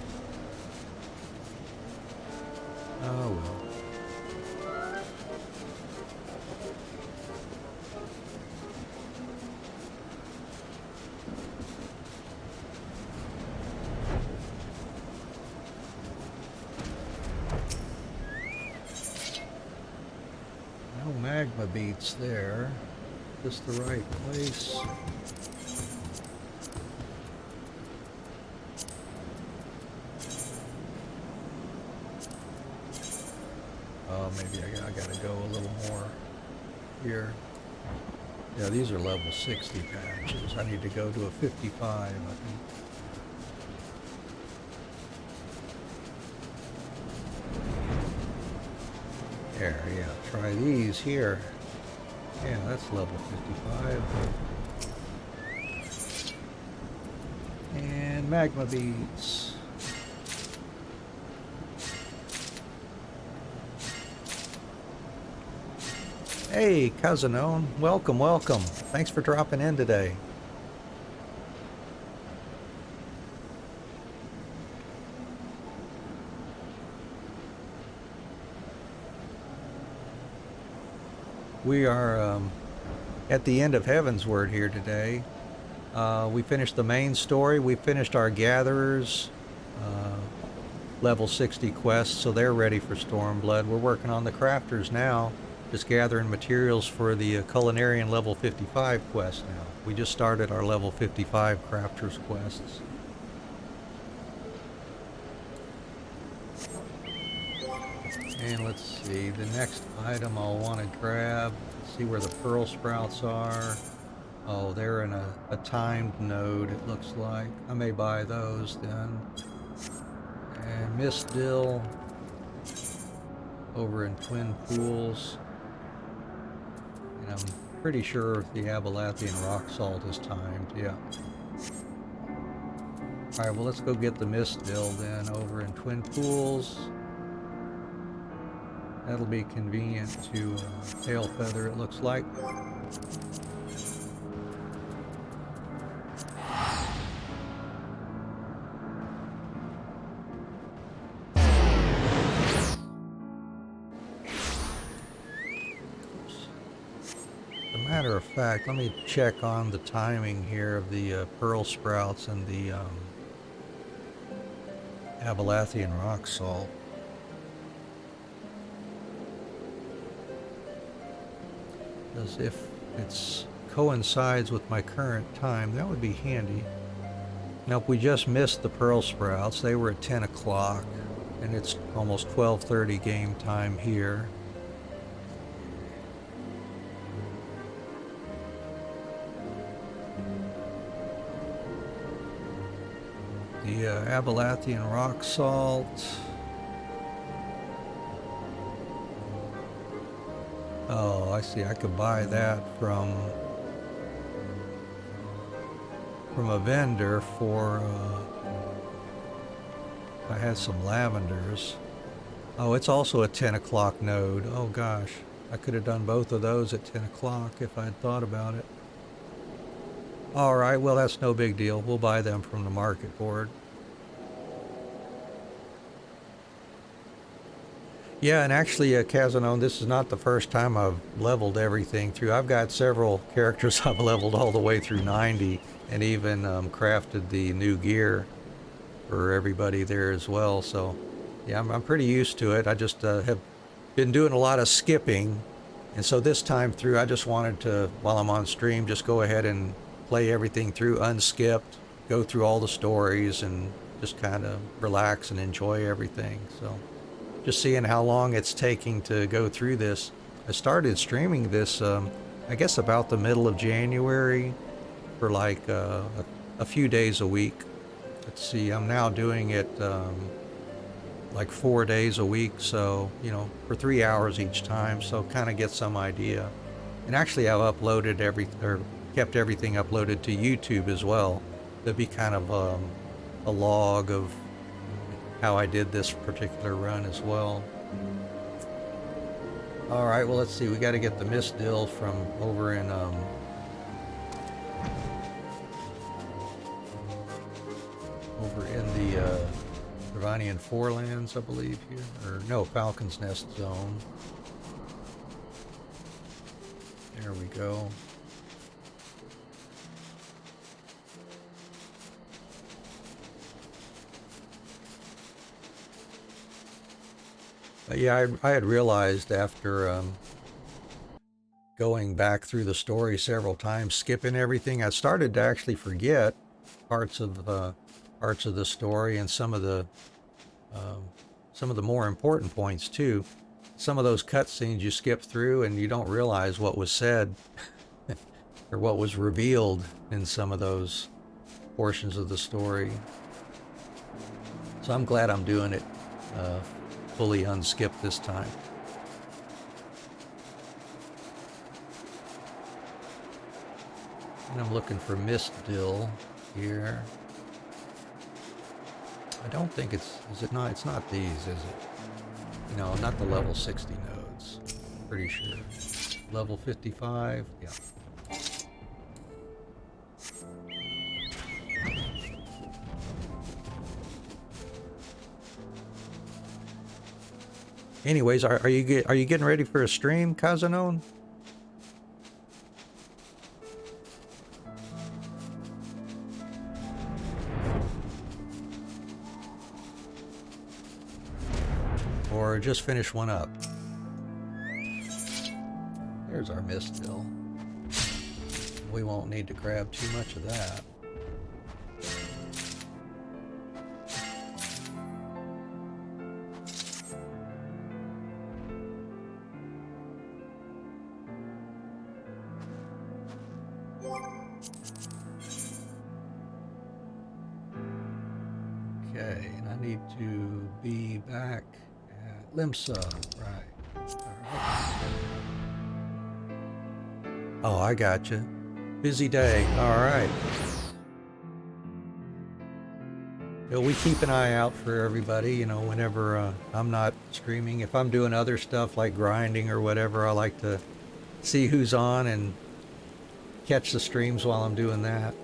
Oh well. Magma beets there. Just the right place. Oh, maybe I gotta go a little more here. Yeah, these are level 60 patches. I need to go to a 55, I think. There, yeah, try these here. Yeah, that's level 55. And magma beads. Hey, Cousinone. Welcome, welcome. Thanks for dropping in today. We are at the end of Heavensward here today. We finished the main story. We finished our Gatherers level 60 quests, so they're ready for Stormblood. We're working on the Crafters now, just gathering materials for the Culinarian level 55 quest now. We just started our level 55 Crafters quests. And let's see, the next item I'll want to grab, see where the pearl sprouts are. Oh, they're in a timed node, it looks like. I may buy those then. And Mist Dill over in Twin Pools. And I'm pretty sure the Abalathian rock salt is timed, yeah. Alright, well let's go get the Mist Dill then over in Twin Pools. That'll be convenient to Tail Feather, it looks like. As a matter of fact, let me check on the timing here of the pearl sprouts and the Abalathian rock salt. Because if it coincides with my current time, that would be handy. Now, if we just missed the pearl sprouts, they were at 10 o'clock, and it's almost 12:30 game time here. The Abalathian rock salt. Oh, I see. I could buy that from a vendor for. I had some lavenders. Oh, it's also a 10 o'clock node. Oh gosh, I could have done both of those at 10 o'clock if I'd thought about it. All right, well that's no big deal. We'll buy them from the market board. Yeah, and actually, Kazanon, this is not the first time I've leveled everything through. I've got several characters I've leveled all the way through 90, and even crafted the new gear for everybody there as well. So, yeah, I'm pretty used to it. I just have been doing a lot of skipping, and so this time through, I just wanted to, while I'm on stream, just go ahead and play everything through unskipped, go through all the stories, and just kind of relax and enjoy everything. So. Just seeing how long it's taking to go through this. I started streaming this, I guess about the middle of January for like a few days a week. Let's see, I'm now doing it like 4 days a week, so, you know, for 3 hours each time, so kind of get some idea. And actually I've uploaded kept everything uploaded to YouTube as well. There'll be kind of a log of how I did this particular run as well. All right, well, let's see. We got to get the Mist Dill from over in the Ravanian Forelands, I believe here, or no, Falcon's Nest Zone. There we go. Yeah, I had realized after going back through the story several times, skipping everything, I started to actually forget parts of the story and some of the more important points too. Some of those cutscenes you skip through and you don't realize what was said or what was revealed in some of those portions of the story. So I'm glad I'm doing it fully unskipped this time. And I'm looking for Mist Dill here. I don't think it's not these, is it? No, not the level 60 nodes. Pretty sure. Level 55, yeah. Anyways, are you getting ready for a stream, Kazanon? Or just finish one up? There's our Mist Dill. We won't need to grab too much of that. Okay, and I need to be back at Limsa, right. Alright. Oh, I gotcha. Busy day, alright. Yeah, we keep an eye out for everybody, you know, whenever I'm not streaming. If I'm doing other stuff like grinding or whatever, I like to see who's on and catch the streams while I'm doing that.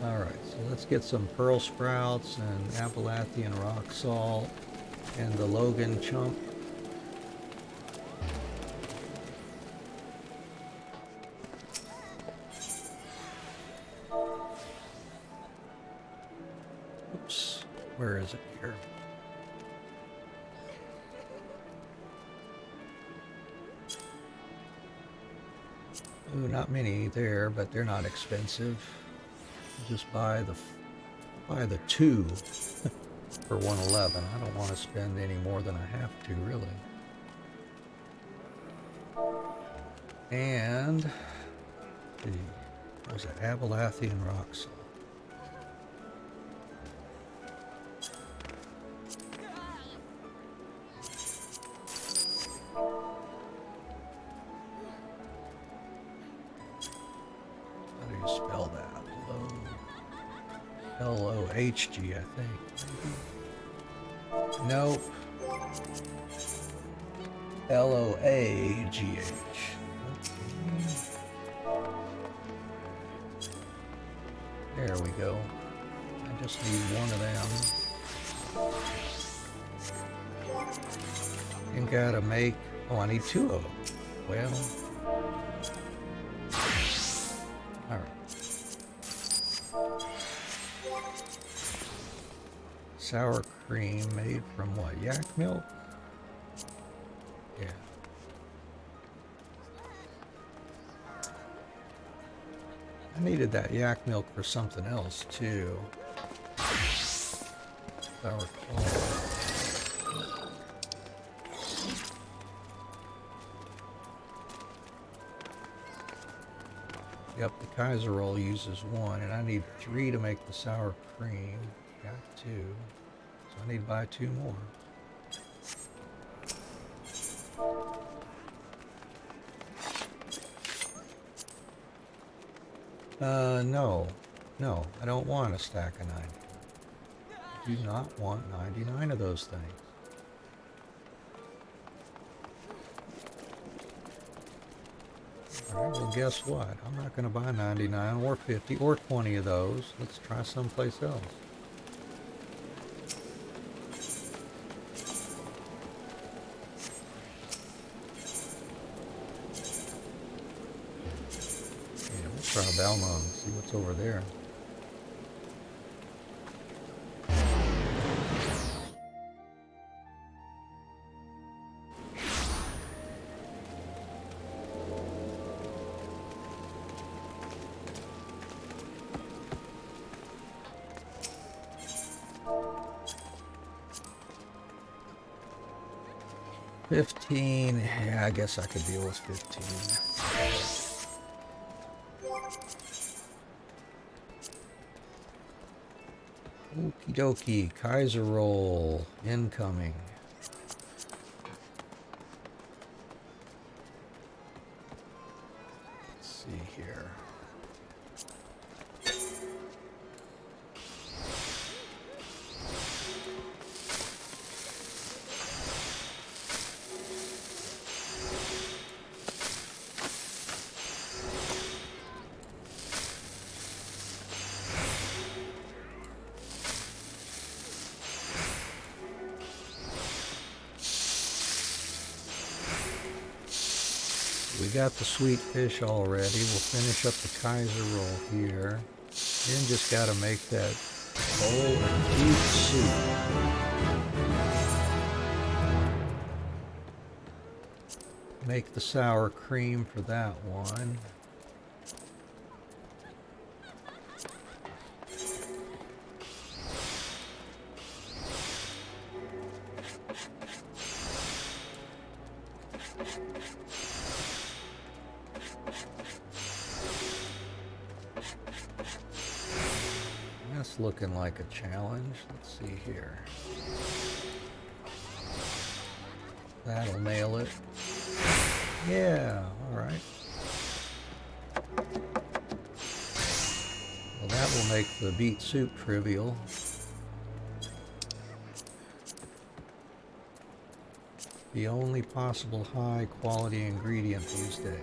Alright, so let's get some pearl sprouts and Appalachian rock salt and the Logan chunk. Oops, where is it here? Ooh, not many there, but they're not expensive. Just buy the two for 111. I don't want to spend any more than I have to, really. And there's an Appalachian rock salt. How do you spell that? L-O-H-G, I think. Nope. L-O-A-G-H. There we go. I just need one of them. And gotta make... Oh, I need two of them. Well... Sour cream made from what? Yak milk? Yeah. I needed that yak milk for something else too. Sour cream. Yep, the Kaiser roll uses one, and I need 3 to make the sour cream. Got 2. So I need to buy 2 more. No, I don't want a stack of 90. I do not want 99 of those things. Alright, well guess what? I'm not going to buy 99 or 50 or 20 of those. Let's try someplace else. Try Belmont and see what's over there. $15. Yeah, I guess I could deal with 15. Okie dokie, Kaiser roll incoming. Let's see here. We got the sweet fish already. We'll finish up the Kaiser roll here. Then just got to make that bowl of beef soup. Make the sour cream for that one. That's looking like a challenge. Let's see here. That'll nail it. Yeah, alright. Well, that will make the beet soup trivial. The only possible high quality ingredient these days.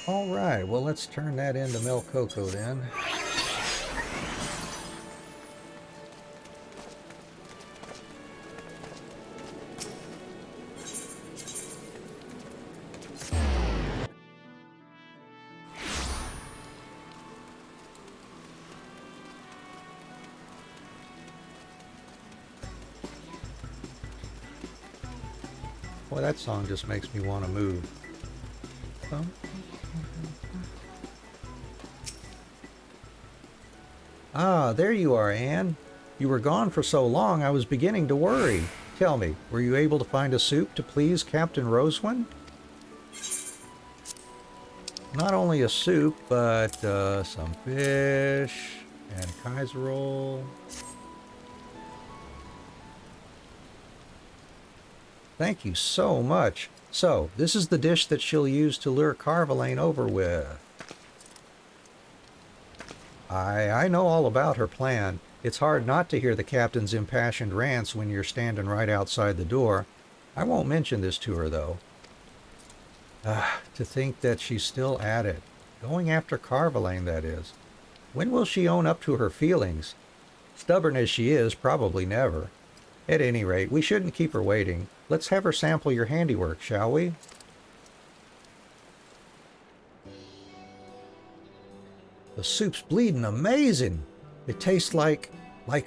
Alright, well let's turn that into milk cocoa then. Boy, that song just makes me want to move. Ah, there you are, Anne. You were gone for so long I was beginning to worry. Tell me, were you able to find a soup to please Captain Rosewind? Not only a soup, but some fish and Kaiser roll. Thank you so much. So, this is the dish that she'll use to lure Carvalane over with. I know all about her plan. It's hard not to hear the captain's impassioned rants when you're standing right outside the door. I won't mention this to her, though. To think that she's still at it. Going after Carvalane, that is. When will she own up to her feelings? Stubborn as she is, probably never. At any rate, we shouldn't keep her waiting. Let's have her sample your handiwork, shall we? The soup's bleeding amazing. It tastes like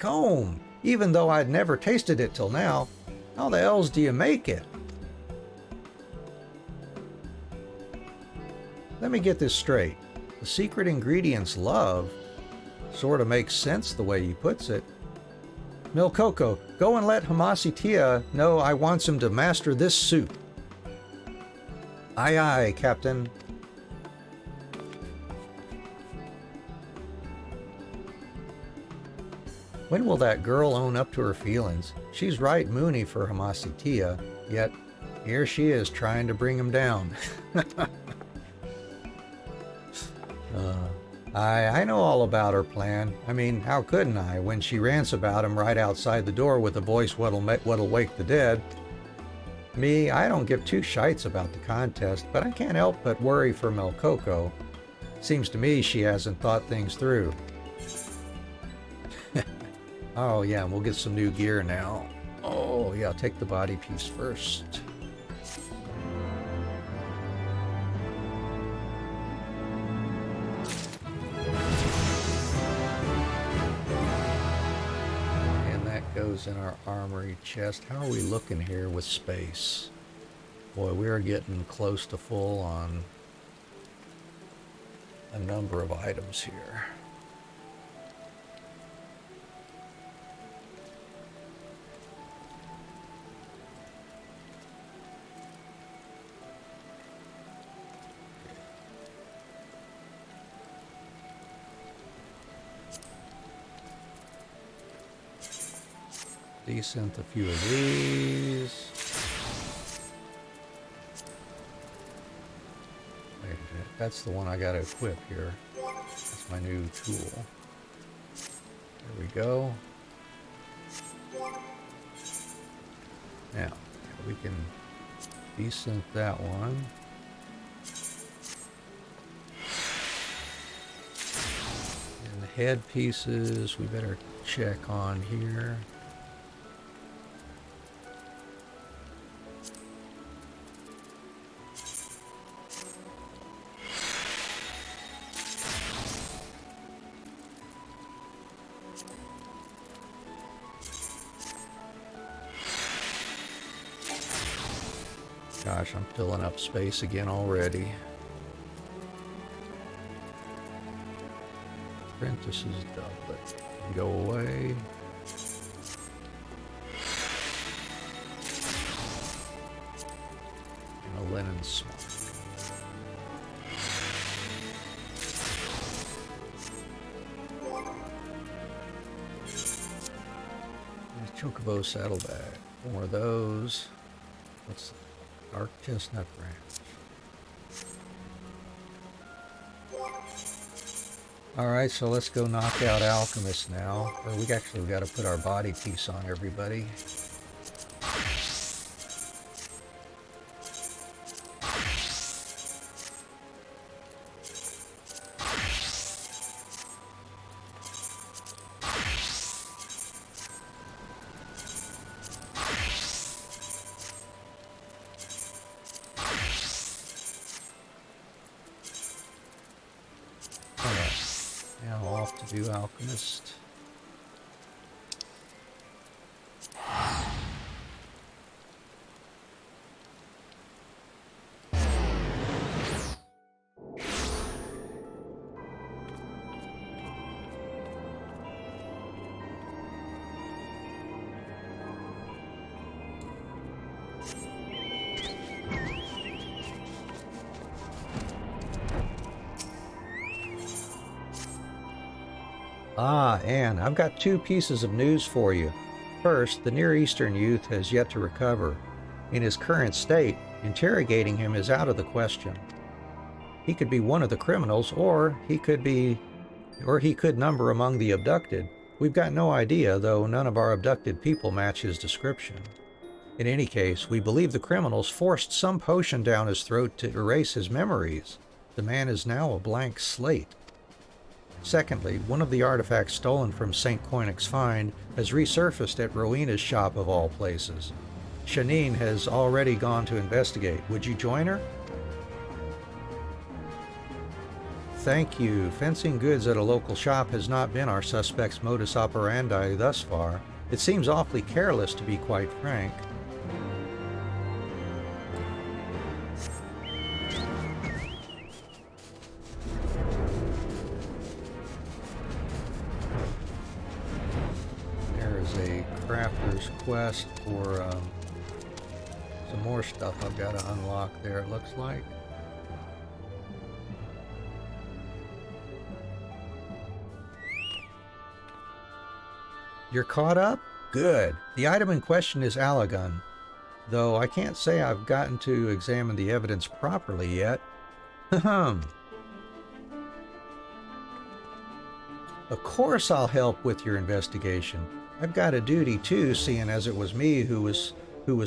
home, even though I'd never tasted it till now. How the hells do you make it? Let me get this straight. The secret ingredient's love. Sort of makes sense the way he puts it. Milcoco, go and let Hamasi know I wants him to master this soup. Aye aye, Captain. When will that girl own up to her feelings? She's right moony for Hamasi, yet here she is trying to bring him down. I know all about her plan. I mean, how couldn't I when she rants about him right outside the door with a voice what'll wake the dead? Me, I don't give two shites about the contest, but I can't help but worry for Milcoco. Seems to me she hasn't thought things through. Oh yeah, and we'll get some new gear now. Oh yeah, I'll take the body piece first. And that goes in our armory chest. How are we looking here with space? Boy, we're getting close to full on a number of items here. Decent, a few of these. Wait a minute, that's the one I gotta equip here. That's my new tool. There we go. Now, we can desync that one. And the head pieces, we better check on here. Gosh, I'm filling up space again already. Apprentices doublet. Go away. And a linen smock. Chocobo saddlebag. More of those. What's that? Dark chestnut branch. Alright, so let's go knock out Alchemist now. Or we actually got to put our body piece on everybody. Do Alchemist. Ah, Anne, I've got 2 pieces of news for you. First, the Near Eastern youth has yet to recover. In his current state, interrogating him is out of the question. He could be one of the criminals, or he could number among the abducted. We've got no idea, though none of our abducted people match his description. In any case, we believe the criminals forced some potion down his throat to erase his memories. The man is now a blank slate. Secondly, one of the artifacts stolen from St. Koinek's find has resurfaced at Rowena's shop of all places. Shanine has already gone to investigate. Would you join her? Thank you. Fencing goods at a local shop has not been our suspect's modus operandi thus far. It seems awfully careless, to be quite frank. Quest for some more stuff I've got to unlock there, it looks like. You're caught up? Good. The item in question is Allagun, though I can't say I've gotten to examine the evidence properly yet. Of course I'll help with your investigation. I've got a duty too, seeing as it was me who was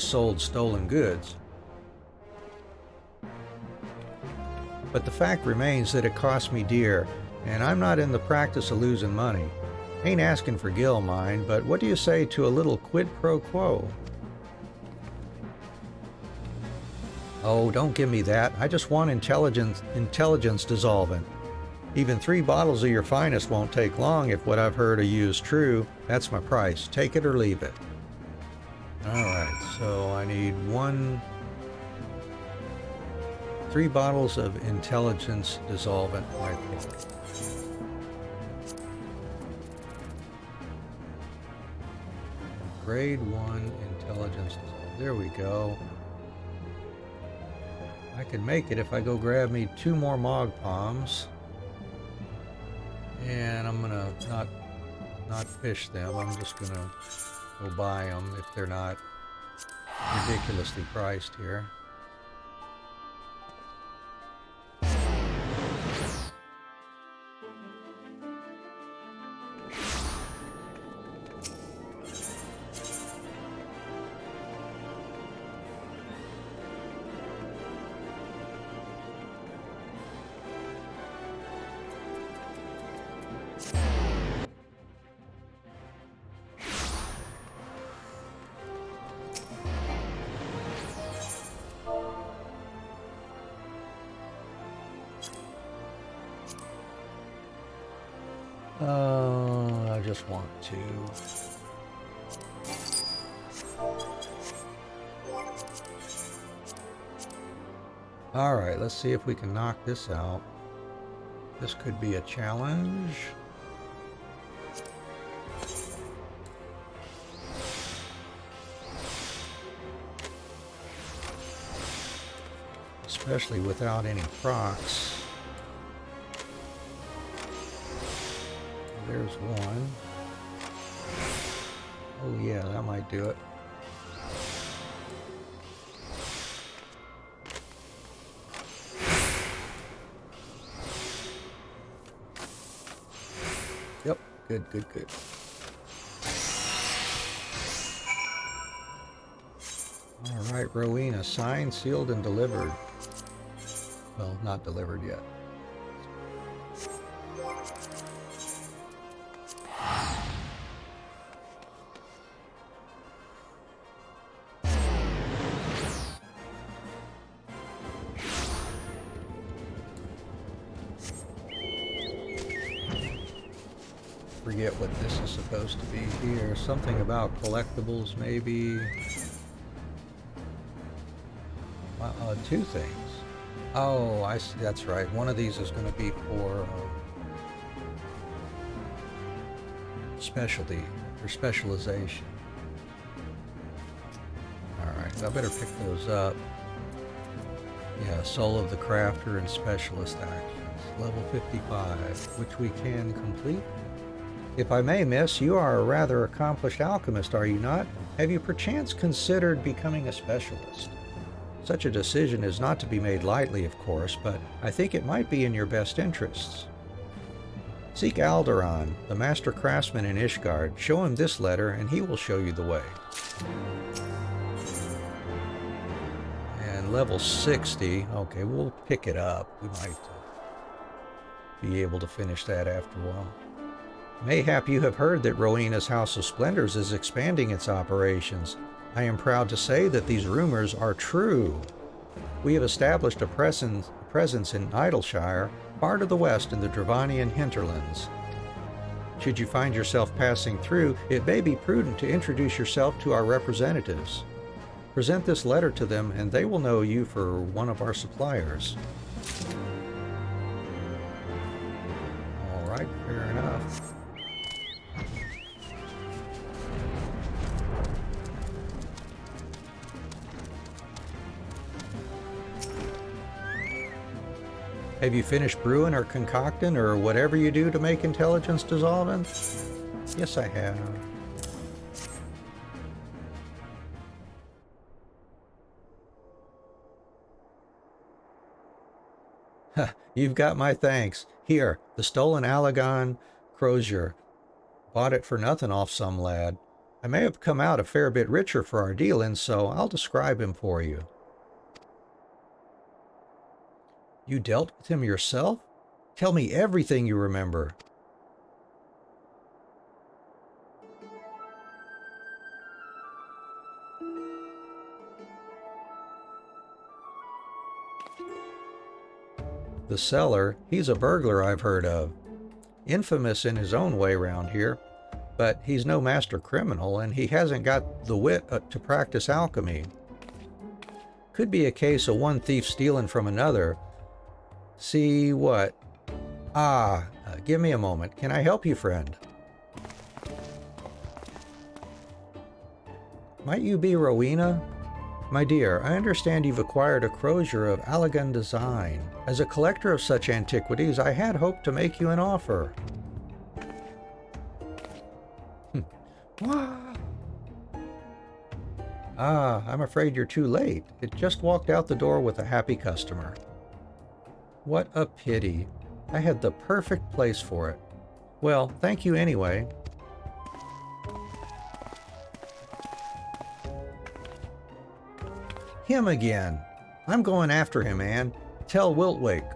sold stolen goods. But the fact remains that it cost me dear, and I'm not in the practice of losing money. Ain't asking for Gil, mind, but what do you say to a little quid pro quo? Oh, don't give me that. I just want intelligence dissolvent. Even 3 bottles of your finest won't take long if what I've heard of you is true. That's my price. Take it or leave it. Alright, so I need 3 bottles of intelligence dissolvent micro. Grade 1 intelligence dissolvent. There we go. I can make it if I go grab me 2 more Mog Palms. And I'm gonna not fish them. I'm just gonna go buy them if they're not ridiculously priced here. I just want to. Alright, let's see if we can knock this out. This could be a challenge. Especially without any procs. There's one. Oh yeah, that might do it. Yep, good, good, good. All right, Rowena, signed, sealed, and delivered. Well, not delivered yet. Forget what this is supposed to be here. Something about collectibles, maybe. Two things. Oh, I see. That's right. One of these is going to be for specialty or specialization. Alright, I better pick those up. Yeah, Soul of the Crafter and Specialist Actions. Level 55, which we can complete. If I may, miss, you are a rather accomplished alchemist, are you not? Have you perchance considered becoming a specialist? Such a decision is not to be made lightly, of course, but I think it might be in your best interests. Seek Alderon, the master craftsman in Ishgard. Show him this letter, and he will show you the way. And level 60. Okay, we'll pick it up. We might be able to finish that after a while. Mayhap you have heard that Rowena's House of Splendors is expanding its operations. I am proud to say that these rumors are true. We have established a presence in Idleshire, far to the west in the Dravanian hinterlands. Should you find yourself passing through, it may be prudent to introduce yourself to our representatives. Present this letter to them, and they will know you for one of our suppliers. All right, fair enough. Have you finished brewing or concocting or whatever you do to make intelligence dissolvent? Yes, I have. You've got my thanks. Here, the stolen Allagan crozier. Bought it for nothing off some lad. I may have come out a fair bit richer for our dealings, so I'll describe him for you. You dealt with him yourself? Tell me everything you remember. The seller, he's a burglar I've heard of. Infamous in his own way round here, but he's no master criminal, and he hasn't got the wit to practice alchemy. Could be a case of one thief stealing from another. See what? Give me a moment. Can I help you, friend? Might you be Rowena? My dear, I understand you've acquired a crozier of Allagan design. As a collector of such antiquities, I had hoped to make you an offer. I'm afraid you're too late. It just walked out the door with a happy customer. What a pity. I had the perfect place for it. Well, thank you anyway. Him again. I'm going after him, Anne. Tell Wiltwake.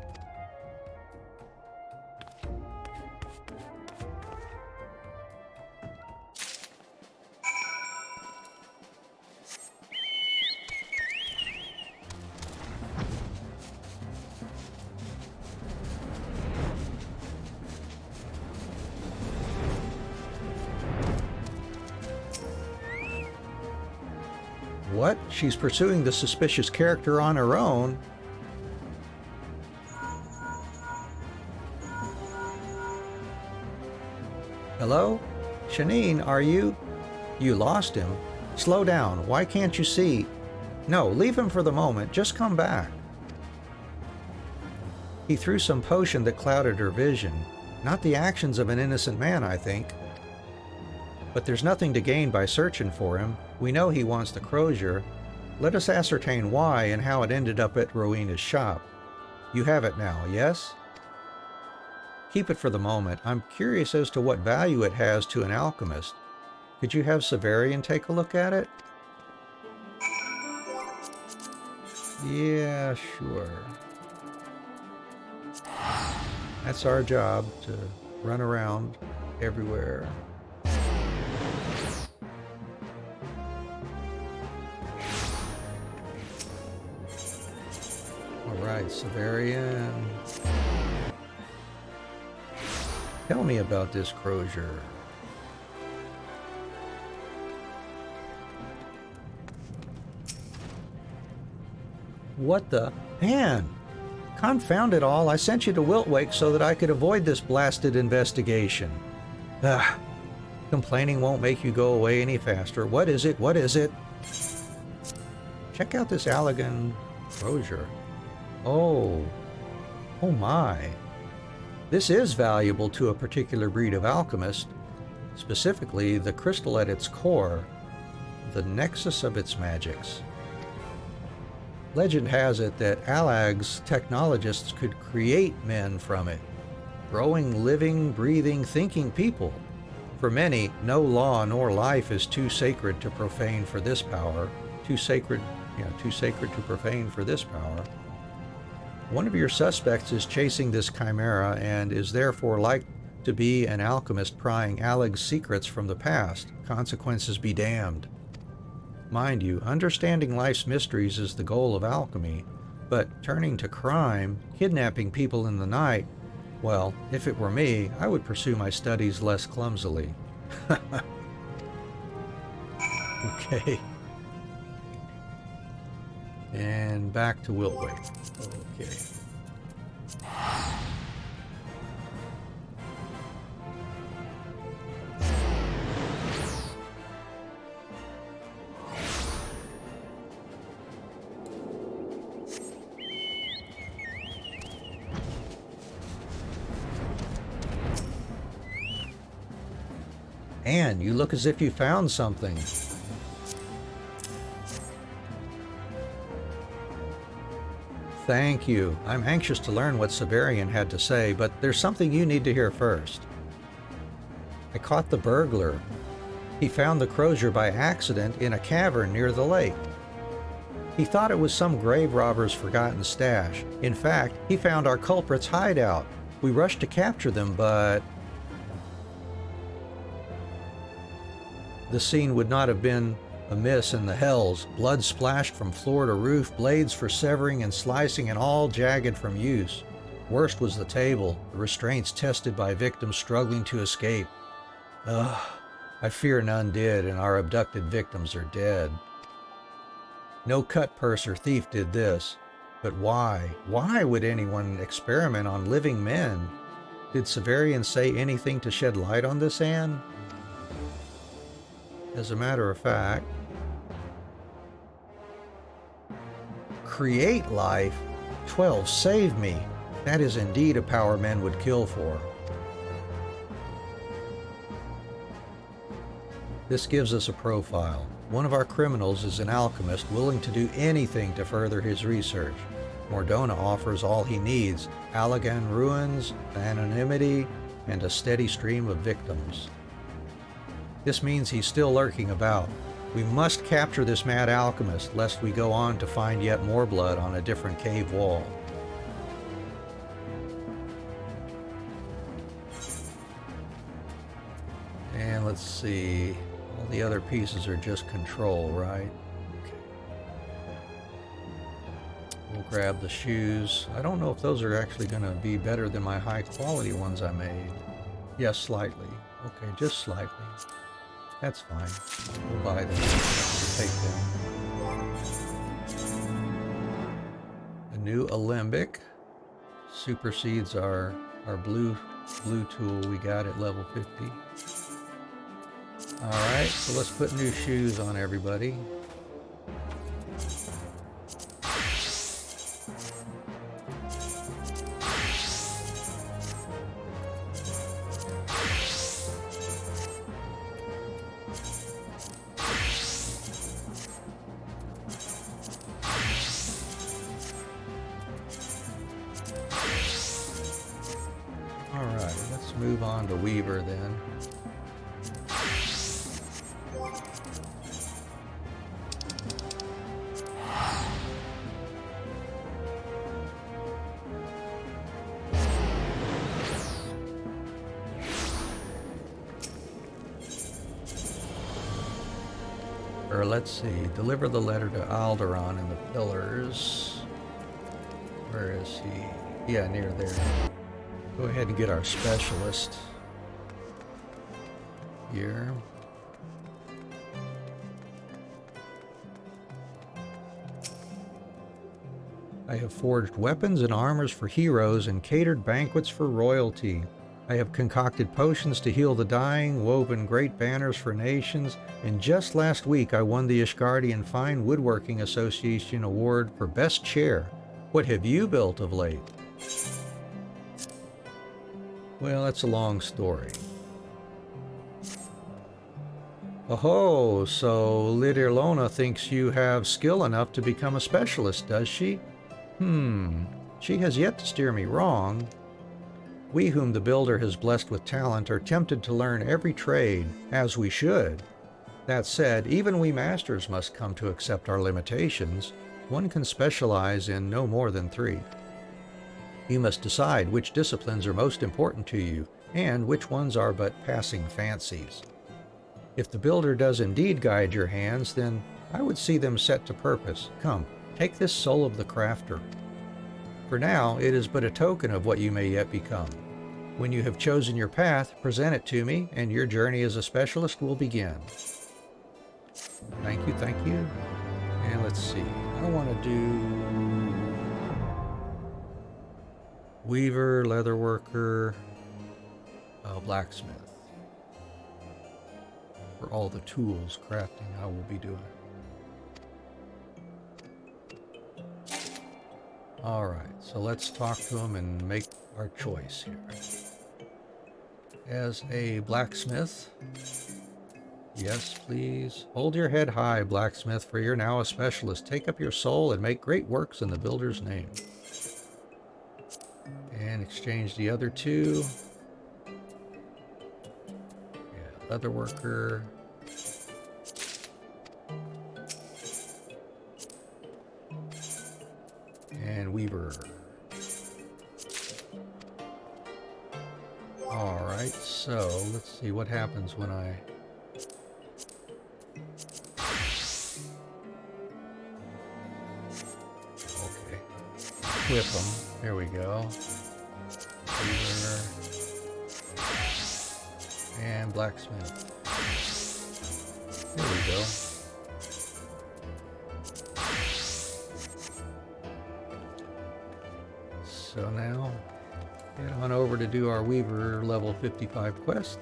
What? She's pursuing the suspicious character on her own? Hello? Shanine, are you? You lost him. Slow down. Why can't you see? No, leave him for the moment. Just come back. He threw some potion that clouded her vision. Not the actions of an innocent man, I think. But there's nothing to gain by searching for him. We know he wants the crozier. Let us ascertain why and how it ended up at Rowena's shop. You have it now, yes? Keep it for the moment. I'm curious as to what value it has to an alchemist. Could you have Severian take a look at it? Yeah, sure. That's our job, to run around everywhere. Alright, Severian. Tell me about this crozier. What the? Man! Confound it all, I sent you to Wiltwake so that I could avoid this blasted investigation. Ugh. Complaining won't make you go away any faster. What is it? What is it? Check out this Allegan crozier. Oh. Oh my. This is valuable to a particular breed of alchemist, specifically the crystal at its core, the nexus of its magics. Legend has it that Allag's technologists could create men from it, growing, living, breathing, thinking people. For many, no law nor life is too sacred to profane for this power. Too sacred to profane for this power. One of your suspects is chasing this chimera and is therefore like to be an alchemist prying Allag's secrets from the past. Consequences be damned. Mind you, understanding life's mysteries is the goal of alchemy, but turning to crime, kidnapping people in the night, well, if it were me, I would pursue my studies less clumsily. Okay. And back to Wiltwake. Okay. Anne, you look as if you found something. Thank you. I'm anxious to learn what Severian had to say, but there's something you need to hear first. I caught the burglar. He found the crozier by accident in a cavern near the lake. He thought it was some grave robber's forgotten stash. In fact, he found our culprit's hideout. We rushed to capture them, but the scene would not have been amiss in the hells. Blood splashed from floor to roof, blades for severing and slicing, and all jagged from use. Worst was the table, the restraints tested by victims struggling to escape. Ugh, I fear none did, and our abducted victims are dead. No cut purse or thief did this. But why? Why would anyone experiment on living men? Did Severian say anything to shed light on this, Anne? As a matter of fact, create life? 12, save me. That is indeed a power men would kill for. This gives us a profile. One of our criminals is an alchemist willing to do anything to further his research. Mordona offers all he needs: Allagan ruins, anonymity, and a steady stream of victims. This means he's still lurking about. We must capture this mad alchemist, lest we go on to find yet more blood on a different cave wall. And let's see, all the other pieces are just control, right? Okay. We'll grab the shoes. I don't know if those are actually going to be better than my high quality ones I made. Yes, slightly. Okay, just slightly. That's fine. We'll buy them. We'll take them. A new alembic supersedes our blue Blue tool we got at level 50. Alright, so let's put new shoes on everybody. Alright, let's move on to Weaver then. Or let's see, deliver the letter to Alderon in the pillars. Where is he? Yeah, near there. Go ahead and get our specialist here. I have forged weapons and armors for heroes and catered banquets for royalty. I have concocted potions to heal the dying, woven great banners for nations, and just last week I won the Ishgardian Fine Woodworking Association Award for Best Chair. What have you built of late? Well, that's a long story. Oh, so Lidirlona thinks you have skill enough to become a specialist, does she? She has yet to steer me wrong. We whom the builder has blessed with talent are tempted to learn every trade, as we should. That said, even we masters must come to accept our limitations. One can specialize in no more than 3. You must decide which disciplines are most important to you, and which ones are but passing fancies. If the builder does indeed guide your hands, then I would see them set to purpose. Come, take this soul of the crafter. For now, it is but a token of what you may yet become. When you have chosen your path, present it to me, and your journey as a specialist will begin. Thank you, thank you. And let's see, I want to do Weaver, Leatherworker, Blacksmith. For all the tools crafting I will be doing. Alright, so let's talk to him and make our choice here. As a blacksmith, yes please. Hold your head high, blacksmith, for you're now a specialist. Take up your soul and make great works in the builder's name. And exchange the other 2. Yeah, leatherworker. And Weaver. Alright, so let's see what happens when I... Okay. Equip them. There we go. Weaver. And blacksmith. There we go. So now, head on over to do our Weaver level 55 quest.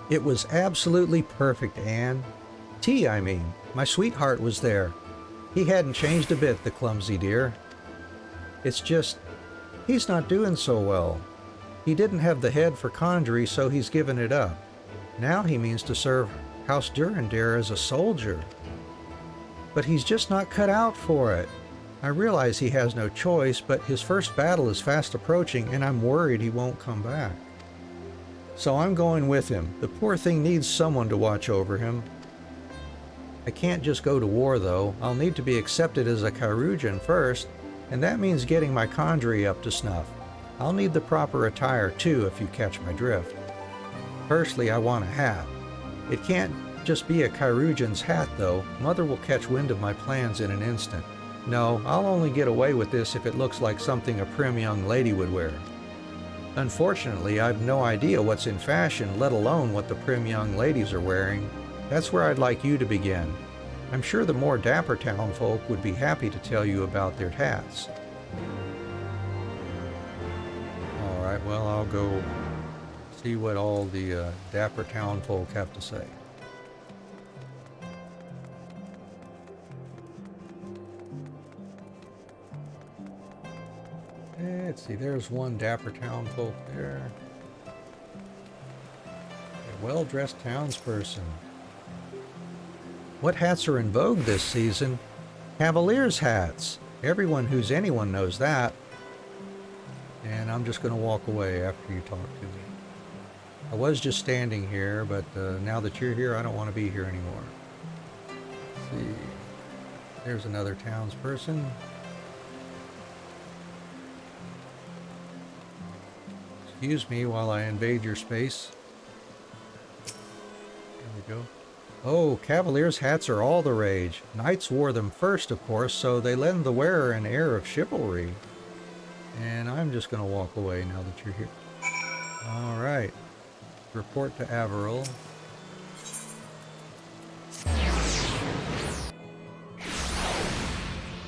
It was absolutely perfect, Anne. Tea, I mean. My sweetheart was there. He hadn't changed a bit, the clumsy dear. It's just, he's not doing so well. He didn't have the head for conjury, so he's given it up. Now he means to serve House Durandare as a soldier. But he's just not cut out for it. I realize he has no choice, but his first battle is fast approaching, and I'm worried he won't come back. So I'm going with him. The poor thing needs someone to watch over him. I can't just go to war, though. I'll need to be accepted as a Kairujan first, and that means getting my conjury up to snuff. I'll need the proper attire, too, if you catch my drift. Firstly, I want a hat. It can't just be a Kairujan's hat, though. Mother will catch wind of my plans in an instant. No, I'll only get away with this if it looks like something a prim young lady would wear. Unfortunately, I've no idea what's in fashion, let alone what the prim young ladies are wearing. That's where I'd like you to begin. I'm sure the more dapper townfolk would be happy to tell you about their hats. All right, well, I'll go see what all the dapper townfolk have to say. Let's see, there's one dapper townfolk there. A well-dressed townsperson. What hats are in vogue this season? Cavaliers' hats. Everyone who's anyone knows that. And I'm just going to walk away after you talk to me. I was just standing here, but now that you're here, I don't want to be here anymore. Let's see. There's another townsperson. Excuse me while I invade your space. There we go. Oh, Cavaliers' hats are all the rage. Knights wore them first, of course, so they lend the wearer an air of chivalry. And I'm just going to walk away now that you're here. All right. Report to Averill.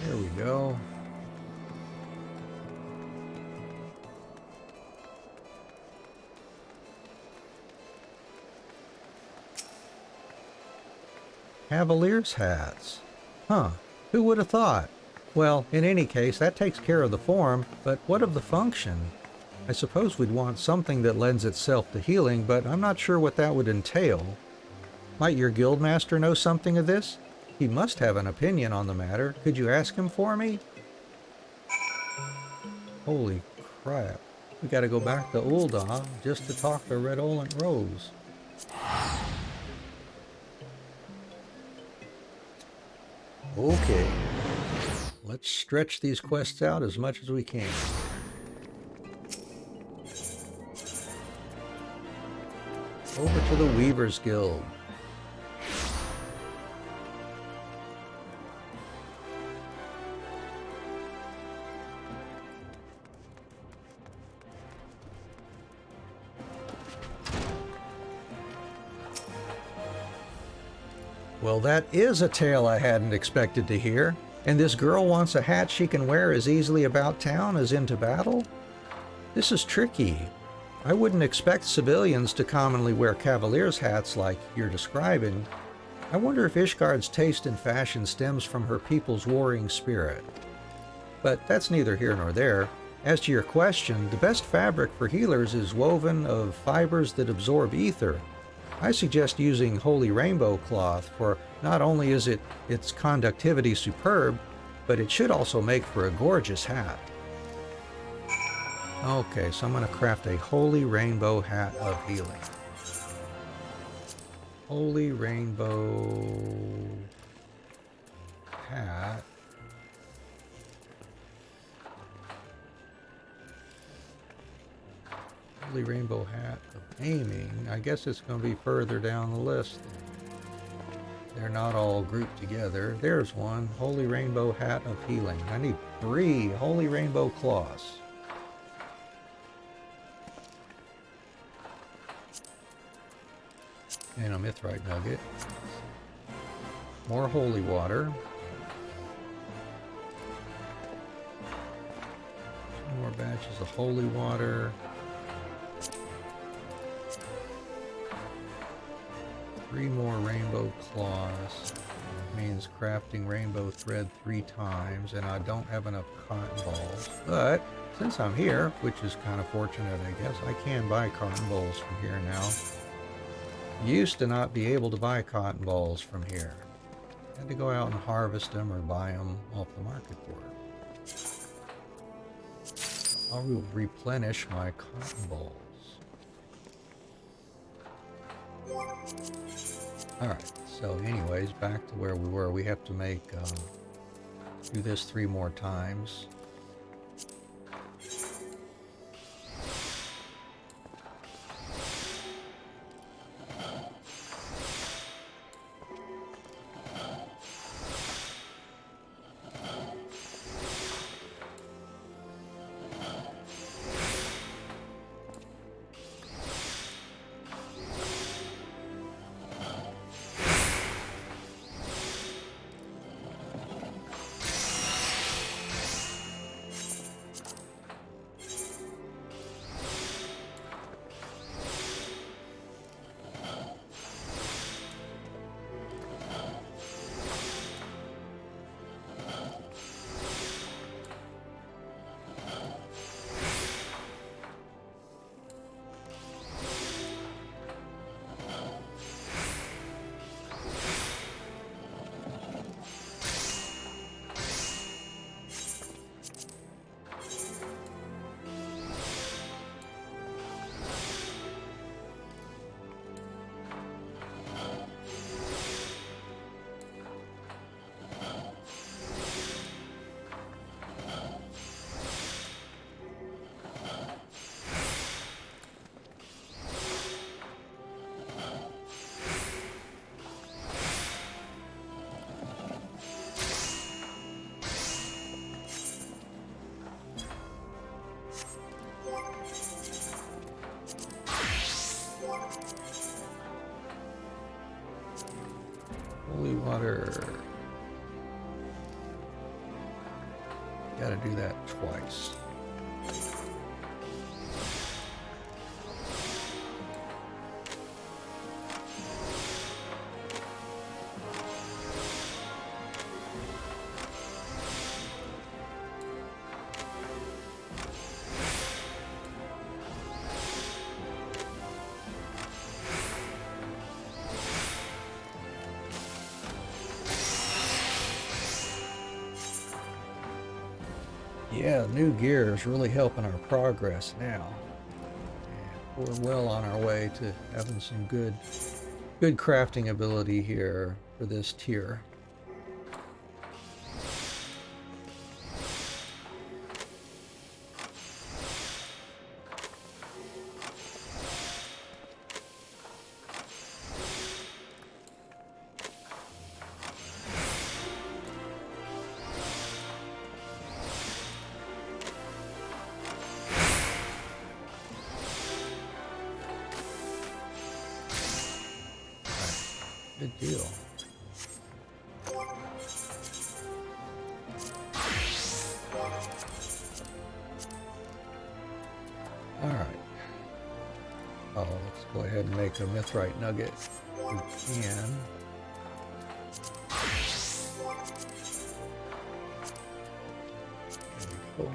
There we go. Cavaliers' hats. Huh, who would have thought? Well, in any case, that takes care of the form, but what of the function? I suppose we'd want something that lends itself to healing, but I'm not sure what that would entail. Might your guildmaster know something of this? He must have an opinion on the matter. Could you ask him for me? Holy crap. We gotta go back to Ul'dah just to talk to Redolent Rose. Okay, let's stretch these quests out as much as we can. Over to the Weaver's Guild. Well, that is a tale I hadn't expected to hear. And this girl wants a hat she can wear as easily about town as into battle? This is tricky. I wouldn't expect civilians to commonly wear cavaliers' hats like you're describing. I wonder if Ishgard's taste in fashion stems from her people's warring spirit. But that's neither here nor there. As to your question, the best fabric for healers is woven of fibers that absorb ether. I suggest using Holy Rainbow cloth, for not only is its conductivity superb, but it should also make for a gorgeous hat. Okay, so I'm going to craft a Holy Rainbow hat of healing. Holy Rainbow hat. Holy Rainbow hat of aiming. I guess it's going to be further down the list. They're not all grouped together. There's one. Holy Rainbow hat of healing. I need 3 Holy Rainbow cloths. And a mithrite nugget. More holy water. 2 more batches of holy water. 3 more rainbow claws. Means crafting rainbow thread 3 times, and I don't have enough cotton balls. But since I'm here, which is kind of fortunate, I guess, I can buy cotton balls from here now. Used to not be able to buy cotton balls from here. Had to go out and harvest them or buy them off the market board. I will replenish my cotton balls. Alright, so anyways, back to where we were. We have to make, do this 3 more times. Holy water. Gotta do that twice. Yeah, new gear is really helping our progress now. And we're well on our way to having some good crafting ability here for this tier. Good deal. All right. Oh, let's go ahead and make a mithrite nugget. We can. There we go.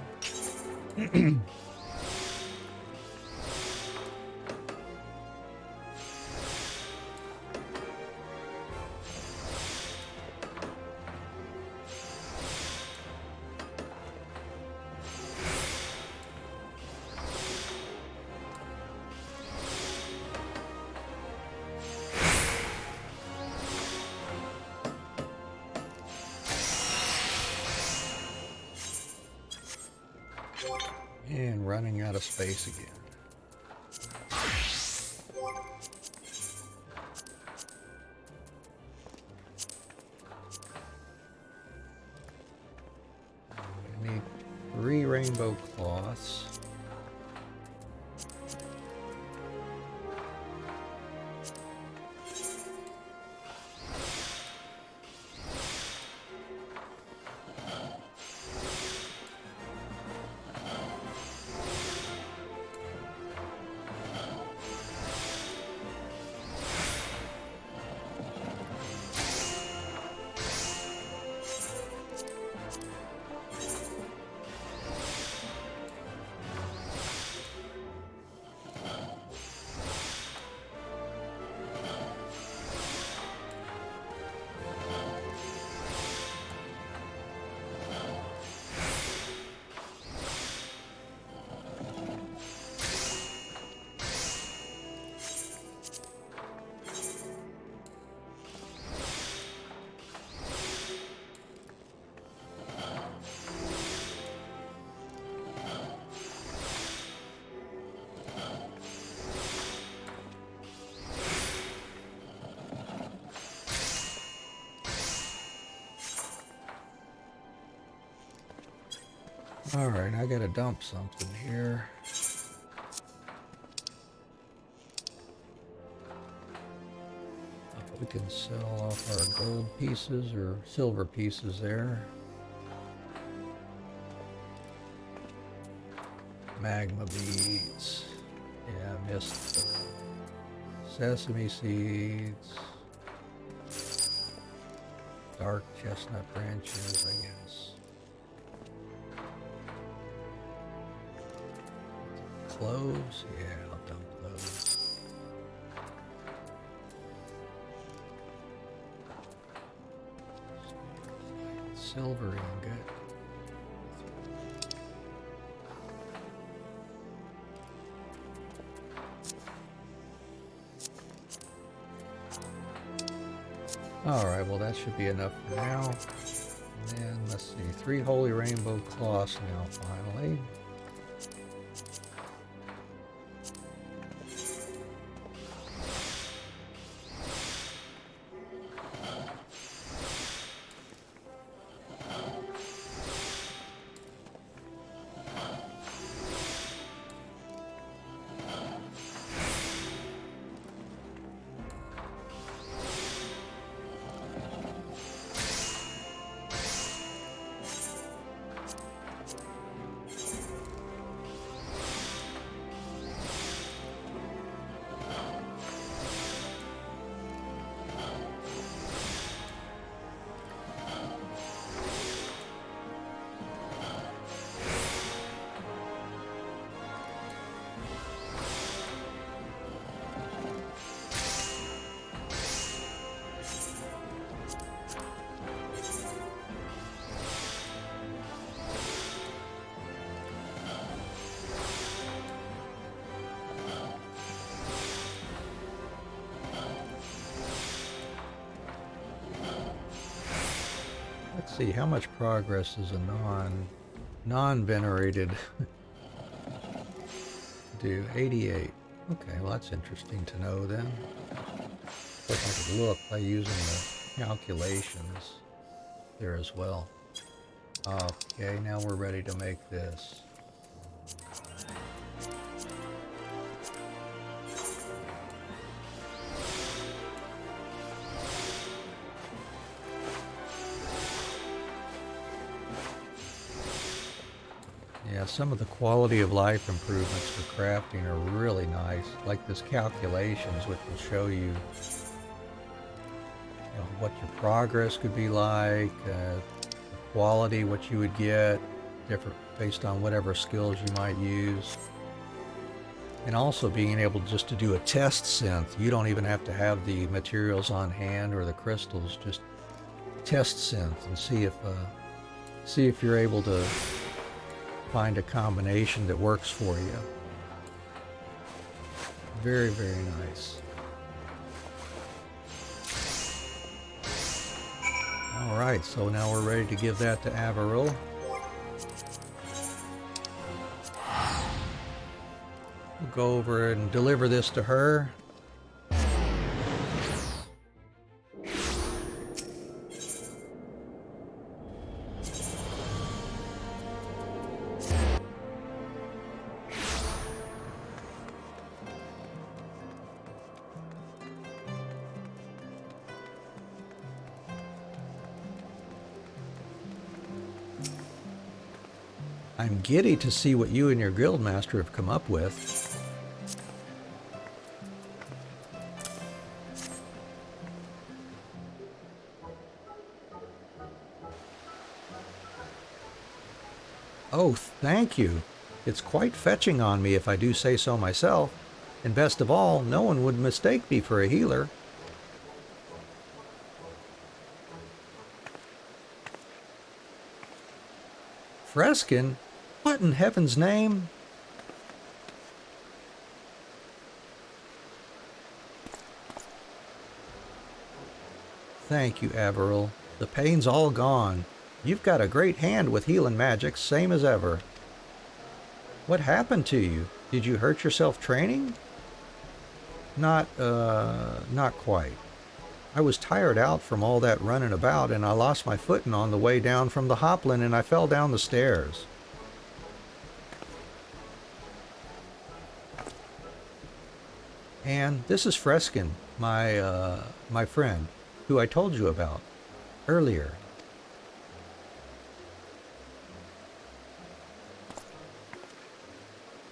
And running out of space again. We need 3 rainbow cloths. All right, I gotta dump something here. We can sell off our gold pieces or silver pieces there. Magma beads. Yeah, I missed the sesame seeds. Dark chestnut branches, I guess. Cloves? Yeah, I'll dump those. Silver ingot. Alright, well that should be enough for now. And then, let's see, 3 holy rainbow cloths now, finally. Let's see, how much progress is a non-venerated do? 88. Okay, well that's interesting to know then. Of course I could look by using the calculations there as well. Okay, now we're ready to make this. Yeah, some of the quality of life improvements for crafting are really nice, like this calculations, which will show you, what your progress could be like, the quality, what you would get, different based on whatever skills you might use. And also being able just to do a test synth. You don't even have to have the materials on hand or the crystals, just test synth and see if you're able to find a combination that works for you. Very, very nice. All right, so now we're ready to give that to Averil. We'll go over and deliver this to her. I'm giddy to see what you and your guildmaster have come up with. Oh, thank you. It's quite fetching on me if I do say so myself. And best of all, no one would mistake me for a healer. Freskin? What in heaven's name? Thank you, Averil. The pain's all gone. You've got a great hand with healing magic, same as ever. What happened to you? Did you hurt yourself training? Not quite. I was tired out from all that running about, and I lost my footing on the way down from the Hoplin, and I fell down the stairs. And this is Freskin, my friend, who I told you about earlier.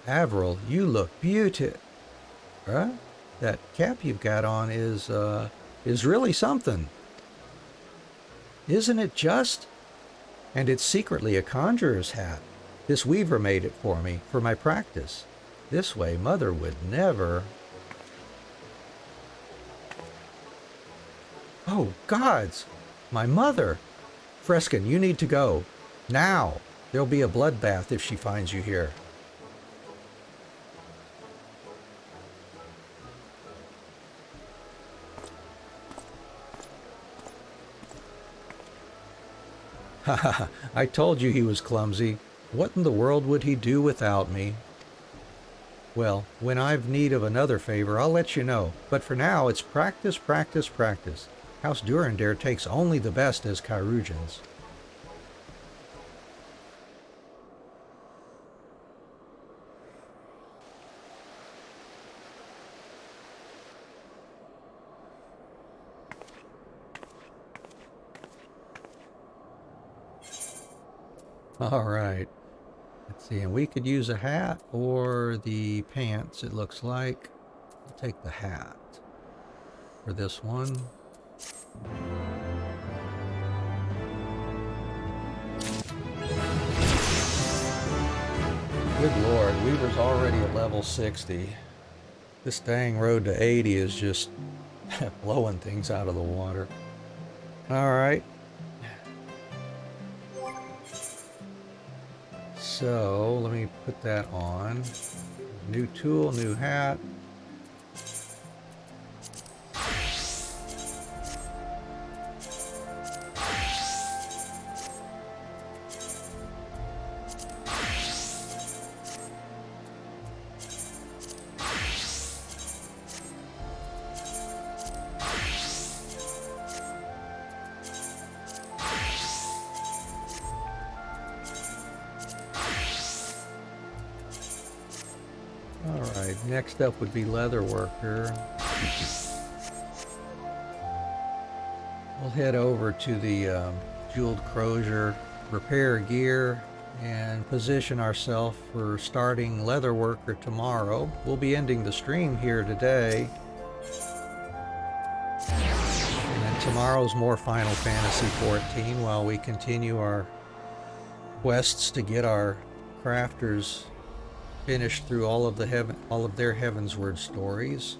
Averil, you look beautiful. Huh? That cap you've got on is really something. Isn't it just? And it's secretly a conjurer's hat. This weaver made it for me, for my practice. This way, Mother would never... Oh, gods! My mother! Freskin, you need to go. Now! There'll be a bloodbath if she finds you here. Haha, I told you he was clumsy. What in the world would he do without me? Well, when I've need of another favor, I'll let you know. But for now, it's practice, practice, practice. House Durandare takes only the best as Chirurgeons. All right. Let's see, and we could use a hat or the pants, it looks like. I'll take the hat for this one. Good Lord, Weaver's already at level 60. This dang road to 80 is just blowing things out of the water. All right. So let me put that on. New tool, new hat. Next up would be leather worker. We'll head over to the jeweled crozier, repair gear, and position ourselves for starting leather worker tomorrow. We'll be ending the stream here today. And then tomorrow's more Final Fantasy XIV while we continue our quests to get our crafters finished through all of their Heavensward stories.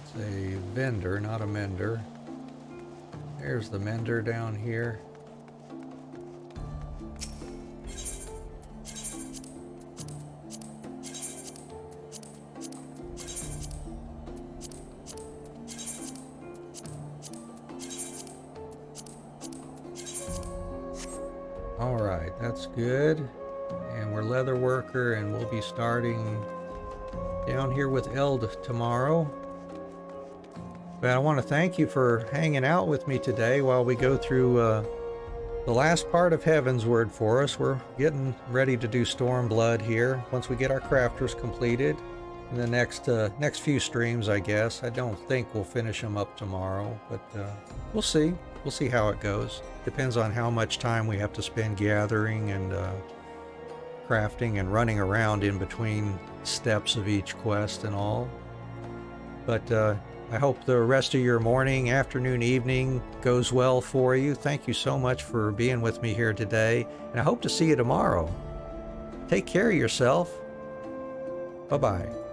It's a vendor, not a mender. There's the mender down here. All right, that's good. And we're leather worker, and we'll be starting down here with Eld tomorrow. But I want to thank you for hanging out with me today while we go through the last part of Heavensward for us. We're getting ready to do Stormblood here once we get our crafters completed. In the next few streams, I guess. I don't think we'll finish them up tomorrow, but we'll see. We'll see how it goes. Depends on how much time we have to spend gathering and crafting and running around in between steps of each quest and all. But I hope the rest of your morning, afternoon, evening goes well for you. Thank you so much for being with me here today, and I hope to see you tomorrow. Take care of yourself. Bye-bye.